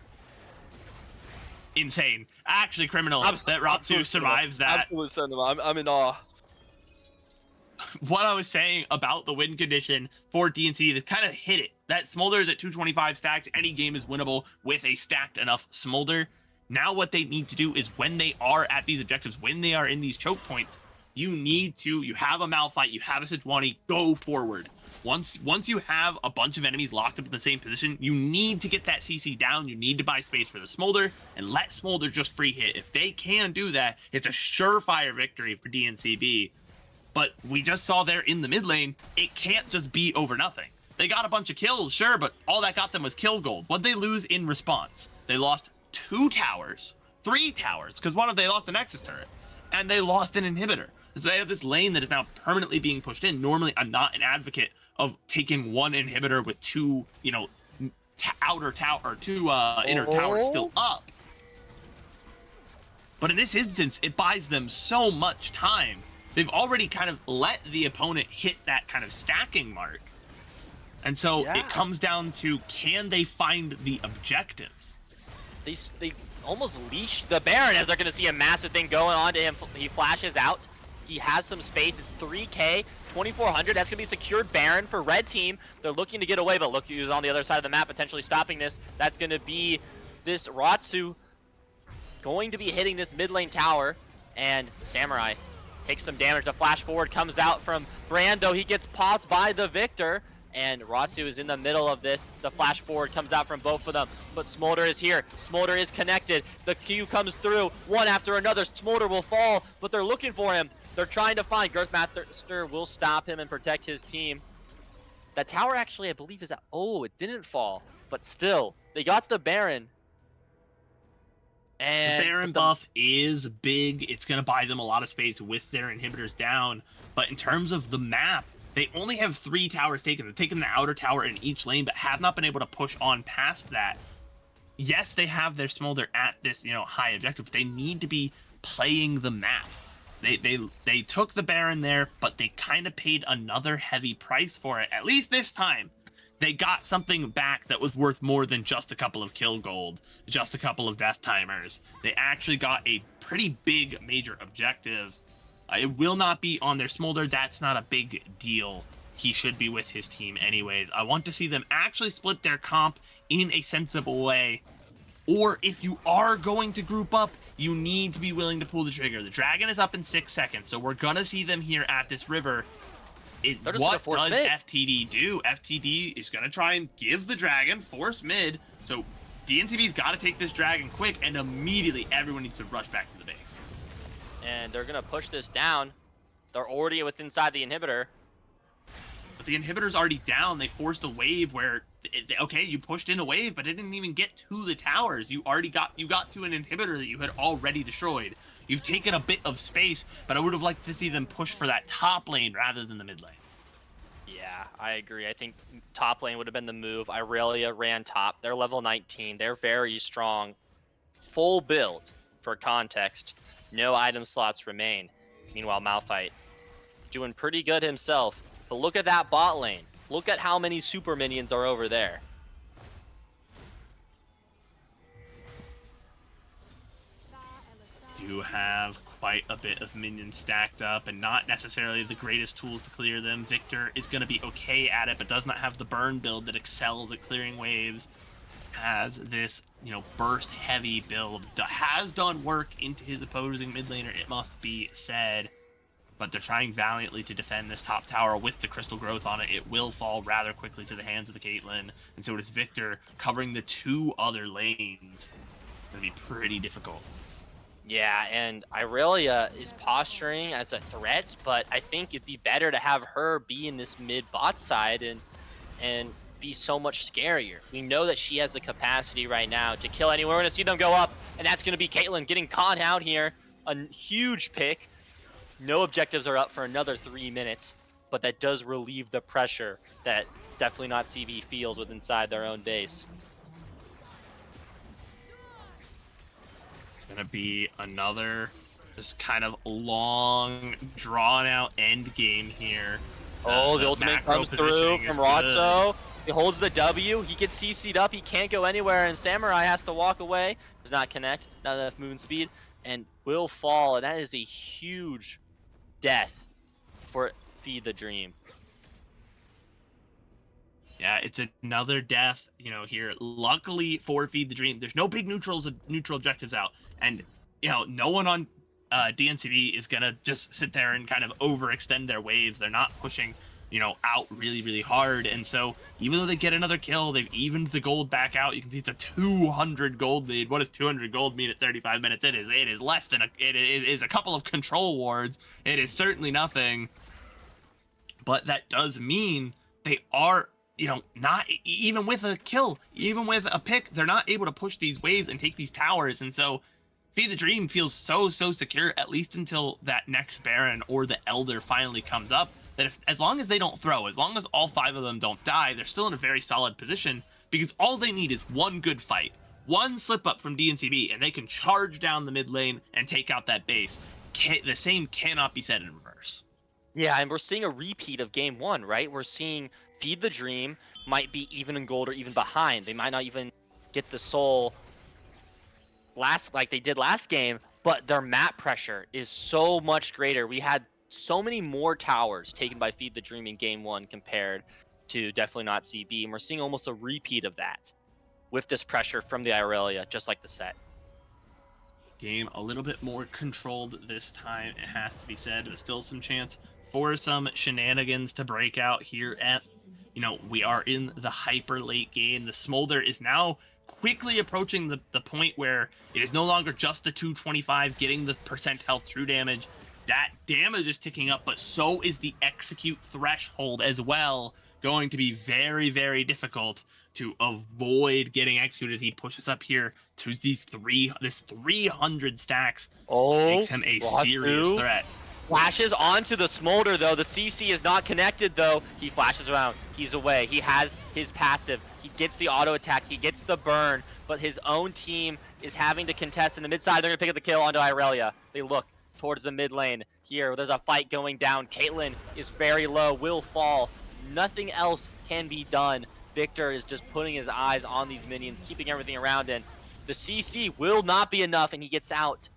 Insane. Actually criminal that Ratsu Absolute survives that. Absolute cinema. I'm in awe. What I was saying about the win condition for DNC, they kind of hit it. That Smolder is at 225 stacks. Any game is winnable with a stacked enough Smolder. Now what they need to do is when they are at these objectives, when they are in these choke points, you have a Malphite, you have a Sejuani, go forward. Once you have a bunch of enemies locked up in the same position, you need to get that CC down. You need to buy space for the Smolder and let Smolder just free hit. If they can do that, it's a surefire victory for DNCB. But we just saw there in the mid lane, it can't just be over nothing. They got a bunch of kills, sure, but all that got them was kill gold. What'd they lose in response? They lost 2 towers, 3 towers, because one of they lost a Nexus turret, and they lost an inhibitor. So they have this lane that is now permanently being pushed in. Normally, I'm not an advocate of taking 1 inhibitor with 2, outer tower or 2 inner towers still up. But in this instance, it buys them so much time. They've already kind of let the opponent hit that kind of stacking mark. And so it comes down to, can they find the objectives? They almost leashed the Baron, as they're going to see a massive thing going on to him. He flashes out. He has some space. It's 3K, 2,400. That's going to be secured Baron for red team. They're looking to get away, but look who's on the other side of the map potentially stopping this. That's going to be this Ratsu going to be hitting this mid lane tower, and Samurai takes some damage. The flash forward comes out from Brando. He gets popped by the Victor, and Ratsu is in the middle of this. The flash forward comes out from both of them, but Smolder is here. Smolder is connected. The Q comes through one after another. Smolder will fall, but they're looking for him. They're trying to find. Girthmaster will stop him and protect his team. That tower actually, I believe, is out. Oh, it didn't fall, but still, they got the Baron. And the Baron buff is big. It's going to buy them a lot of space with their inhibitors down. But in terms of the map, they only have 3 towers taken. They've taken the outer tower in each lane, but have not been able to push on past that. Yes, they have their Smolder at this, high objective, but they need to be playing the map. They took the Baron there, but they kind of paid another heavy price for it. At least this time, they got something back that was worth more than just a couple of kill gold, just a couple of death timers. They actually got a pretty big major objective. It will not be on their Smolder. That's not a big deal. He should be with his team anyways. I want to see them actually split their comp in a sensible way. Or if you are going to group up, you need to be willing to pull the trigger. The dragon is up in 6 seconds, so we're going to see them here at this river. What does FTD do? FTD is going to try and give the dragon force mid. So DNCB's got to take this dragon quick, and immediately everyone needs to rush back to the base. And they're going to push this down. They're already inside the inhibitor. But the inhibitor's already down. They forced a wave where, okay, you pushed in a wave, but it didn't even get to the towers. You got to an inhibitor that you had already destroyed. You've taken a bit of space, but I would have liked to see them push for that top lane rather than the mid lane. Yeah, I agree. I think top lane would have been the move. Irelia ran top. They're level 19. They're very strong. Full build, for context. No item slots remain. Meanwhile, Malphite doing pretty good himself. But look at that bot lane. Look at how many super minions are over there. You have quite a bit of minions stacked up and not necessarily the greatest tools to clear them. Victor is going to be okay at it, but does not have the burn build that excels at clearing waves. Has this, burst heavy build. Has done work into his opposing mid laner, it must be said. But they're trying valiantly to defend this top tower with the crystal growth on it. It will fall rather quickly to the hands of the Caitlyn. And so it is Victor covering the 2 other lanes. It's going to be pretty difficult. Yeah, and Irelia is posturing as a threat, but I think it'd be better to have her be in this mid bot side and be so much scarier. We know that she has the capacity right now to kill anyone. We're going to see them go up, and that's going to be Caitlyn getting caught out here. A huge pick. No objectives are up for another 3 minutes, but that does relieve the pressure that definitely not CV feels with inside their own base. Gonna be another This kind of long, drawn-out end game here. Oh, the ultimate macro comes through positioning from is Ratso. He holds the W. He gets CC'd up. He can't go anywhere, and Samurai has to walk away. Does not connect. Not enough movement speed, and will fall. And that is a huge death for Feed the Dream. Yeah, it's another death, here. Luckily for Feed the Dream, there's no big neutral objectives out. And, no one on DNCB is going to just sit there and kind of overextend their waves. They're not pushing, out really, really hard. And so even though they get another kill, they've evened the gold back out. You can see it's a 200 gold lead. What does 200 gold mean at 35 minutes? It is less than it is a couple of control wards. It is certainly nothing. But that does mean they are, not even with a kill, even with a pick, they're not able to push these waves and take these towers. And so Feed the Dream feels so secure, at least until that next Baron or the Elder finally comes up, that as long as they don't throw, as long as all 5 of them don't die, they're still in a very solid position, because all they need is one good fight, one slip up from DNCB, and they can charge down the mid lane and take out that base. The same cannot be said in reverse. Yeah, and we're seeing a repeat of game 1, right? We're seeing Feed the Dream might be even in gold or even behind. They might not even get the soul like they did last game, but their map pressure is so much greater. We had so many more towers taken by Feed the Dream in game 1 compared to Definitely Not CB, and we're seeing almost a repeat of that with this pressure from the Irelia, just like the set. Game a little bit more controlled this time, it has to be said, but still some chance for some shenanigans to break out here at, we are in the hyper late game. The Smolder is now quickly approaching the point where it is no longer just the 225 getting the percent health true damage. That damage is ticking up, but so is the execute threshold as well. Going to be very, very difficult to avoid getting executed as he pushes up here to this 300 stacks. Makes him a serious threat. Flashes onto the Smolder, though. The CC is not connected, though. He flashes around. He's away. He has his passive. He gets the auto attack. He gets the burn, but his own team is having to contest in the mid side. They're going to pick up the kill onto Irelia. They look towards the mid lane. Here, there's a fight going down. Caitlyn is very low, will fall. Nothing else can be done. Victor is just putting his eyes on these minions, keeping everything around, and the CC will not be enough, and he gets out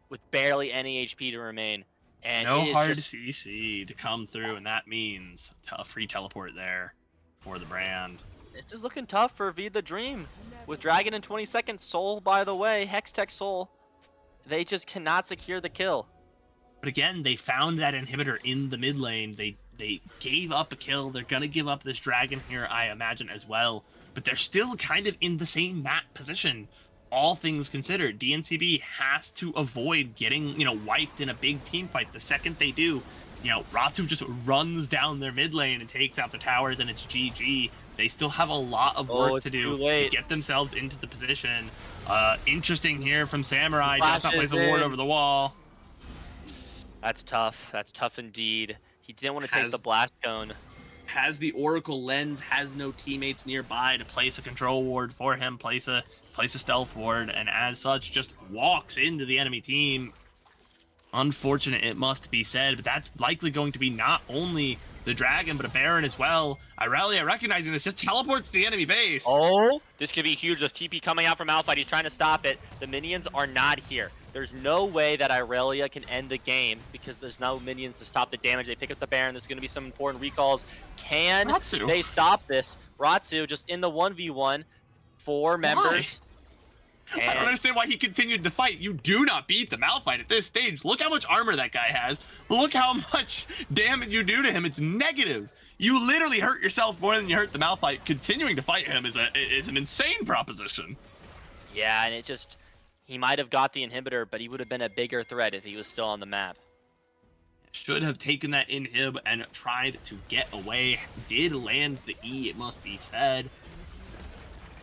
with barely any HP to remain. And no hard CC to come through, and that means a free teleport there for the brand. This is looking tough for Feed the Dream. With Dragon in 20 seconds, Soul, by the way, Hextech Soul, they just cannot secure the kill. But again, they found that inhibitor in the mid lane. They gave up a kill. They're going to give up this Dragon here, I imagine, as well. But they're still kind of in the same map position. All things considered, DNCB has to avoid getting, wiped in a big team fight. The second they do, Ratu just runs down their mid lane and takes out the towers, and it's GG. They still have a lot of work to do to get themselves into the position. Interesting here from Samurai. Does not place a ward over the wall. That's tough. That's tough indeed. He didn't want to take the blast cone. Has the Oracle Lens, has no teammates nearby to place a control ward for him, place a stealth ward, and as such just walks into the enemy team. Unfortunate, it must be said, but that's likely going to be not only the Dragon, but a Baron as well. Irelia, recognizing this, just teleports to the enemy base. Oh, this could be huge. There's TP coming out from Malphite. He's trying to stop it. The minions are not here. There's no way that Irelia can end the game because there's no minions to stop the damage. They pick up the Baron. There's going to be some important recalls. Can Ratsu. They stop this? Ratsu just in the 1v1. 4 members. I don't understand why he continued to fight. You do not beat the Malphite at this stage. Look how much armor that guy has. Look how much damage you do to him. It's negative. You literally hurt yourself more than you hurt the Malphite. Continuing to fight him is an insane proposition. Yeah, and it just... He might have got the inhibitor, but he would have been a bigger threat if he was still on the map. Should have taken that inhib and tried to get away. Did land the E, it must be said.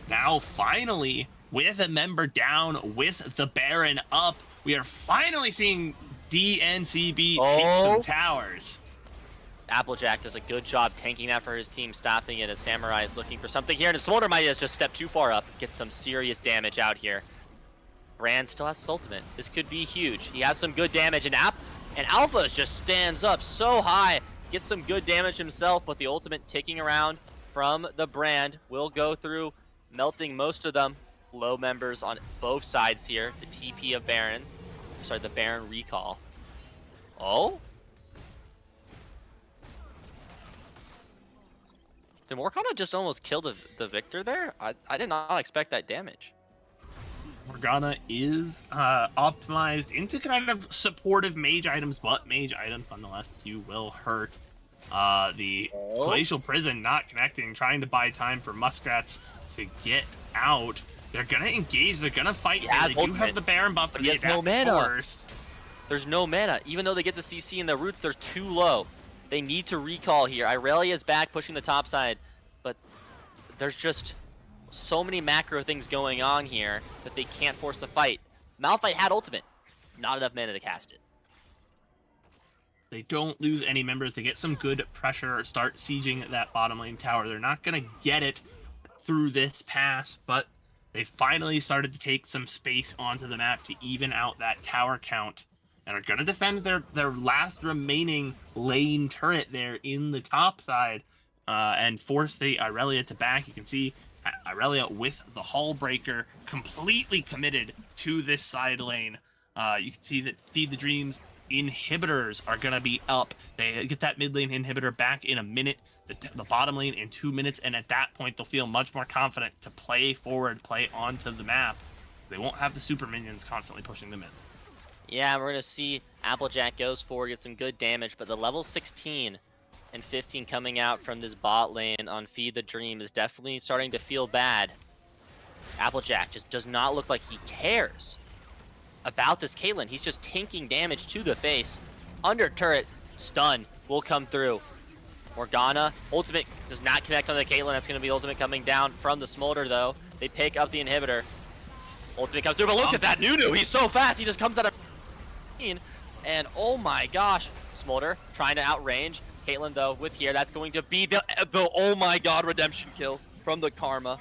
Now, finally, with a member down, with the Baron up, we are finally seeing DNCB take some towers. Applejack does a good job tanking that for his team, stopping it as Samurai is looking for something here, and Smolder might have just stepped too far up, get some serious damage out here. Brand still has his ultimate. This could be huge. He has some good damage, and Alpha just stands up so high, gets some good damage himself, but the ultimate ticking around from the Brand will go through, melting most of them. Low members on both sides here. The TP of Baron. Sorry, the Baron recall. Oh? Did Morgana just almost kill the Victor there? I did not expect that damage. Morgana is optimized into kind of supportive mage items, but mage items nonetheless you will hurt. The Glacial Prison not connecting, trying to buy time for Muskrats to get out. They're gonna engage, they're gonna fight. They do have the Baron buff, but he has no mana. First. There's no mana. Even though they get the CC in the roots, they're too low. They need to recall here. Irelia's back pushing the top side, but there's just so many macro things going on here that they can't force the fight. Malphite had ultimate. Not enough mana to cast it. They don't lose any members. They get some good pressure, start sieging that bottom lane tower. They're not going to get it through this pass, but they finally started to take some space onto the map to even out that tower count, and are going to defend their last remaining lane turret there in the top side, and force the Irelia to back. You can see Irelia with the Hull Breaker completely committed to this side lane. You can see that Feed the Dreams inhibitors are going to be up. They get that mid lane inhibitor back in a minute, the bottom lane in 2 minutes, and at that point they'll feel much more confident to play forward, play onto the map. They won't have the super minions constantly pushing them in. Yeah, we're going to see Applejack goes forward, get some good damage, but the level 16 and 15 coming out from this bot lane on Feed the Dream is definitely starting to feel bad. Applejack just does not look like he cares about this Caitlyn. He's just tanking damage to the face. Under turret, stun will come through. Morgana, ultimate does not connect on the Caitlyn. That's going to be ultimate coming down from the Smolder though. They pick up the inhibitor. Ultimate comes through, but look at that Nunu. He's so fast. He just comes out of and oh my gosh, Smolder trying to outrange. Caitlyn though with here, that's going to be the oh my god redemption kill from the Karma.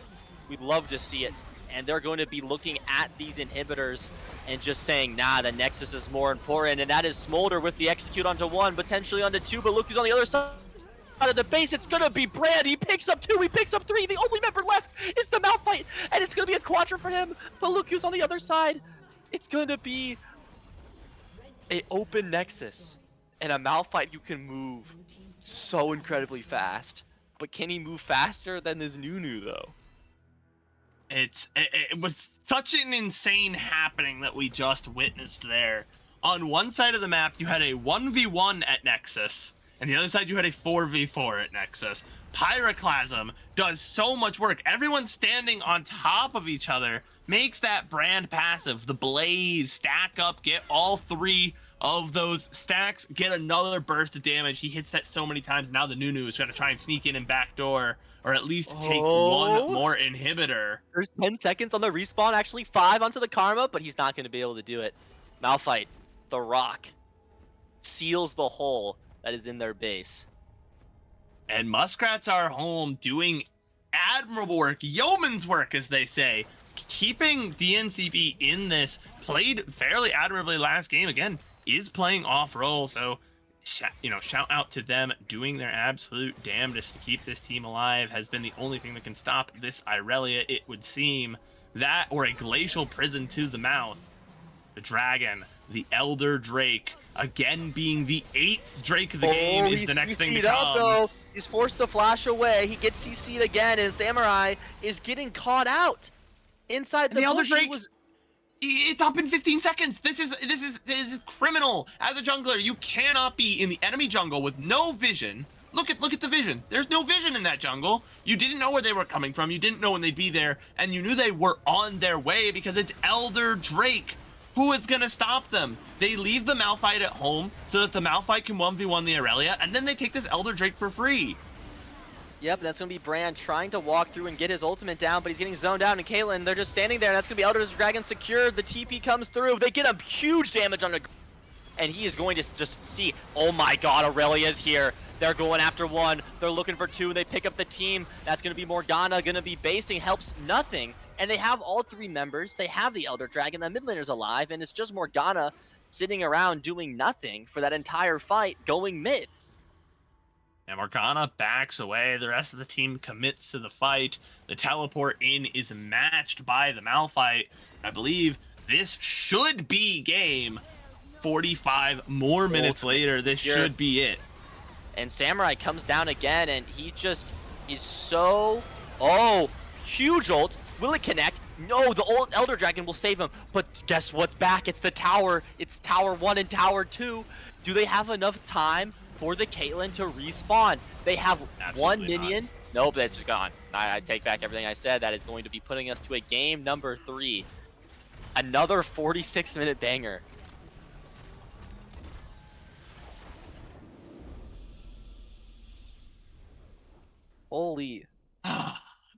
We'd love to see it. And they're going to be looking at these inhibitors and just saying, nah, the Nexus is more important, and that is Smolder with the execute onto one, potentially onto two, but look who's on the other side of the base. It's gonna be Brand. He picks up two, he picks up three. The only member left is the Malphite, and it's gonna be a quadra for him, but look who's on the other side. It's gonna be a open Nexus and a Malphite who can move so incredibly fast, but can he move faster than this Nunu though? It was such an insane happening that we just witnessed there. On one side of the map, you had a 1v1 at Nexus, and the other side you had a 4v4 at Nexus. Pyroclasm does so much work. Everyone standing on top of each other makes that Brand passive. The Blaze, stack up, get all three of those stacks, get another burst of damage. He hits that so many times. Now the Nunu is going to try and sneak in and backdoor, or at least take one more inhibitor. There's 10 seconds on the respawn, actually 5 onto the Karma, but he's not going to be able to do it. Malphite, the Rock, seals the hole that is in their base. And Muskrats are home doing admirable work, yeoman's work as they say, keeping DNCB in this. Played fairly admirably last game. Again, is playing off role, so shout out to them doing their absolute damnedest to keep this team alive. Has been the only thing that can stop this Irelia, it would seem. That or a Glacial Prison to the mouth. The Dragon, the Elder Drake, again being the 8th Drake of the game, is the next thing to come. Though. He's forced to flash away. He gets CC'd again, and Samurai is getting caught out inside the Elder bush. Drake. It's up in 15 seconds. This is criminal. As a jungler, you cannot be in the enemy jungle with no vision. Look at the vision. There's no vision in that jungle. You didn't know where they were coming from. You didn't know when they'd be there, and you knew they were on their way because it's Elder Drake. Who is gonna stop them? They leave the Malphite at home so that the Malphite can 1v1 the Irelia, and then they take this Elder Drake for free. Yep, that's going to be Brand trying to walk through and get his ultimate down, but he's getting zoned out, and Caitlyn, they're just standing there. That's going to be Elder Dragon secured. The TP comes through. They get a huge damage on the... And he is going to just see, oh my god, Aurelia's here. They're going after one. They're looking for two. They pick up the team. That's going to be Morgana, going to be basing. Helps nothing And they have all 3 members. They have the Elder Dragon. The mid laner's alive, and it's just Morgana sitting around doing nothing for that entire fight, going mid. And Morgana backs away. The rest of the team commits to the fight. The teleport in is matched by the Malphite. I believe this should be game. 45 more minutes later, this should be it. And Samurai comes down again, and he just is so... Oh, huge ult. Will it connect? No, the old Elder Dragon will save him. But guess what's back? It's the tower. It's Tower 1 and Tower 2. Do they have enough time for the Caitlyn to respawn? They have one minion. Nope, that's just gone. I take back everything I said. That is going to be putting us to a game number 3. Another 46-minute banger. Holy.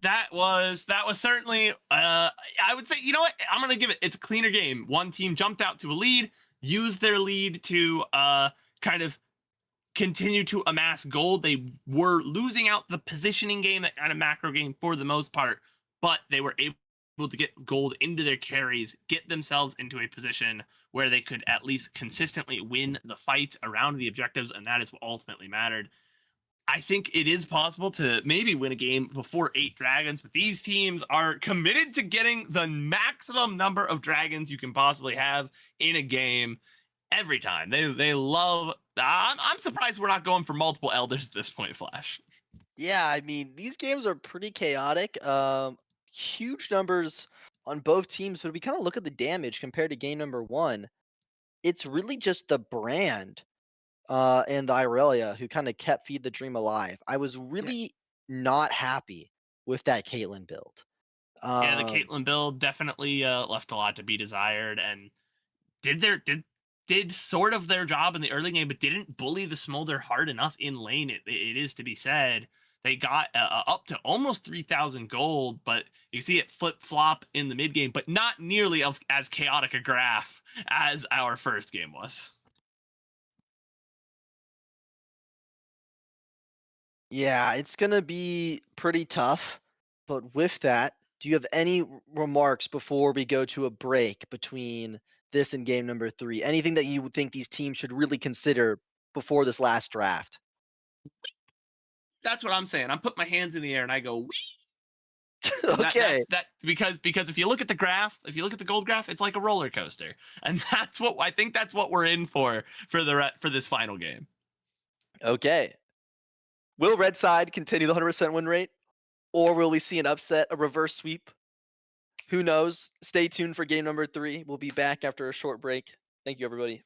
That was certainly I would say, you know what, I'm gonna give it, it's a cleaner game. One team jumped out to a lead, used their lead to kind of continue to amass gold. They were losing out the positioning game, that kind of macro game for the most part, but they were able to get gold into their carries, get themselves into a position where they could at least consistently win the fights around the objectives, and that is what ultimately mattered. I think it is possible to maybe win a game before 8 dragons, but these teams are committed to getting the maximum number of dragons you can possibly have in a game every time. They love... I'm surprised we're not going for multiple elders at this point, Flash. Yeah, I mean, these games are pretty chaotic. Huge numbers on both teams, but if we kind of look at the damage compared to game number 1, it's really just the brand and the Irelia who kind of kept Feed the Dream alive. I was really not happy with that Caitlyn build. Yeah, the Caitlyn build definitely left a lot to be desired, and did sort of their job in the early game, but didn't bully the Smolder hard enough in lane. It is to be said. They got up to almost 3,000 gold, but you see it flip flop in the mid game, but not nearly as chaotic a graph as our first game was. Yeah, it's going to be pretty tough. But with that, do you have any remarks before we go to a break between this and game number 3? Anything that you would think these teams should really consider before this last draft? That's what I'm saying. I'm putting my hands in the air and I go, wee. Okay. That because if you look at the graph, if you look at the gold graph, it's like a roller coaster, and that's what I think that's what we're in for this final game. Okay. Will Red Side continue the 100% win rate, or will we see an upset, a reverse sweep? Who knows? Stay tuned for game number 3. We'll be back after a short break. Thank you, everybody.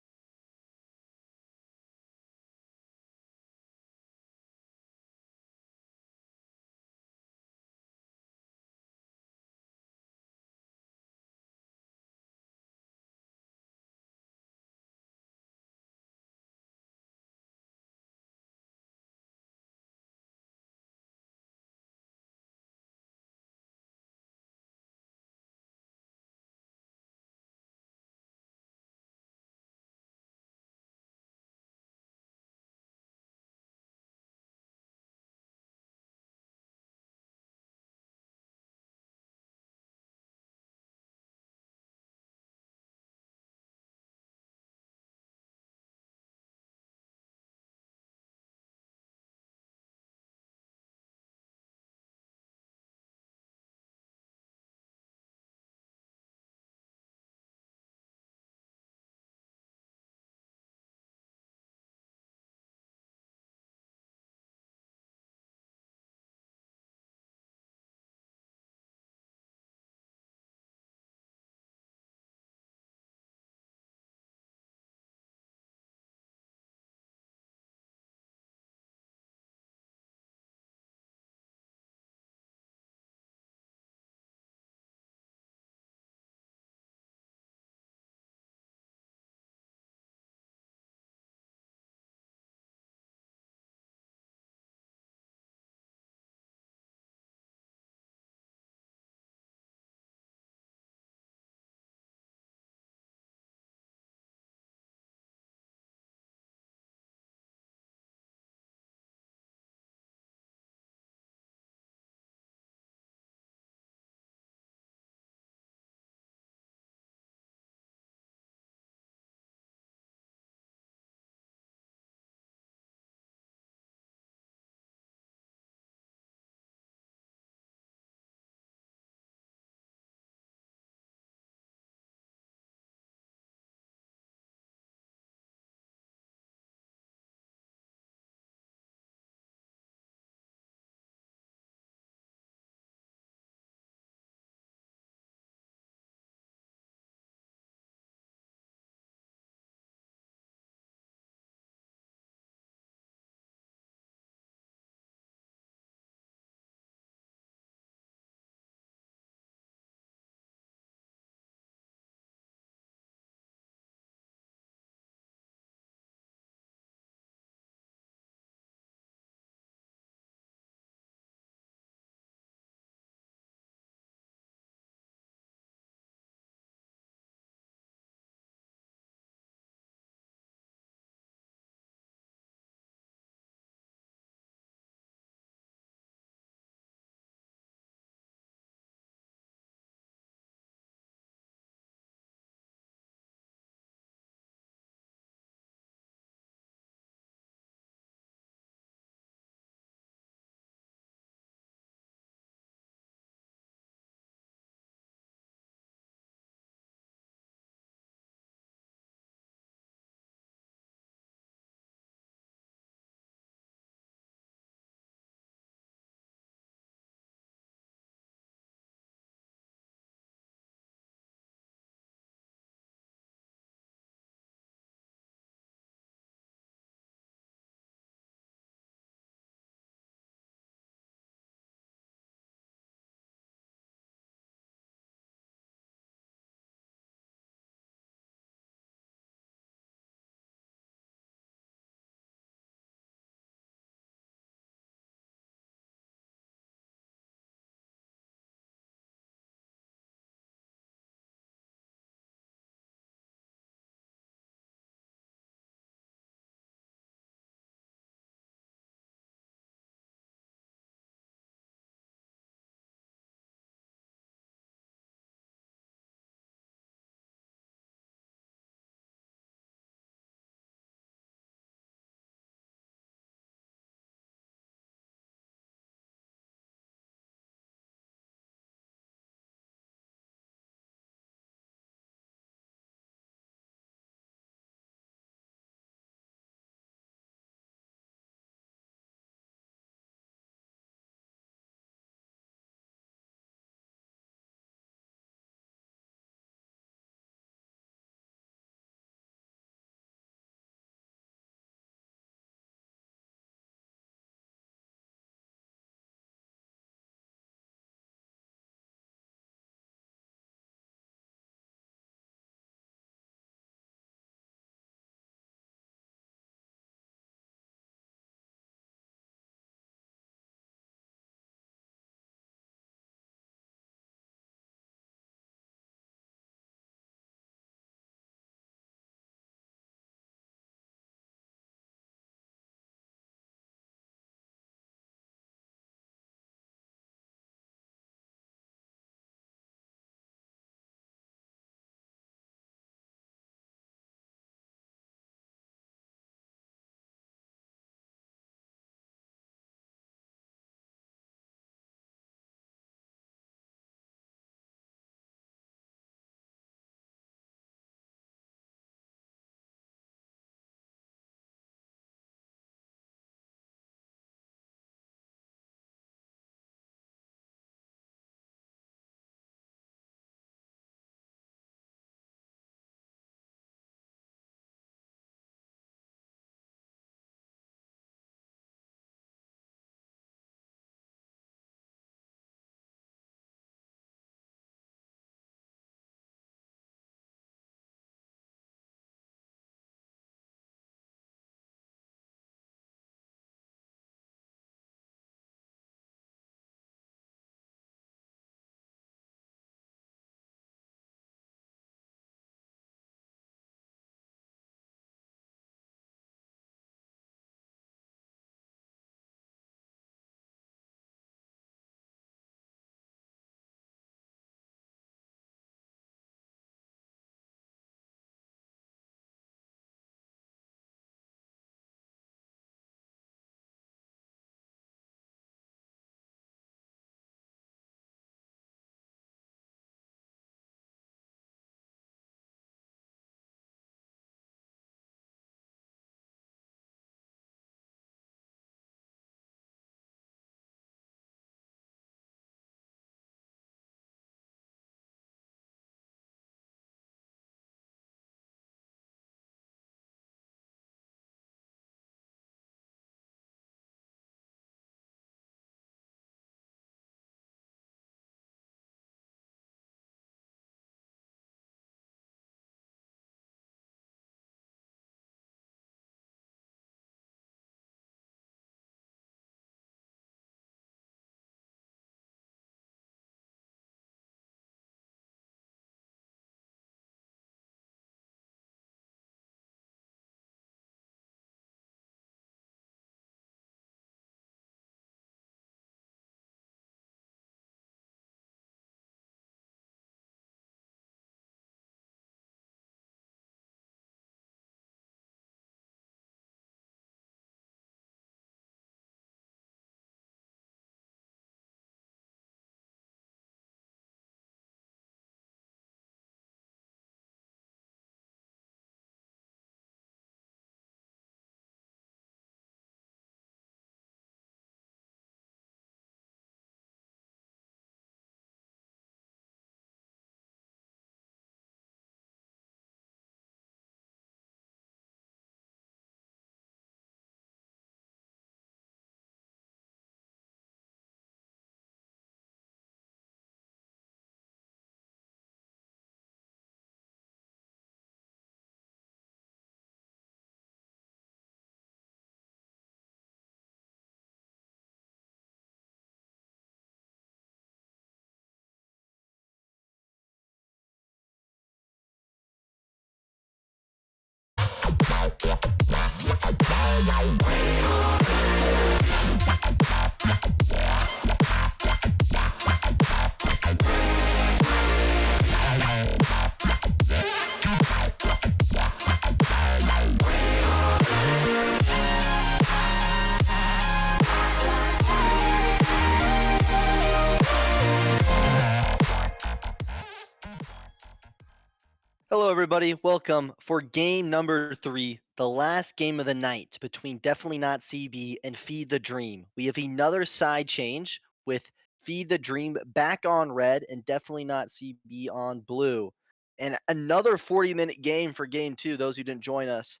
Hello, everybody. Welcome for game number 3, the last game of the night between Definitely Not CB and Feed the Dream. We have another side change with Feed the Dream back on red and Definitely Not CB on blue. And another 40-minute game for game 2, those who didn't join us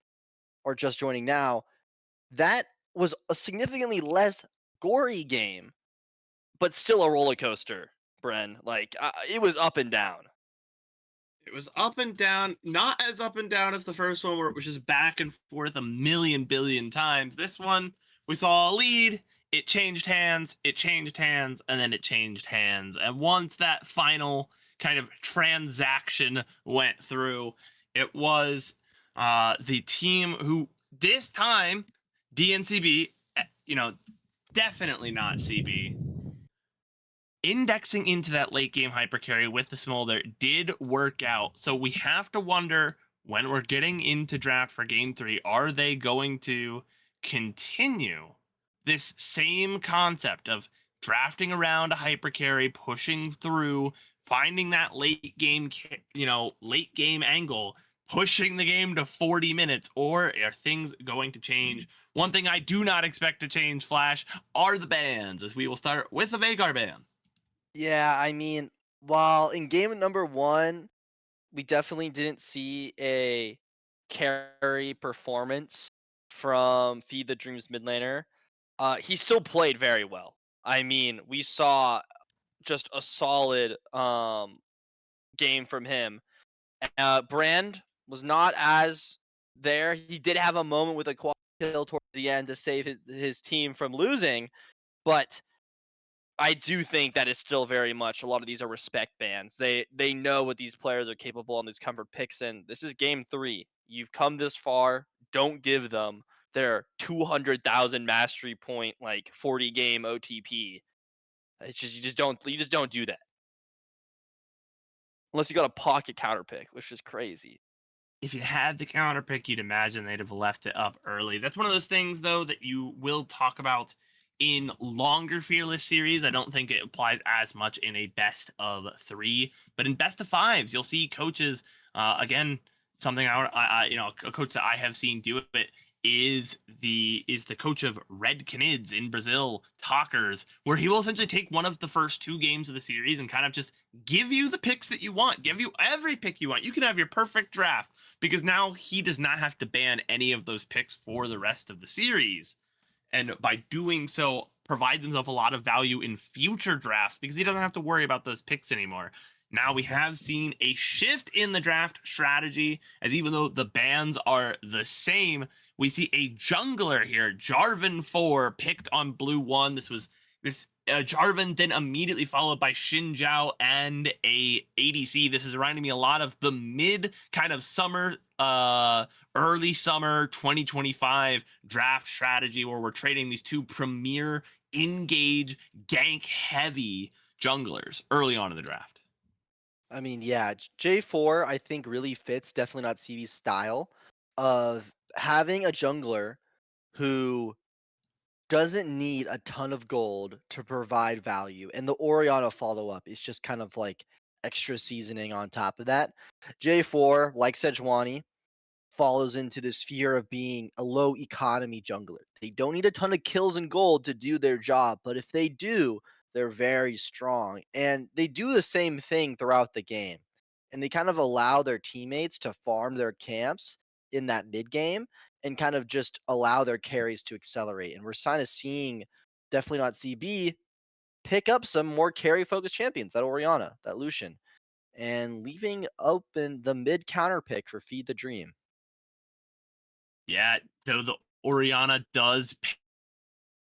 or just joining now. That was a significantly less gory game, but still a roller coaster, Bren. Like, it was up and down. It was up and down, not as up and down as the first one where it was just back and forth a million billion times. This one, we saw a lead, it changed hands, and then it changed hands. And once that final kind of transaction went through, it was the team who this time, DNCB, definitely not CB, indexing into that late game hypercarry with the Smolder did work out. So we have to wonder when we're getting into draft for game 3, are they going to continue this same concept of drafting around a hypercarry, pushing through, finding that late game angle, pushing the game to 40 minutes, or are things going to change? One thing I do not expect to change, Flash, are the bans, as we will start with the Veigar ban. Yeah, I mean, while in game number 1, we definitely didn't see a carry performance from Feed the Dreams mid laner, he still played very well. I mean, we saw just a solid game from him. Brand was not as there. He did have a moment with a quad kill towards the end to save his team from losing, but I do think that is still very much a lot of these are respect bans. They know what these players are capable on these comfort picks, and this is game 3. You've come this far. Don't give them their 200,000 mastery point, like 40 game OTP. It's just you just don't do that unless you got a pocket counter pick, which is crazy. If you had the counter pick, you'd imagine they'd have left it up early. That's one of those things, though, that you will talk about in longer Fearless series. I don't think it applies as much in a best of 3, but in best of 5s, you'll see coaches. Again, something a coach that I have seen do it is the coach of Red Canids in Brazil, Talkers, where he will essentially take one of the first 2 games of the series and kind of just give you the picks that you want, give you every pick you want. You can have your perfect draft, because now he does not have to ban any of those picks for the rest of the series. And by doing so, provides himself a lot of value in future drafts because he doesn't have to worry about those picks anymore. Now we have seen a shift in the draft strategy, as even though the bans are the same, we see a jungler here, Jarvan 4, picked on blue 1. This Jarvan then immediately followed by Xin Zhao and a ADC. This is reminding me a lot of the mid kind of summer, early summer 2025 draft strategy where we're trading these 2 premier engage gank heavy junglers early on in the draft. I mean, yeah, J4 I think really fits Definitely Not CB's style of having a jungler who doesn't need a ton of gold to provide value, and the Orianna follow-up is just kind of like extra seasoning on top of that. J4, like Sejuani, follows into the sphere of being a low economy jungler. They don't need a ton of kills and gold to do their job, but if they do, they're very strong. And they do the same thing throughout the game. And they kind of allow their teammates to farm their camps in that mid game and kind of just allow their carries to accelerate. And we're kind of seeing Definitely Not CB pick up some more carry focused champions, that Orianna, that Lucian, and leaving open the mid counter pick for Feed the Dream. Yeah, though the Orianna does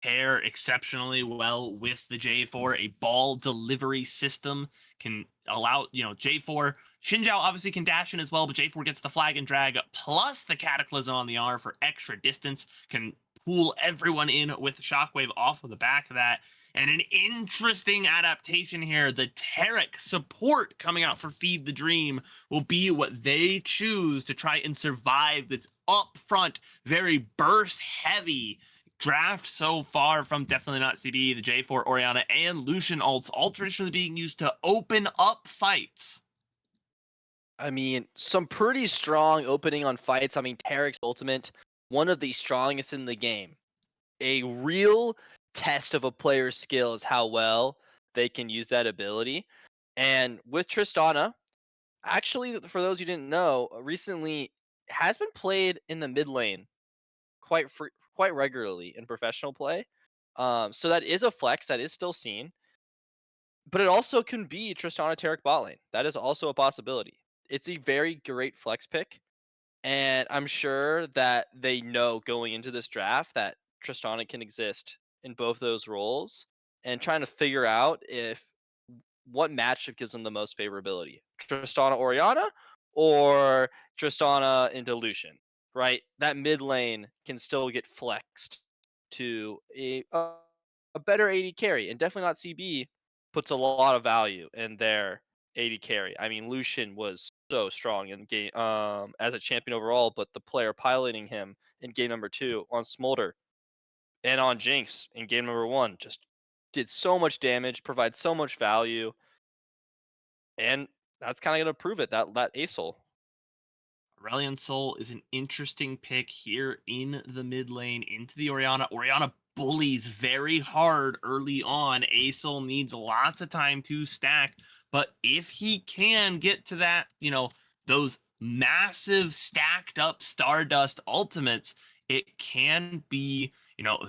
pair exceptionally well with the J4. A ball delivery system can allow, J4 Xin Zhao obviously can dash in as well, but J4 gets the flag and drag plus the Cataclysm on the R for extra distance, can pull everyone in with Shockwave off of the back of that. And an interesting adaptation here, the Taric support coming out for Feed the Dream will be what they choose to try and survive this upfront, very burst-heavy draft so far from Definitely Not CB, the J4, Orianna, and Lucian ults, all traditionally being used to open up fights. I mean, some pretty strong opening on fights. I mean, Taric's ultimate, one of the strongest in the game. A real test of a player's skill is how well they can use that ability. And with Tristana, actually, for those who didn't know, recently has been played in the mid lane quite regularly in professional play. So that is a flex that is still seen, but it also can be Tristana Taric bot lane. That is also a possibility. It's a very great flex pick, and I'm sure that they know going into this draft that Tristana can exist in both those roles, and trying to figure out if what matchup gives them the most favorability. Tristana Orianna or Tristana into Lucian, right? That mid lane can still get flexed to a better AD carry, and definitely not CB puts a lot of value in their AD carry. I mean, Lucian was so strong in game as a champion overall, but the player piloting him in game number 2 on Smolder and on Jinx in game number 1 just did so much damage, provides so much value, and that's kind of gonna prove it. That Asol. Aurelion Sol is an interesting pick here in the mid lane into the Orianna. Orianna bullies very hard early on. Asol needs lots of time to stack, but if he can get to that, those massive stacked up Stardust ultimates, it can be,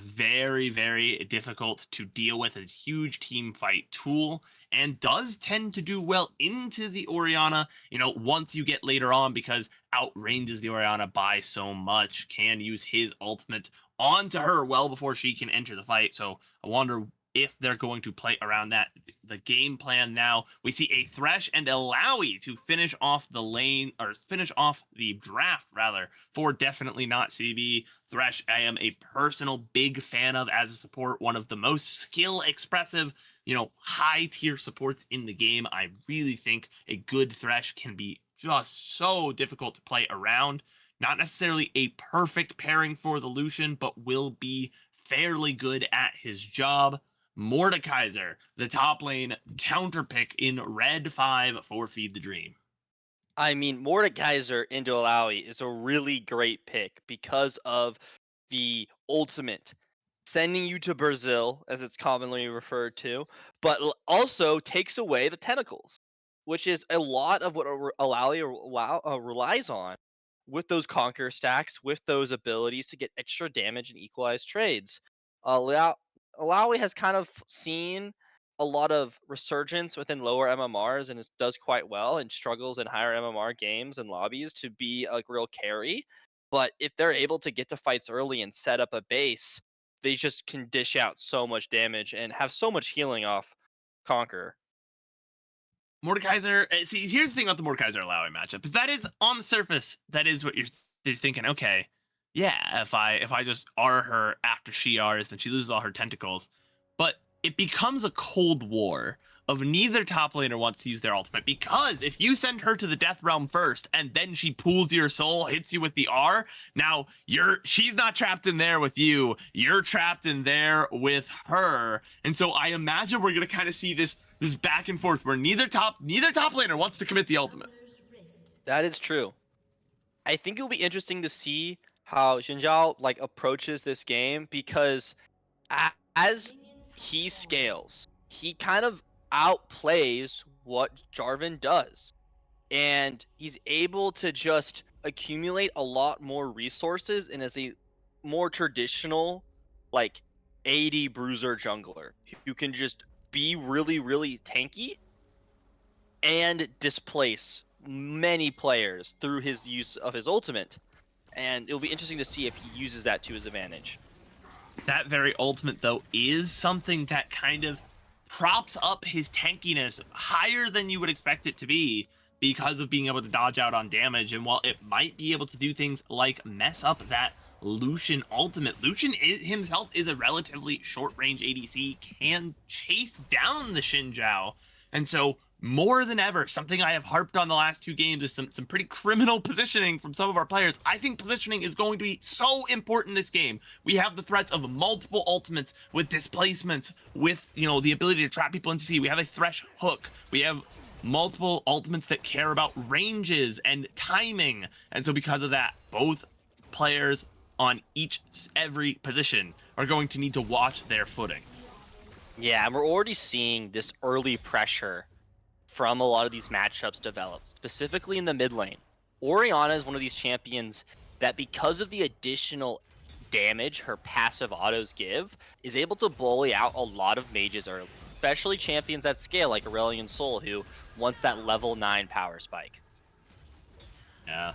very, very difficult to deal with. A huge team fight tool, and does tend to do well into the Orianna, once you get later on, because outranges the Orianna by so much, can use his ultimate onto her well before she can enter the fight. So I wonder if they're going to play around that. The game plan now, we see a Thresh and a Lowy to finish off the lane, or finish off the draft rather, for Definitely Not CB. Thresh, I am a personal big fan of as a support, one of the most skill expressive, high tier supports in the game. I really think a good Thresh can be just so difficult to play around. Not necessarily a perfect pairing for the Lucian, but will be fairly good at his job. Mordekaiser, the top lane counter pick in Red 5 for Feed the Dream. I mean, Mordekaiser into Alawi is a really great pick because of the ultimate sending you to Brazil, as it's commonly referred to, but also takes away the tentacles, which is a lot of what Alawi relies on with those conquer stacks, with those abilities to get extra damage and equalize trades. Alawi has kind of seen a lot of resurgence within lower MMRs, and it does quite well and struggles in higher MMR games and lobbies to be a real carry. But if they're able to get to fights early and set up a base, they just can dish out so much damage and have so much healing off Conquer. Mordekaiser, see, here's the thing about the Mordekaiser Alawi matchup, is that is, on the surface, that is what you're thinking, okay, yeah, if I just R her after she Rs, then she loses all her tentacles. But it becomes a cold war of neither top laner wants to use their ultimate, because if you send her to the death realm first and then she pulls your soul, hits you with the R, now she's not trapped in there with you, you're trapped in there with her. And so I imagine we're gonna kind of see this back and forth where neither top laner wants to commit the ultimate. That is true. I think it'll be interesting to see how Xinjiao approaches this game, because as he scales, he kind of outplays what Jarvan does, and he's able to just accumulate a lot more resources and is a more traditional AD bruiser jungler who can just be really, really tanky and displace many players through his use of his ultimate. And it'll be interesting to see if he uses that to his advantage. That very ultimate, though, is something that kind of props up his tankiness higher than you would expect it to be, because of being able to dodge out on damage. And while it might be able to do things like mess up that Lucian ultimate, Lucian himself is a relatively short-range ADC, can chase down the Xin Zhao. And so more than ever, something I have harped on the last 2 games is some pretty criminal positioning from some of our players. I think positioning is going to be so important this game. We have the threats of multiple ultimates with displacements, with, you know, the ability to trap people into C. We have a Thresh hook. We have multiple ultimates that care about ranges and timing. And so because of that, both players on every position are going to need to watch their footing. Yeah, and we're already seeing this early pressure from a lot of these matchups develop, specifically in the mid lane. Orianna is one of these champions that, because of the additional damage her passive autos give, is able to bully out a lot of mages early, especially champions at scale like Aurelion Sol, who wants that level 9 power spike. Yeah.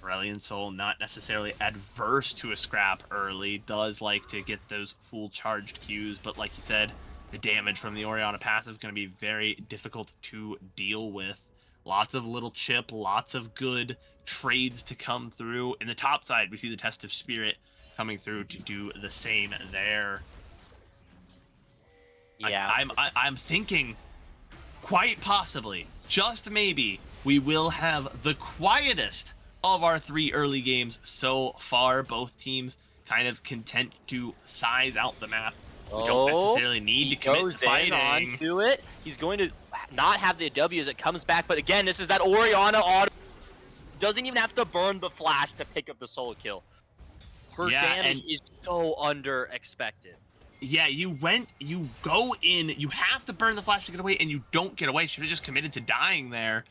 Aurelion Sol, not necessarily adverse to a scrap early, does like to get those full charged Qs, but like you said, the damage from the Orianna passive is going to be very difficult to deal with. Lots of little chip, lots of good trades to come through. In the top side, we see the Test of Spirit coming through to do the same there. Yeah. I'm thinking, quite possibly, just maybe, we will have the quietest of our 3 early games so far. Both teams kind of content to size out the map. We don't necessarily need to commit to fighting. Onto it. He's going to not have the W as it comes back, but again, this is that Orianna auto. Doesn't even have to burn the flash to pick up the solo kill. Her damage is so under expected. Yeah, you go in, you have to burn the flash to get away, and you don't get away. Should have just committed to dying there.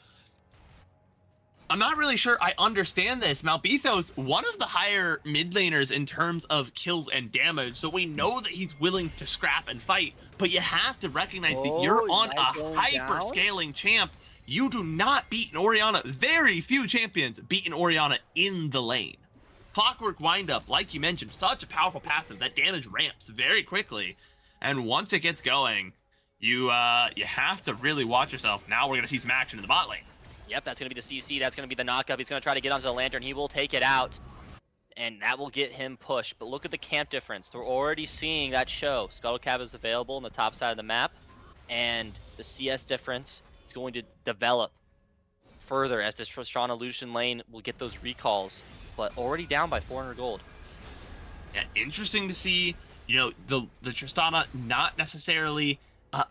I'm not really sure I understand this. Malbithos, one of the higher mid laners in terms of kills and damage, so we know that he's willing to scrap and fight, but you have to recognize that you're on a hyper-scaling champ. You do not beat an Orianna. Very few champions beat an Orianna in the lane. Clockwork Windup, like you mentioned, such a powerful passive. That damage ramps very quickly, and once it gets going, you have to really watch yourself. Now we're going to see some action in the bot lane. Yep, that's going to be the CC. That's going to be the knockup. He's going to try to get onto the Lantern. He will take it out, and that will get him pushed. But look at the camp difference. We're already seeing that show. Scuttlecap is available on the top side of the map, and the CS difference is going to develop further as this Tristana Lucian lane will get those recalls, but already down by 400 gold. Yeah, interesting to see, you know, the Tristana not necessarily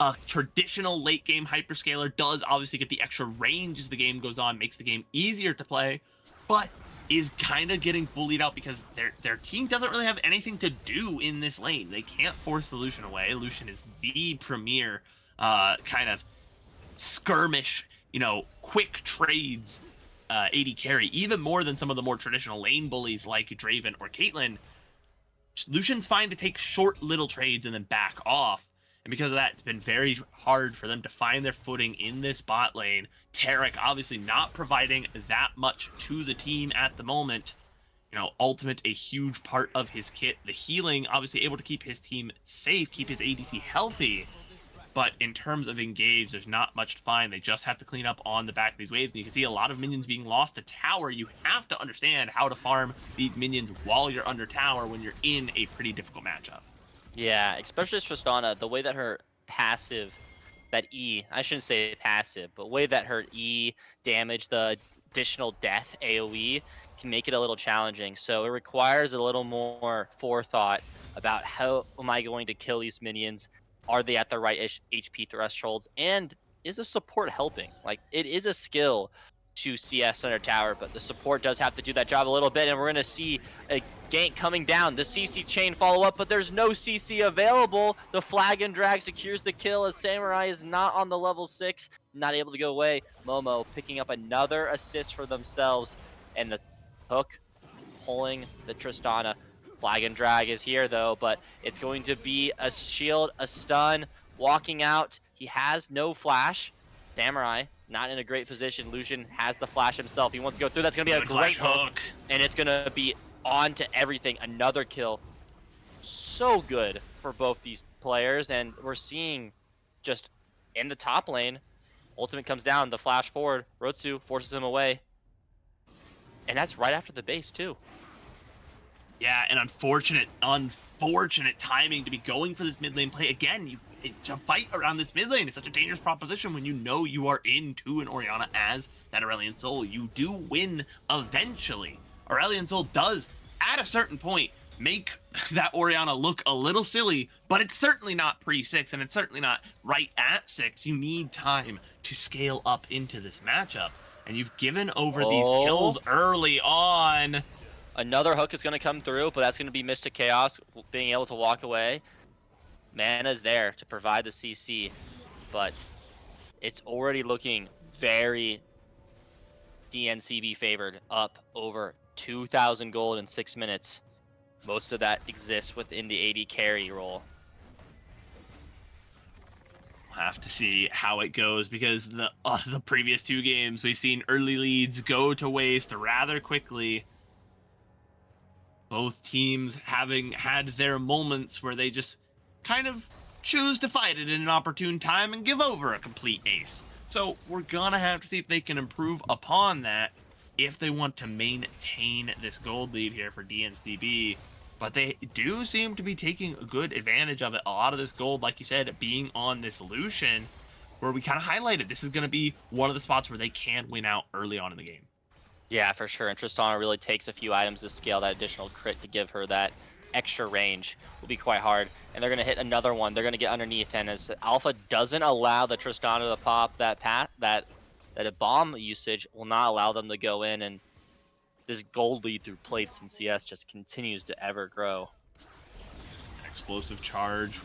a traditional late game hyperscaler, does obviously get the extra range as the game goes on, makes the game easier to play, but is kind of getting bullied out because their team doesn't really have anything to do in this lane. They can't force the Lucian away. Lucian is the premier kind of skirmish, you know, quick trades AD carry, even more than some of the more traditional lane bullies like Draven or Caitlyn. Lucian's fine to take short little trades and then back off. And because of that, it's been very hard for them to find their footing in this bot lane. Tarek obviously not providing that much to the team at the moment. You know, ultimate, a huge part of his kit. The healing, obviously able to keep his team safe, keep his ADC healthy. But in terms of engage, there's not much to find. They just have to clean up on the back of these waves. And you can see a lot of minions being lost to tower. You have to understand how to farm these minions while you're under tower when you're in a pretty difficult matchup. Yeah, especially Tristana, the way that her passive, that E, I shouldn't say passive, but the way that her E damage, the additional death AoE, can make it a little challenging. So it requires a little more forethought about how am I going to kill these minions? Are they at the right HP thresholds? And is a support helping? Like, it is a skill to CS under tower, but the support does have to do that job a little bit, and we're going to see a gank coming down. The CC chain follow-up, but there's no CC available. The flag and drag secures the kill as Samurai is not on the level 6, not able to go away. Momo picking up another assist for themselves, and the hook pulling the Tristana. Flag and drag is here, though, but it's going to be a shield, a stun, walking out. He has no flash. Samurai not in a great position. Lucian has the flash himself. He wants to go through. That's going to be a great hook. And it's going to be on to everything. Another kill. So good for both these players. And we're seeing just in the top lane, Ultimate comes down, the flash forward. Rotsu forces him away. And that's right after the base, too. Yeah, an unfortunate timing to be going for this mid lane play. Again, to fight around this mid lane is such a dangerous proposition when you know you are into an Orianna as that Aurelion Sol. You do win eventually. Aurelion Sol does, at a certain point, make that Orianna look a little silly, but it's certainly not pre-6, and it's certainly not right at 6. You need time to scale up into this matchup, and you've given over these kills early on. Another hook is going to come through, but that's going to be Mystic Chaos being able to walk away. Mana's there to provide the CC, but it's already looking very DNCB favored, up over 2,000 gold in 6 minutes. Most of that exists within the AD carry role. We'll have to see how it goes, because the previous 2 games we've seen early leads go to waste rather quickly. Both teams having had their moments where they just kind of choose to fight it in an opportune time and give over a complete ace. So we're gonna have to see if they can improve upon that if they want to maintain this gold lead here for DNCB. But they do seem to be taking a good advantage of it. A lot of this gold, like you said, being on this Lucian, where we kind of highlighted this is going to be one of the spots where they can win out early on in the game. Yeah, for sure. And Tristana really takes a few items to scale that additional crit to give her that extra range. Will be quite hard. And they're going to hit another one. They're going to get underneath. And as Alpha doesn't allow the Tristana to pop that path, that a bomb usage will not allow them to go in. And this gold lead through plates and CS just continues to ever grow. Explosive charge,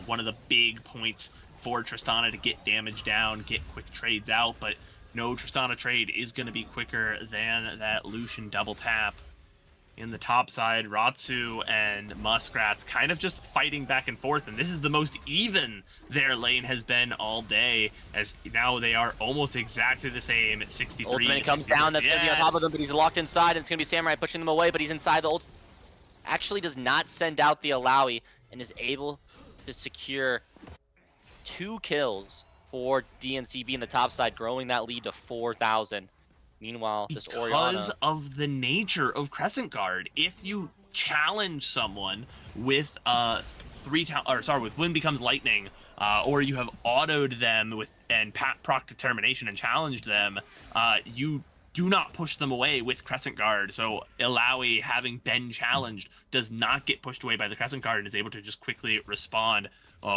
one of the big points for Tristana to get damage down, get quick trades out, but no Tristana trade is going to be quicker than that Lucian double tap. In the top side, Ratsu and Muskrat's kind of just fighting back and forth, and this is the most even their lane has been all day, as now they are almost exactly the same at 63. Ultimate comes down, that's going to be on top of them, but he's locked inside, and it's going to be Samurai pushing them away, but he's inside the ult. Actually does not send out the Alawi, and is able to secure 2 kills for DNCB in the top side, growing that lead to 4,000. Meanwhile, this Orianna, because of the nature of Crescent Guard, if you challenge someone with with Wind Becomes Lightning, or you have autoed them with and proc Determination and challenged them, you do not push them away with Crescent Guard. So Alawi, having been challenged, does not get pushed away by the Crescent Guard and is able to just quickly respond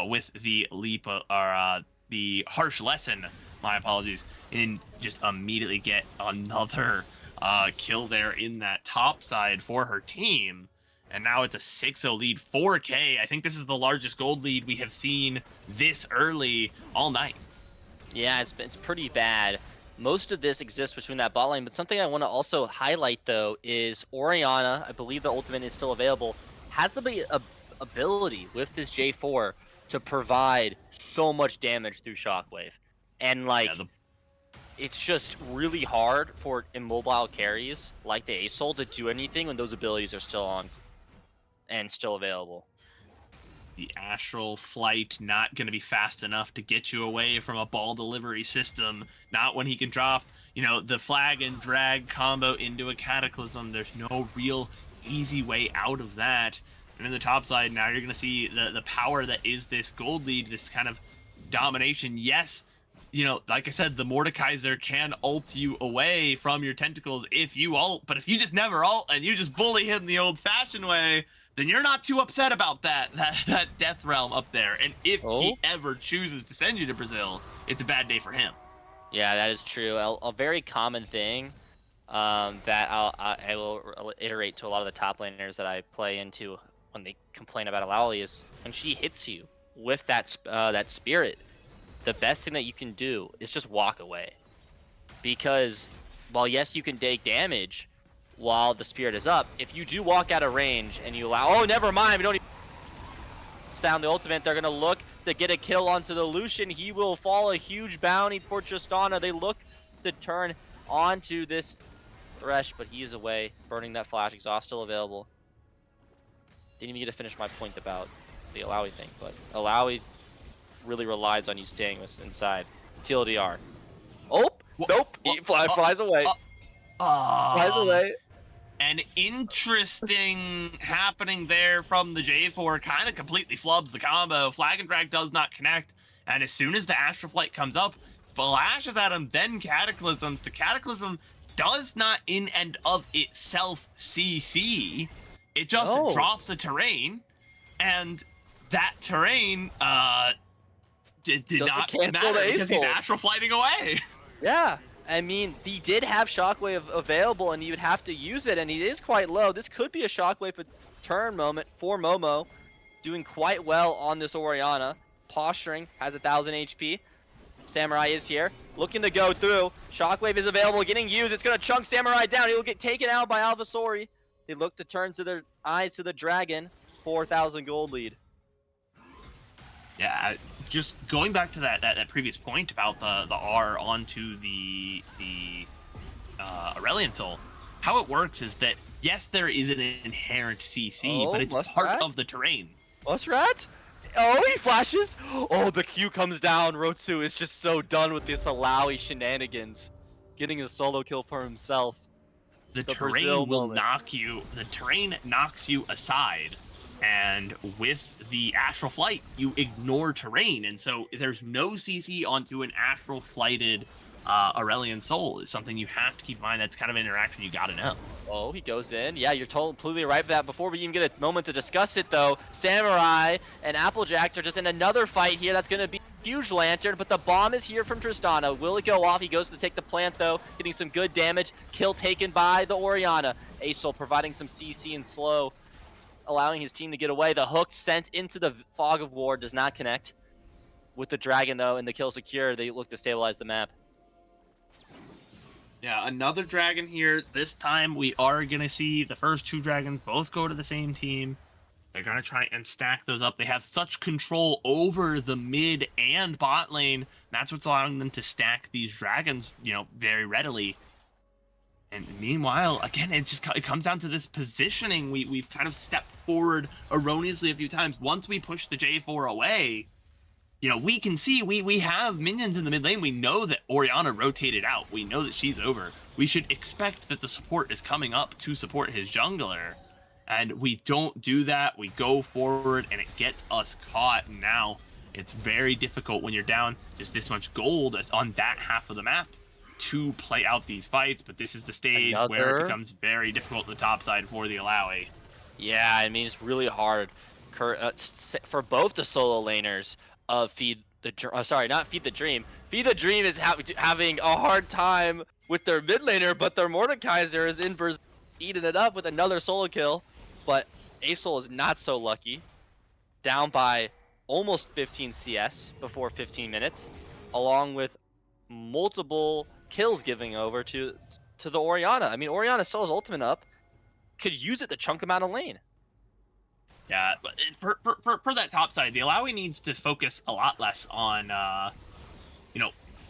with the leap or the harsh lesson. My apologies, and just immediately get another kill there in that top side for her team. And now it's a 6-0 lead, 4K. I think this is the largest gold lead we have seen this early all night. yeah, it's pretty bad. Most of this exists between that bot lane, but something I want to also highlight, though, is Orianna, I believe the ultimate is still available, has the ability with this J4 to provide so much damage through Shockwave. And, it's just really hard for immobile carries like the Asol to do anything when those abilities are still on and still available. The Astral Flight not going to be fast enough to get you away from a ball delivery system. Not when he can drop, the flag and drag combo into a Cataclysm. There's no real easy way out of that. And in the top side, now you're going to see the power that is this gold lead, this kind of domination. Yes, like I said, the Mordekaiser can ult you away from your tentacles if you ult, but if you just never ult and you just bully him the old-fashioned way, then you're not too upset about that Death Realm up there. And if he ever chooses to send you to Brazil, it's a bad day for him. Yeah, that is true. A very common thing that I will iterate to a lot of the top laners that I play into when they complain about Alawi is when she hits you with that spirit, the best thing that you can do is just walk away. Because while yes, you can take damage while the spirit is up, if you do walk out of range and you allow, never mind, we don't even down the ultimate, they're going to look to get a kill onto the Lucian. He will fall a huge bounty for Tristana. They look to turn onto this Thresh, but he is away, burning that flash. Exhaust still available. Didn't even get to finish my point about the Alawi thing, but Alawi really relies on you staying inside. TLDR. Oh, Wha- nope. He flies away. Flies away. An interesting happening there from the J4, kind of completely flubs the combo. Flag and Drag does not connect, and as soon as the Astral Flight comes up, flashes at him, then Cataclysms. The Cataclysm does not in and of itself CC. It just No. drops a terrain, and that terrain did Doesn't not cancel matter the because he's Ace Bolt. Astral Flighting away. Yeah. I mean, he did have Shockwave available, and he would have to use it, and he is quite low. This could be a Shockwave turn moment for Momo, doing quite well on this Orianna. Posturing, has 1,000 HP. Samurai is here, looking to go through. Shockwave is available, getting used. It's going to chunk Samurai down. He will get taken out by Alvasori. They look to turn to their eyes to the Dragon. 4,000 gold lead. Yeah, just going back to that previous point about the R onto the Aurelion Soul, how it works is that, yes, there is an inherent CC, Oh, but it's Muskrat? part of the terrain. Muskrat? Oh, he flashes. Oh, the Q comes down. Rotsu is just so done with this Alawi shenanigans. Getting a solo kill for himself. The Brazil terrain will moment. the terrain knocks you aside, and with the Astral Flight, you ignore terrain, and so there's no CC onto an Astral Flighted Aurelion Soul. Is something you have to keep in mind. That's kind of an interaction you gotta know. Oh, he goes in. Yeah, you're completely right for that. Before we even get a moment to discuss it, though, Samurai and Applejacks are just in another fight here. That's going to be a huge lantern, but the bomb is here from Tristana. Will it go off? He goes to take the plant, though, getting some good damage. Kill taken by the Orianna. Asol providing some CC and slow, allowing his team to get away. The hook sent into the Fog of War does not connect. With the Dragon, though, and the kill secure, they look to stabilize the map. Yeah, another dragon here. This time we are going to see the first two dragons both go to the same team. They're going to try and stack those up. They have such control over the mid and bot lane. That's what's allowing them to stack these dragons, very readily. And meanwhile, again, it comes down to this positioning. We've kind of stepped forward erroneously a few times. Once we push the J4 away, we can see we have minions in the mid lane. We know that Orianna rotated out. We know that she's over. We should expect that the support is coming up to support his jungler. And we don't do that. We go forward and it gets us caught. And now it's very difficult when you're down just this much gold on that half of the map to play out these fights. But this is the stage where it becomes very difficult on the top side for the Alawi. Yeah, I mean, it's really hard for both the solo laners of Feed the Dream. Feed the Dream is having a hard time with their mid laner, but their Mordekaiser is in Brazil eating it up with another solo kill. But Asol is not so lucky. Down by almost 15 CS before 15 minutes, along with multiple kills giving over to the Orianna. I mean, Orianna still has ultimate up. Could use it to chunk him out of lane. Yeah, but for that top side, the Alawi needs to focus a lot less on,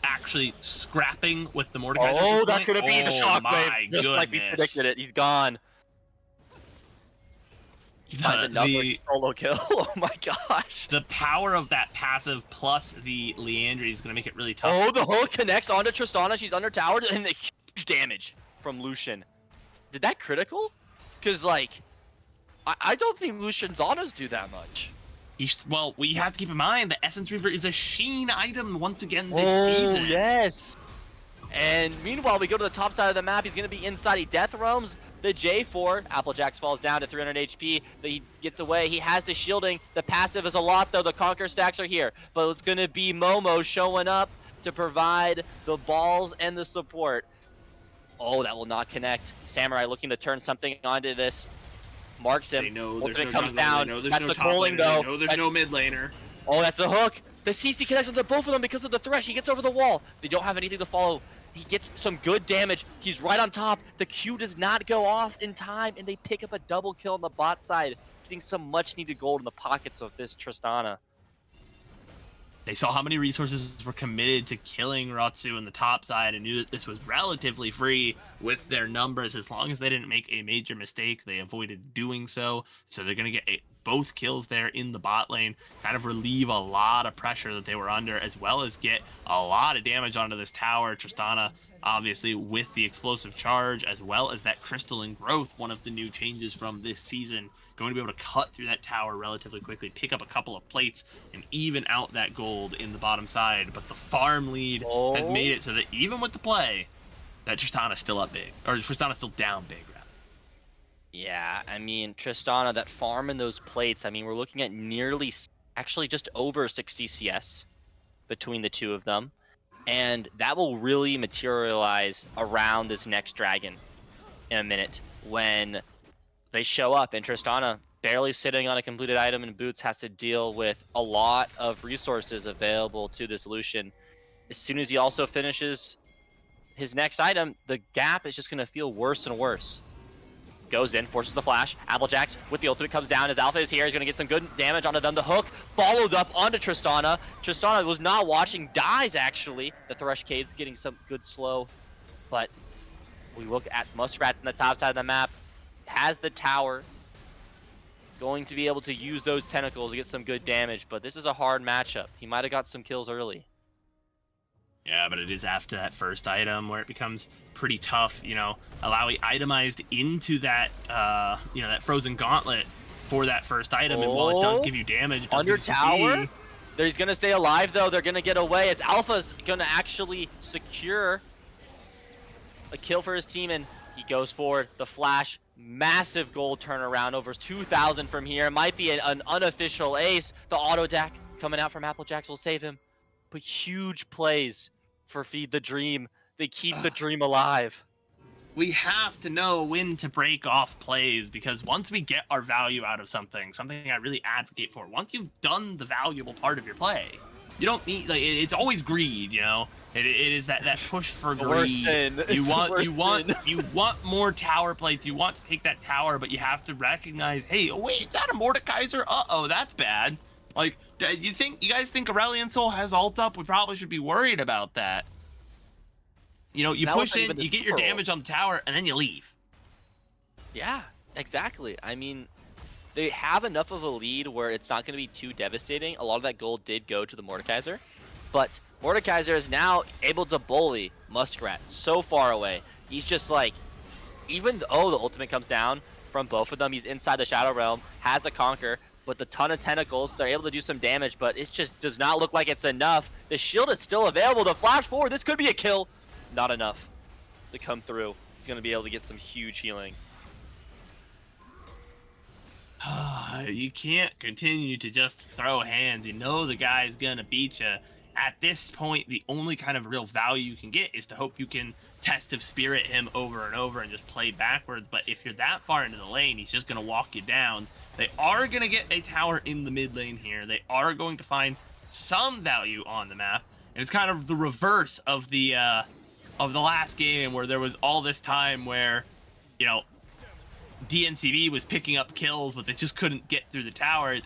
actually scrapping with the Mordekaiser. Oh, that's going to be the shockwave. My Just goodness. like we predicted it. He's gone. He finds another solo kill. Oh my gosh. The power of that passive plus the Leandry is going to make it really tough. Oh, the hook connects onto Tristana. She's under towered, and the huge damage from Lucian. Did that critical? Because, I don't think Lucian's autos do that much. Well, we have to keep in mind the Essence Reaver is a Sheen item once again this season. Yes. And meanwhile, we go to the top side of the map. He's going to be inside. He death roams the J4. Applejacks falls down to 300 HP. He gets away. He has the shielding. The passive is a lot, though. The Conquer stacks are here. But it's going to be Momo showing up to provide the balls and the support. Oh, that will not connect. Samurai looking to turn something onto this. Marks him. They know there's Ultimate no comes jungler, down. they know there's That's no the top calling, laner, though. They know there's no mid laner. Oh, that's a hook. The CC connects onto both of them because of the thresh. He gets over the wall. They don't have anything to follow. He gets some good damage. He's right on top. The Q does not go off in time, and they pick up a double kill on the bot side, getting some much-needed gold in the pockets of this Tristana. They saw how many resources were committed to killing Ratsu in the top side and knew that this was relatively free with their numbers. As long as they didn't make a major mistake, they avoided doing so. So they're going to get a both kills there in the bot lane, kind of relieve a lot of pressure that they were under, as well as get a lot of damage onto this tower. Tristana, obviously, with the explosive charge, as well as that crystalline growth, one of the new changes from this season, going to be able to cut through that tower relatively quickly, pick up a couple of plates, and even out that gold in the bottom side. But the farm lead has made it so that even with the play, that Tristana's still up big, or Tristana's still down big, rather. Yeah, I mean, Tristana, that farm and those plates, I mean, we're looking at nearly, actually just over 60 CS between the two of them. And that will really materialize around this next dragon in a minute when they show up, and Tristana, barely sitting on a completed item and boots, has to deal with a lot of resources available to this Lucian. As soon as he also finishes his next item, the gap is just going to feel worse and worse. Goes in, forces the flash. Applejacks with the ultimate comes down as Alpha is here. He's going to get some good damage onto them. The hook followed up onto Tristana. Tristana was not watching, dies actually. The Thresh Cade's getting some good slow. But we look at Muskrats on the top side of the map. Has the tower. Going to be able to use those tentacles to get some good damage. But this is a hard matchup. He might have got some kills early. Yeah, but it is after that first item where it becomes pretty tough, you know. Alawi itemized into that, you know, that frozen gauntlet for that first item, and while it does give you damage, under tower, he's gonna stay alive though. They're gonna get away as Alpha's gonna actually secure a kill for his team, and he goes forward. The flash, massive gold turnaround, over 2,000 from here. It might be an unofficial ace. The auto deck coming out from Applejacks will save him. But huge plays for Feed the Dream. They keep the dream alive. We have to know when to break off plays, because once we get our value out of something I really advocate for, once you've done the valuable part of your play, you don't need, like, it's always greed, you know. It is that push for greed. You want more tower plates. You want to take that tower, but you have to recognize, hey, wait, is that a Mordekaiser? Uh-oh, that's bad. Like, you guys think Aurelion Soul has ult up? We probably should be worried about that. You know, you push in, you get your damage on the tower, and then you leave. Yeah, exactly. I mean, they have enough of a lead where it's not going to be too devastating. A lot of that gold did go to the Mordekaiser, but Mordekaiser is now able to bully Muskrat so far away. He's just like, even though the ultimate comes down from both of them, he's inside the Shadow Realm, has the Conquer, with a ton of tentacles. They're able to do some damage, but it just does not look like it's enough. The shield is still available to flash forward. This could be a kill. Not enough to come through. He's going to be able to get some huge healing. You can't continue to just throw hands. You know the guy's going to beat you. At this point, the only kind of real value you can get is to hope you can test of spirit him over and over and just play backwards. But if you're that far into the lane, he's just going to walk you down. They are going to get a tower in the mid lane here. They are going to find some value on the map. And it's kind of the reverse of the last game, where there was all this time where, you know, DNCB was picking up kills, but they just couldn't get through the towers.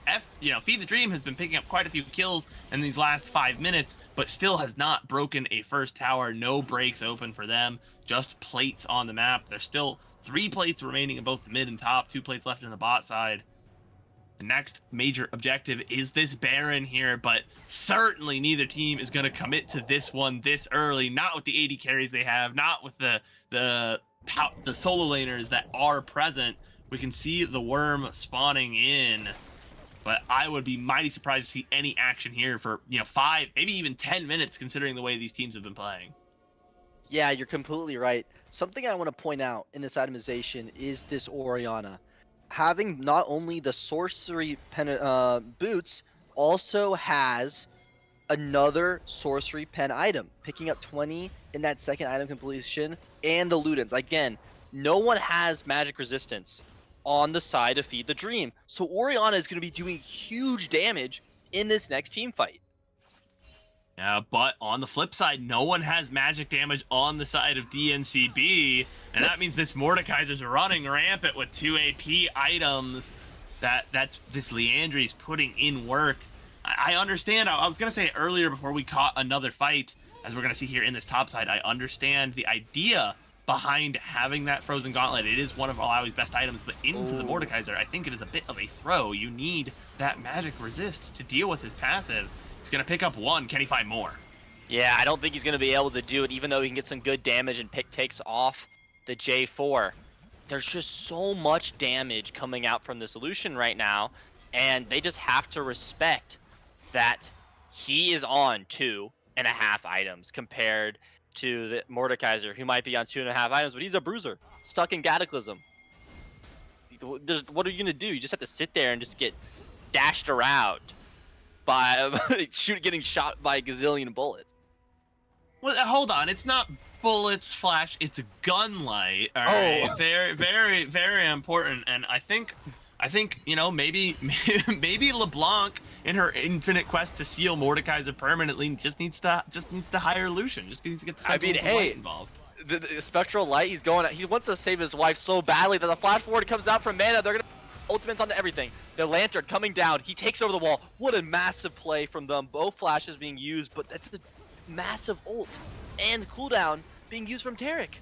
Feed the Dream has been picking up quite a few kills in these last 5 minutes, but still has not broken a first tower. No breaks open for them, just plates on the map. There's still 3 plates remaining in both the mid and top, 2 plates left in the bot side. The next major objective is this Baron here, but certainly neither team is going to commit to this one this early. Not with the AD carries they have, not with the solo laners that are present. We can see the worm spawning in, but I would be mighty surprised to see any action here for 5, maybe even 10 minutes, considering the way these teams have been playing. Yeah, you're completely right. Something I want to point out in this itemization is this Orianna. Having not only the sorcery boots, also has another sorcery pen item, picking up 20 in that second item completion, and the Ludens. Again, no one has magic resistance on the side of Feed the Dream, so Orianna is going to be doing huge damage in this next team fight. Yeah, but on the flip side, no one has magic damage on the side of DNCB, and that means this Mordekaiser's running rampant with 2 AP items that this Leandri's putting in work. I understand. I was going to say earlier before we caught another fight, as we're going to see here in this top side, I understand the idea behind having that Frozen Gauntlet. It is one of Alawi's best items, but into the Mordekaiser, I think it is a bit of a throw. You need that magic resist to deal with his passive. He's going to pick up one. Can he find more? Yeah, I don't think he's going to be able to do it, even though he can get some good damage and pick takes off the J4. There's just so much damage coming out from this Lucian right now, and they just have to respect that he is on 2.5 items compared to the Mordekaiser, who might be on 2.5 items, but he's a bruiser, stuck in Cataclysm. What are you going to do? You just have to sit there and just get dashed around by getting shot by a gazillion bullets. Well, hold on. It's not bullets, flash. It's gunlight. All right. Oh. Very, very, very important. And I think, you know, maybe LeBlanc in her infinite quest to seal Mordekaiser permanently just needs to hire Lucian. Just needs to get the Sentinels of Light involved. The Spectral Light, he wants to save his wife so badly that the flash forward comes out from mana. They're gonna ultimates onto everything. The Lantern coming down. He takes over the wall. What a massive play from them. Both flashes being used, but that's a massive ult and cooldown being used from Taric.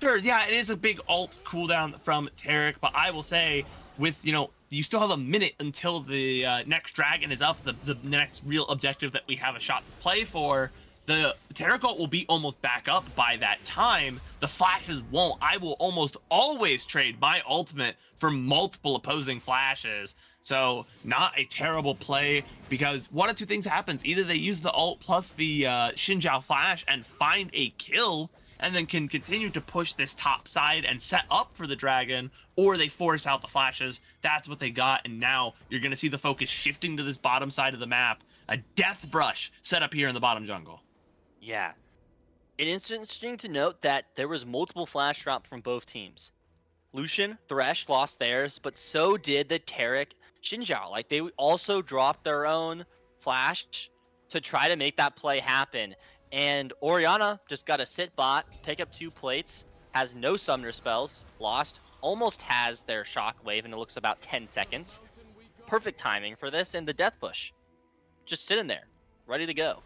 Sure, yeah, it is a big ult cooldown from Taric, but I will say, with, you know, you still have a minute until the next dragon is up, the next real objective that we have a shot to play for. The Taric ult will be almost back up by that time. The flashes won't. I will almost always trade my ultimate for multiple opposing flashes. So not a terrible play, because one of two things happens. Either they use the ult plus the Xinjiao flash and find a kill, and then can continue to push this top side and set up for the dragon, or they force out the flashes. That's what they got, and now you're going to see the focus shifting to this bottom side of the map. A death brush set up here in the bottom jungle. Yeah. It is interesting to note that there was multiple flash drops from both teams. Lucian, Thresh lost theirs, but so did the Taric Xinjiao. Like, they also dropped their own flash to try to make that play happen. And Orianna just got a sit bot, pick up 2 plates, has no summoner spells, lost, almost has their shockwave, and it looks about 10 seconds. Perfect timing for this, and the death push. Just sitting there, ready to go.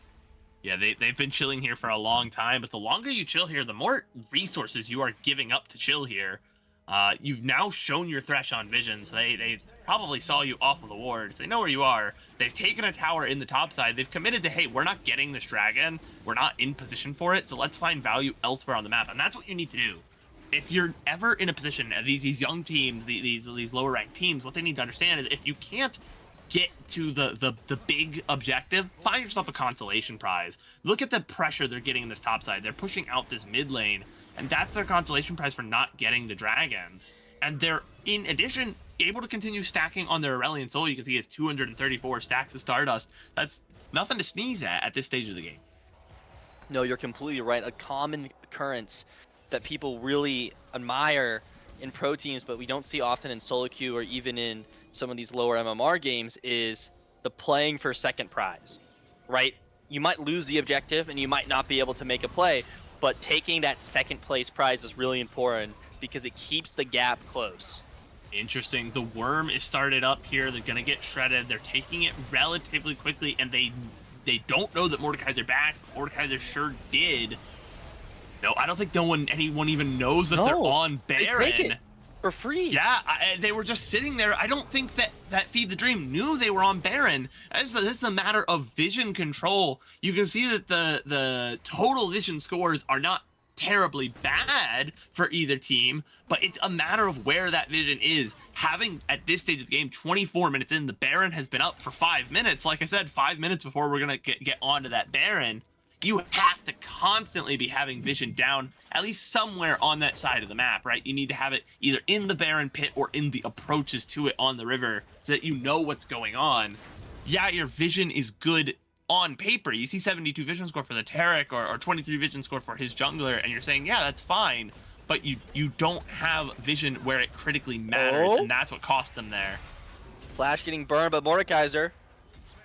Yeah, they've been chilling here for a long time, but the longer you chill here, the more resources you are giving up to chill here. You've now shown your Thresh on vision, so they probably saw you off of the wards. They know where you are. They've taken a tower in the top side. They've committed to, hey, we're not getting this dragon. We're not in position for it, so let's find value elsewhere on the map. And that's what you need to do. If you're ever in a position, these young teams, these lower ranked teams, what they need to understand is if you can't get to the big objective, find yourself a consolation prize. Look at the pressure they're getting in this top side. They're pushing out this mid lane, and that's their consolation prize for not getting the dragon. And they're, in addition, able to continue stacking on their Aurelion Soul. You can see it's 234 stacks of Stardust. That's nothing to sneeze at this stage of the game. No, you're completely right. A common occurrence that people really admire in pro teams, but we don't see often in solo queue or even in some of these lower MMR games, is the playing for second prize, right? You might lose the objective and you might not be able to make a play, but taking that second place prize is really important because it keeps the gap close. Interesting. The worm is started up here. They're going to get shredded. They're taking it relatively quickly, and they don't know that Mordekaiser back. Mordekaiser sure did. No, I don't think anyone even knows that they're on Baron. They take it for free. Yeah, they were just sitting there. I don't think that Feed the Dream knew they were on Baron. This is a matter of vision control. You can see that the total vision scores are not terribly bad for either team, but it's a matter of where that vision is. Having, at this stage of the game, 24 minutes in, the Baron has been up for 5 minutes. Like I said, 5 minutes before we're going to get onto that Baron. You have to constantly be having vision down at least somewhere on that side of the map, right? You need to have it either in the Baron pit or in the approaches to it on the river so that you know what's going on. Yeah, your vision is good on paper. You see 72 vision score for the Taric or 23 vision score for his jungler, and you're saying, yeah, that's fine, but you don't have vision where it critically matters, and that's what cost them there. Flash getting burned, but Mordekaiser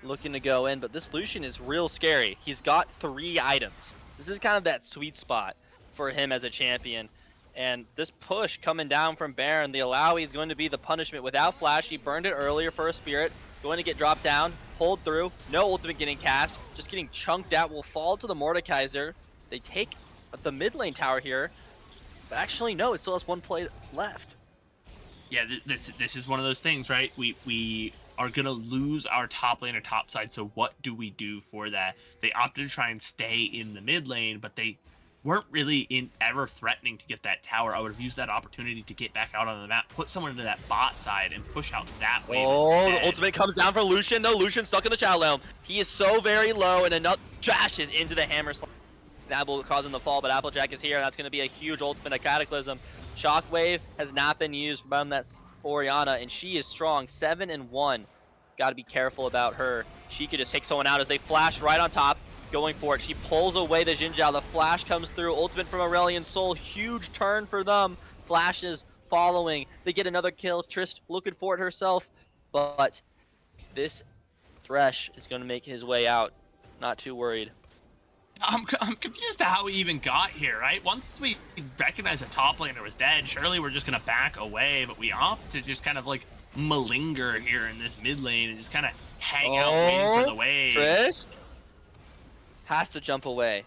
looking to go in, but this Lucian is real scary. He's got 3 items. This is kind of that sweet spot for him as a champion. And this push coming down from Baron, the Alawi is going to be the punishment. Without Flash, he burned it earlier for a Spirit. Going to get dropped down, hold through, no ultimate getting cast, just getting chunked out, will fall to the Mordekaiser. They take the mid lane tower here. But actually, no, it still has one play left. Yeah, this is one of those things, right? We are gonna lose our top lane or top side. So what do we do for that? They opted to try and stay in the mid lane, but they weren't really ever threatening to get that tower. I would have used that opportunity to get back out on the map, put someone into that bot side, and push out that way. Oh, instead. the ultimate comes down for Lucian. No, Lucian's stuck in the Shadow Realm. He is so very low, and another trashes into the hammer slam. That will cause him to fall, but Applejack is here, and that's going to be a huge ultimate, a Cataclysm. Shockwave has not been used from that Orianna, and she is strong, 7-1. Got to be careful about her. She could just take someone out as they flash right on top, going for it. She pulls away the Jinjiao. The flash comes through. Ultimate from Aurelion Sol. Huge turn for them. Flashes following. They get another kill. Trist looking for it herself, but this Thresh is going to make his way out. Not too worried. I'm confused to how we even got here, right? Once we recognized a top laner was dead, surely we're just gonna back away, but we opt to just kind of like malinger here in this mid lane and just kind of hang out waiting for the wave. Trist has to jump away.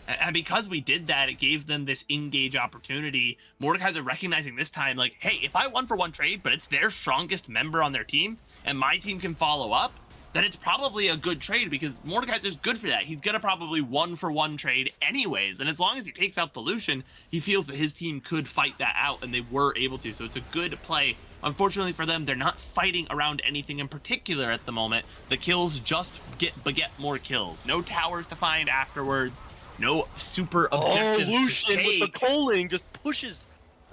And because we did that, it gave them this engage opportunity. Mordekaiser recognizing this time, like, hey, if I 1-for-1 trade, but it's their strongest member on their team, and my team can follow up, then it's probably a good trade because Mordekaiser's good for that. He's gonna probably 1-for-1 trade anyways, and as long as he takes out the Lucian, he feels that his team could fight that out, and they were able to, so it's a good play. Unfortunately for them, they're not fighting around anything in particular at the moment. The kills just beget more kills. No towers to find afterwards, no super objectives Lucian to take. with the culling just pushes.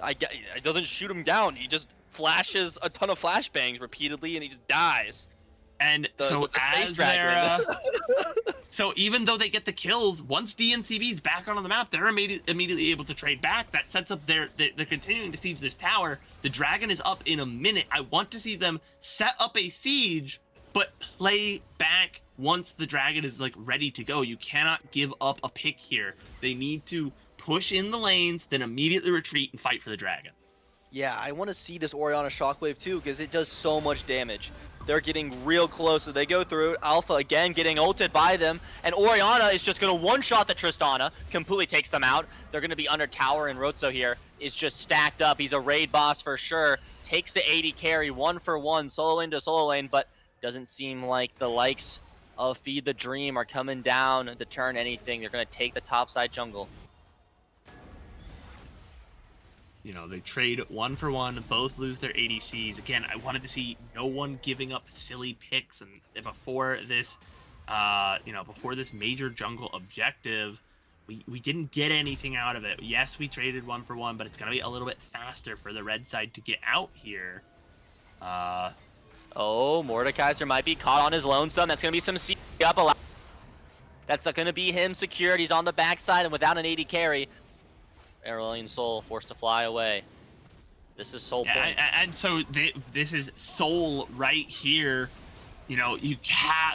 It doesn't shoot him down. He just flashes a ton of flashbangs repeatedly, and he just dies. And so as they're, so even though they get the kills, once DNCB's back on the map, they're immediately able to trade back. That sets up they're continuing to siege this tower. The dragon is up in a minute. I want to see them set up a siege, but play back once the dragon is like ready to go. You cannot give up a pick here. They need to push in the lanes, then immediately retreat and fight for the dragon. Yeah, I want to see this Orianna Shockwave too, because it does so much damage. They're getting real close, so they go through it. Alpha again getting ulted by them, and Orianna is just going to one-shot the Tristana, completely takes them out. They're going to be under tower, and Rotso here is just stacked up. He's a raid boss for sure. Takes the 80 carry, 1-for-1, solo lane to solo lane, but doesn't seem like the likes of Feed the Dream are coming down to turn anything. They're going to take the topside jungle. You know, they trade 1-for-1, both lose their ADCs. Again, I wanted to see no one giving up silly picks, and before this, before this major jungle objective, we didn't get anything out of it. Yes, we traded 1-for-1, but it's gonna be a little bit faster for the red side to get out here. Oh, Mordekaiser might be caught on his lonesome. That's gonna be some C up. That's gonna be him secured. He's on the backside and without an 80 carry. Aurelion Sol forced to fly away. This is Soul point. And so this is Soul right here. You know,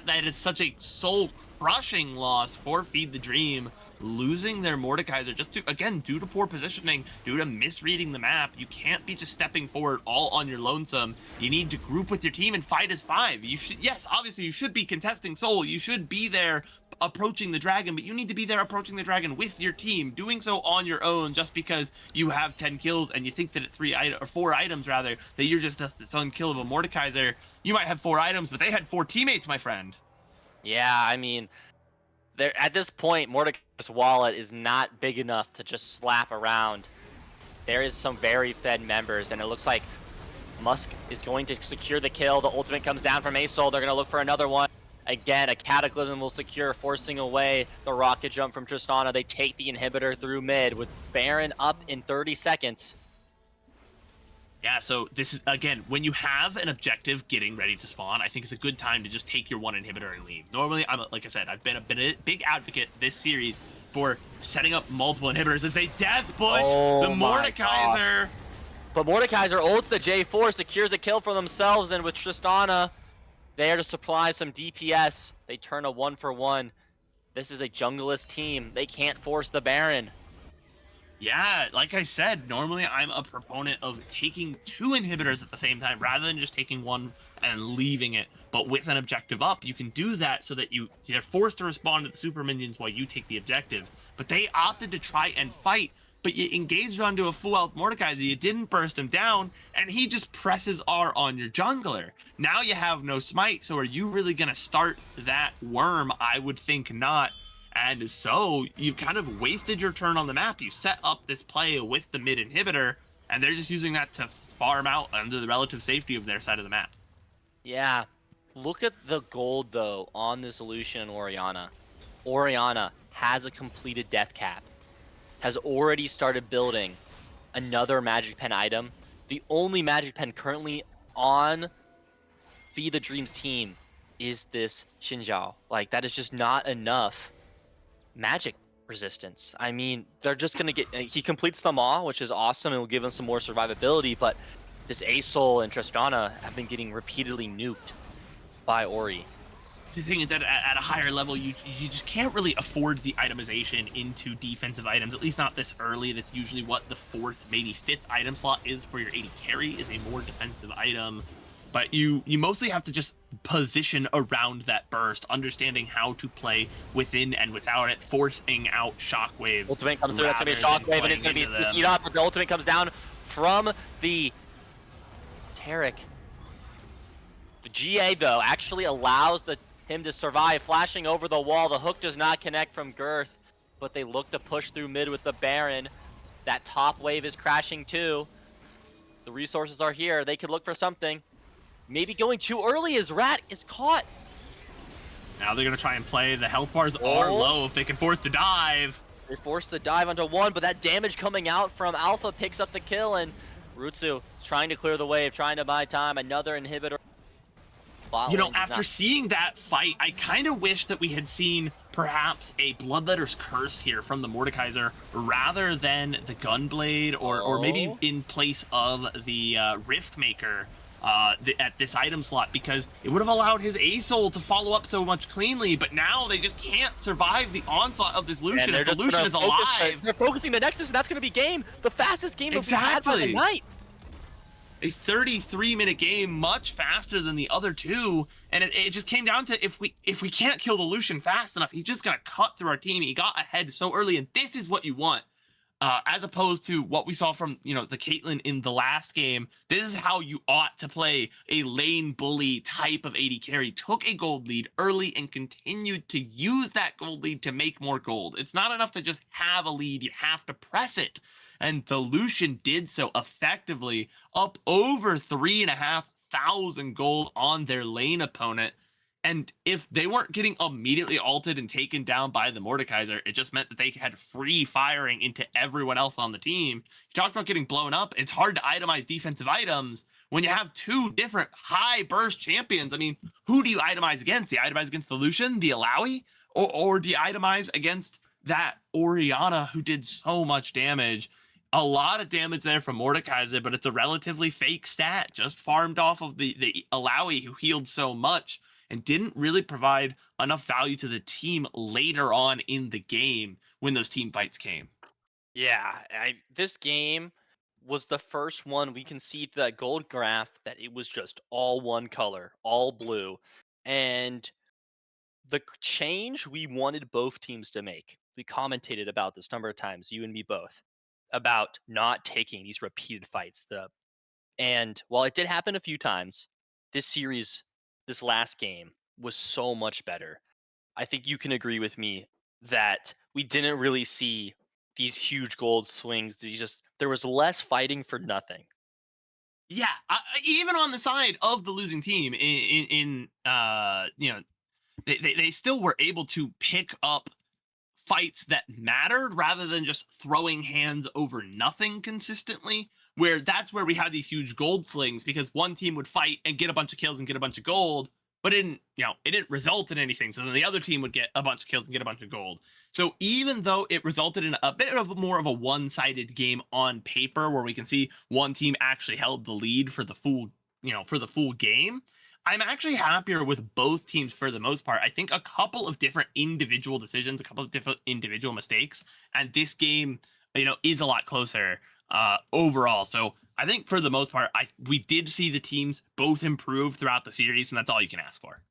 that is such a soul-crushing loss for Feed the Dream. Losing their Mordekaiser just due to poor positioning, due to misreading the map. You can't be just stepping forward all on your lonesome. You need to group with your team and fight as 5. Yes, obviously you should be contesting Soul. You should be there approaching the dragon, but you need to be there approaching the dragon with your team. Doing so on your own just because you have 10 kills and you think that at 4 items rather, that you're just the son kill of a Mordekaiser. You might have 4 items, but they had 4 teammates, my friend. Yeah, I mean, at this point, Mordekaiser's wallet is not big enough to just slap around. There is some very fed members, and it looks like Musk is going to secure the kill. The ultimate comes down from Asol. They're going to look for another one. Again, a Cataclysm will secure, forcing away the rocket jump from Tristana. They take the inhibitor through mid with Baron up in 30 seconds. Yeah, so this is, again, when you have an objective getting ready to spawn, I think it's a good time to just take your 1 inhibitor and leave. Normally, like I said, I've been a big advocate this series for setting up multiple inhibitors as they death push the Mordekaiser. But Mordekaiser ults the J4, secures a kill for themselves, and with Tristana there to supply some DPS, they turn a 1-for-1. This is a junglist team. They can't force the Baron. Yeah, like I said, normally I'm a proponent of taking 2 inhibitors at the same time rather than just taking 1 and leaving it. But with an objective up, you can do that so that you're forced to respond to the super minions while you take the objective. But they opted to try and fight but you engaged onto a full health Mordekaiser, you didn't burst him down, and he just presses R on your jungler. Now you have no smite, so are you really going to start that worm? I would think not. And so you've kind of wasted your turn on the map. You set up this play with the mid inhibitor, and they're just using that to farm out under the relative safety of their side of the map. Yeah. Look at the gold, though, on this Lucian and Orianna. Orianna has a completed death cap, has already started building another Magic Pen item. The only Magic Pen currently on Feed the Dreams team is this Xinjiao. Like, that is just not enough magic resistance. I mean, they're just going to get... He completes them all, which is awesome, and will give him some more survivability, but this Asol and Tristana have been getting repeatedly nuked by Ori. The thing is that at a higher level, you just can't really afford the itemization into defensive items, at least not this early. That's usually what the 4th, maybe 5th item slot is for your AD carry, is a more defensive item. But you mostly have to just position around that burst, understanding how to play within and without it, forcing out shockwaves. Ultimate comes through, that's going to be a shockwave, and it's going to be CC'd up, but the ultimate comes down from the Taric. The GA, though, actually allows him to survive, flashing over the wall. The hook does not connect from Girth, but they look to push through mid with the Baron. That top wave is crashing too. The resources are here. They could look for something. Maybe going too early as Rat is caught. Now they're going to try and play. The health bars are low if they can force the dive. They force the dive onto one, but that damage coming out from Alpha picks up the kill, and Rutsu trying to clear the wave, trying to buy time. Another inhibitor. You know, after seeing that fight, I kind of wish that we had seen perhaps a Bloodletter's Curse here from the Mordekaiser rather than the Gunblade, or maybe in place of the Riftmaker at this item slot, because it would have allowed his Asol to follow up so much cleanly, but now they just can't survive the onslaught of this Lucian if the Lucian is alive. They're focusing the Nexus, and that's going to be game. The fastest game that we've had by the night. A 33-minute game, much faster than the other two, and it just came down to if we can't kill the Lucian fast enough, he's just gonna cut through our team. He got ahead so early, and this is what you want, as opposed to what we saw from the Caitlyn in the last game. This is how you ought to play a lane bully type of AD carry. Took a gold lead early and continued to use that gold lead to make more gold. It's not enough to just have a lead; you have to press it. And the Lucian did so effectively, up over 3,500 gold on their lane opponent. And if they weren't getting immediately ulted and taken down by the Mordekaiser, it just meant that they had free firing into everyone else on the team. You talked about getting blown up. It's hard to itemize defensive items when you have two different high burst champions. I mean, who do you itemize against? Do you itemize against the Lucian, the Alawi, or do you itemize against that Orianna who did so much damage? A lot of damage there from Mordekaiser, but it's a relatively fake stat, just farmed off of the Alawi who healed so much and didn't really provide enough value to the team later on in the game when those team fights came. Yeah, this game was the first one we can see that gold graph that it was just all one color, all blue. And the change we wanted both teams to make, we commentated about this number of times, you and me both, about not taking these repeated fights. And while it did happen a few times, this series, this last game, was so much better. I think you can agree with me that we didn't really see these huge gold swings. There was less fighting for nothing. Yeah, even on the side of the losing team, they still were able to pick up fights that mattered rather than just throwing hands over nothing consistently, where that's where we had these huge gold slings, because one team would fight and get a bunch of kills and get a bunch of gold, but it didn't result in anything. So then the other team would get a bunch of kills and get a bunch of gold. So even though it resulted in a bit of more of a one-sided game on paper, where we can see one team actually held the lead for the full game, I'm actually happier with both teams for the most part. I think a couple of different individual decisions, a couple of different individual mistakes, and this game, is a lot closer overall. So I think for the most part, we did see the teams both improve throughout the series, and that's all you can ask for.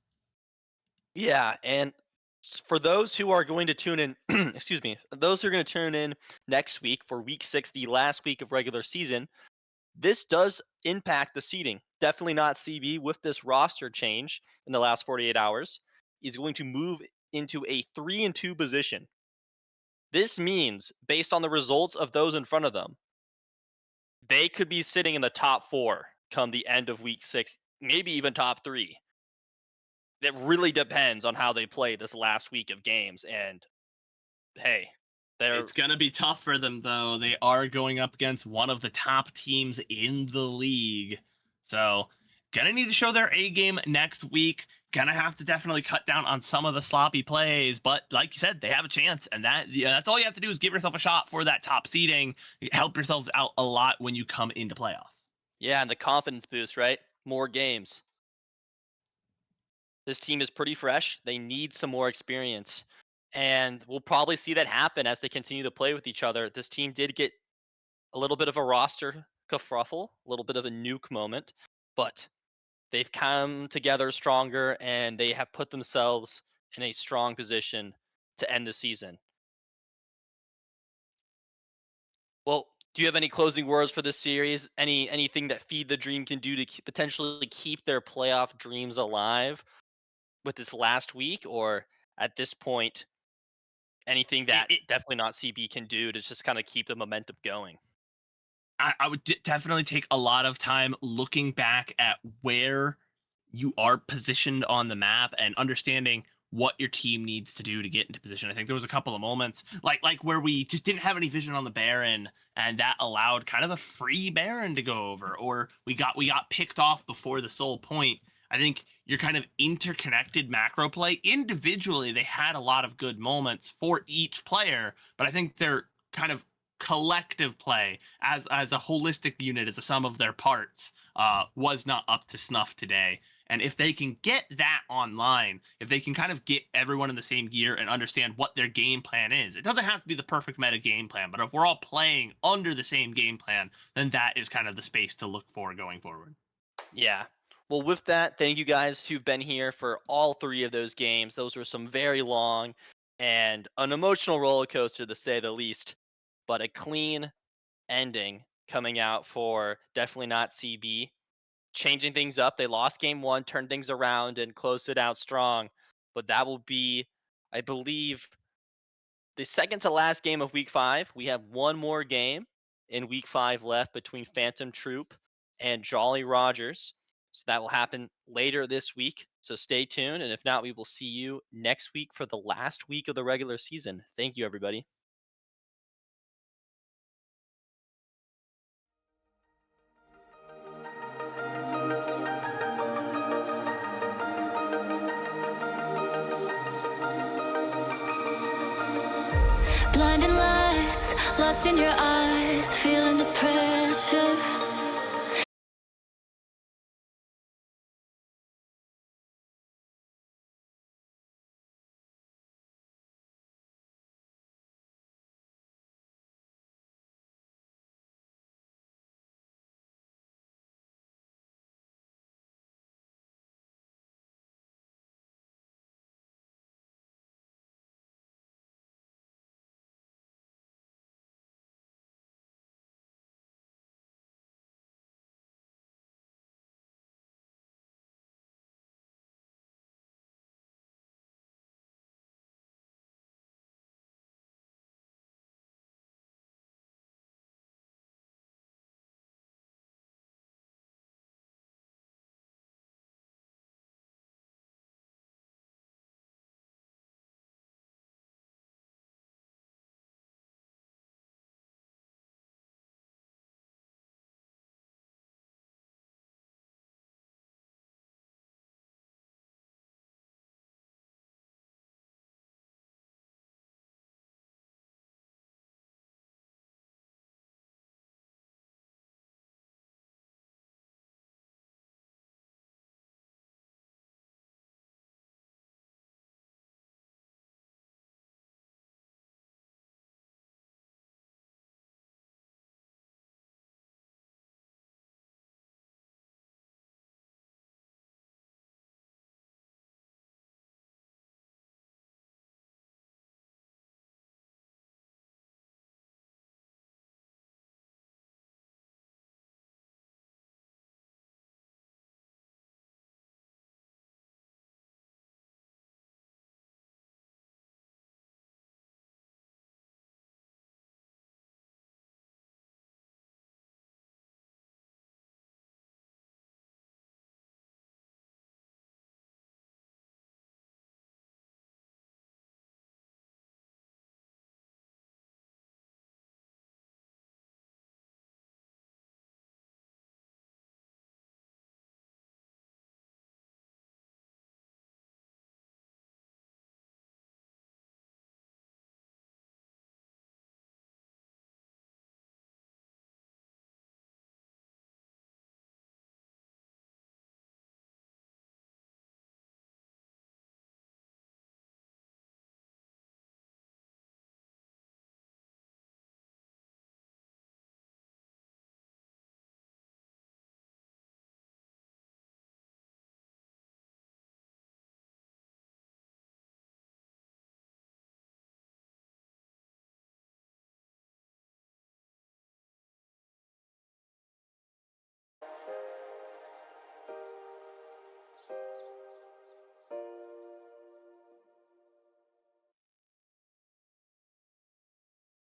Yeah, and For those who are going to tune in, excuse me, those who are going to tune in next week for week 6, the last week of regular season, this does impact the seeding. Definitely not CB with this roster change in the last 48 hours. Is going to move into a 3-2 position. This means, based on the results of those in front of them, they could be sitting in the top 4 come the end of week 6, maybe even top 3. It really depends on how they play this last week of games. And hey, they're It's going to be tough for them, though. They are going up against one of the top teams in the league. So, going to need to show their A game next week. Going to have to definitely cut down on some of the sloppy plays. But like you said, they have a chance. And that's all you have to do is give yourself a shot for that top seeding. Help yourselves out a lot when you come into playoffs. yeah, and the confidence boost, right? More games. This team is pretty fresh. They need some more experience. And we'll probably see that happen as they continue to play with each other. This team did get a little bit of a roster kerfuffle, a little bit of a nuke moment, but they've come together stronger and they have put themselves in a strong position to end the season. Well, do you have any closing words for this series? Anything that Feed the Dream can do to potentially keep their playoff dreams alive with this last week, or at this point, anything that definitely not CB can do to just kind of keep the momentum going? I would definitely take a lot of time looking back at where you are positioned on the map and understanding what your team needs to do to get into position. I think there was a couple of moments like where we just didn't have any vision on the Baron, and that allowed kind of a free Baron to go over, or we got picked off before the sole point. I think your kind of interconnected macro play individually, they had a lot of good moments for each player, but I think they're kind of collective play as a holistic unit, as a sum of their parts, was not up to snuff today. And if they can get that online, if they can kind of get everyone in the same gear and understand what their game plan is, it doesn't have to be the perfect meta game plan, but if we're all playing under the same game plan, then that is kind of the space to look for going forward. Yeah. Well, with that, thank you guys who've been here for all 3 of those games. Those were some very long and an emotional roller coaster, to say the least, but a clean ending coming out for definitely not CB. Changing things up. They lost game 1, turned things around, and closed it out strong. But that will be, I believe, the second to last game of week 5. We have one more game in week 5 left between Phantom Troop and Jolly Rogers. So that will happen later this week. So stay tuned. And if not, we will see you next week for the last week of the regular season. Thank you, everybody. Blinding lights, lost in your eyes, feeling the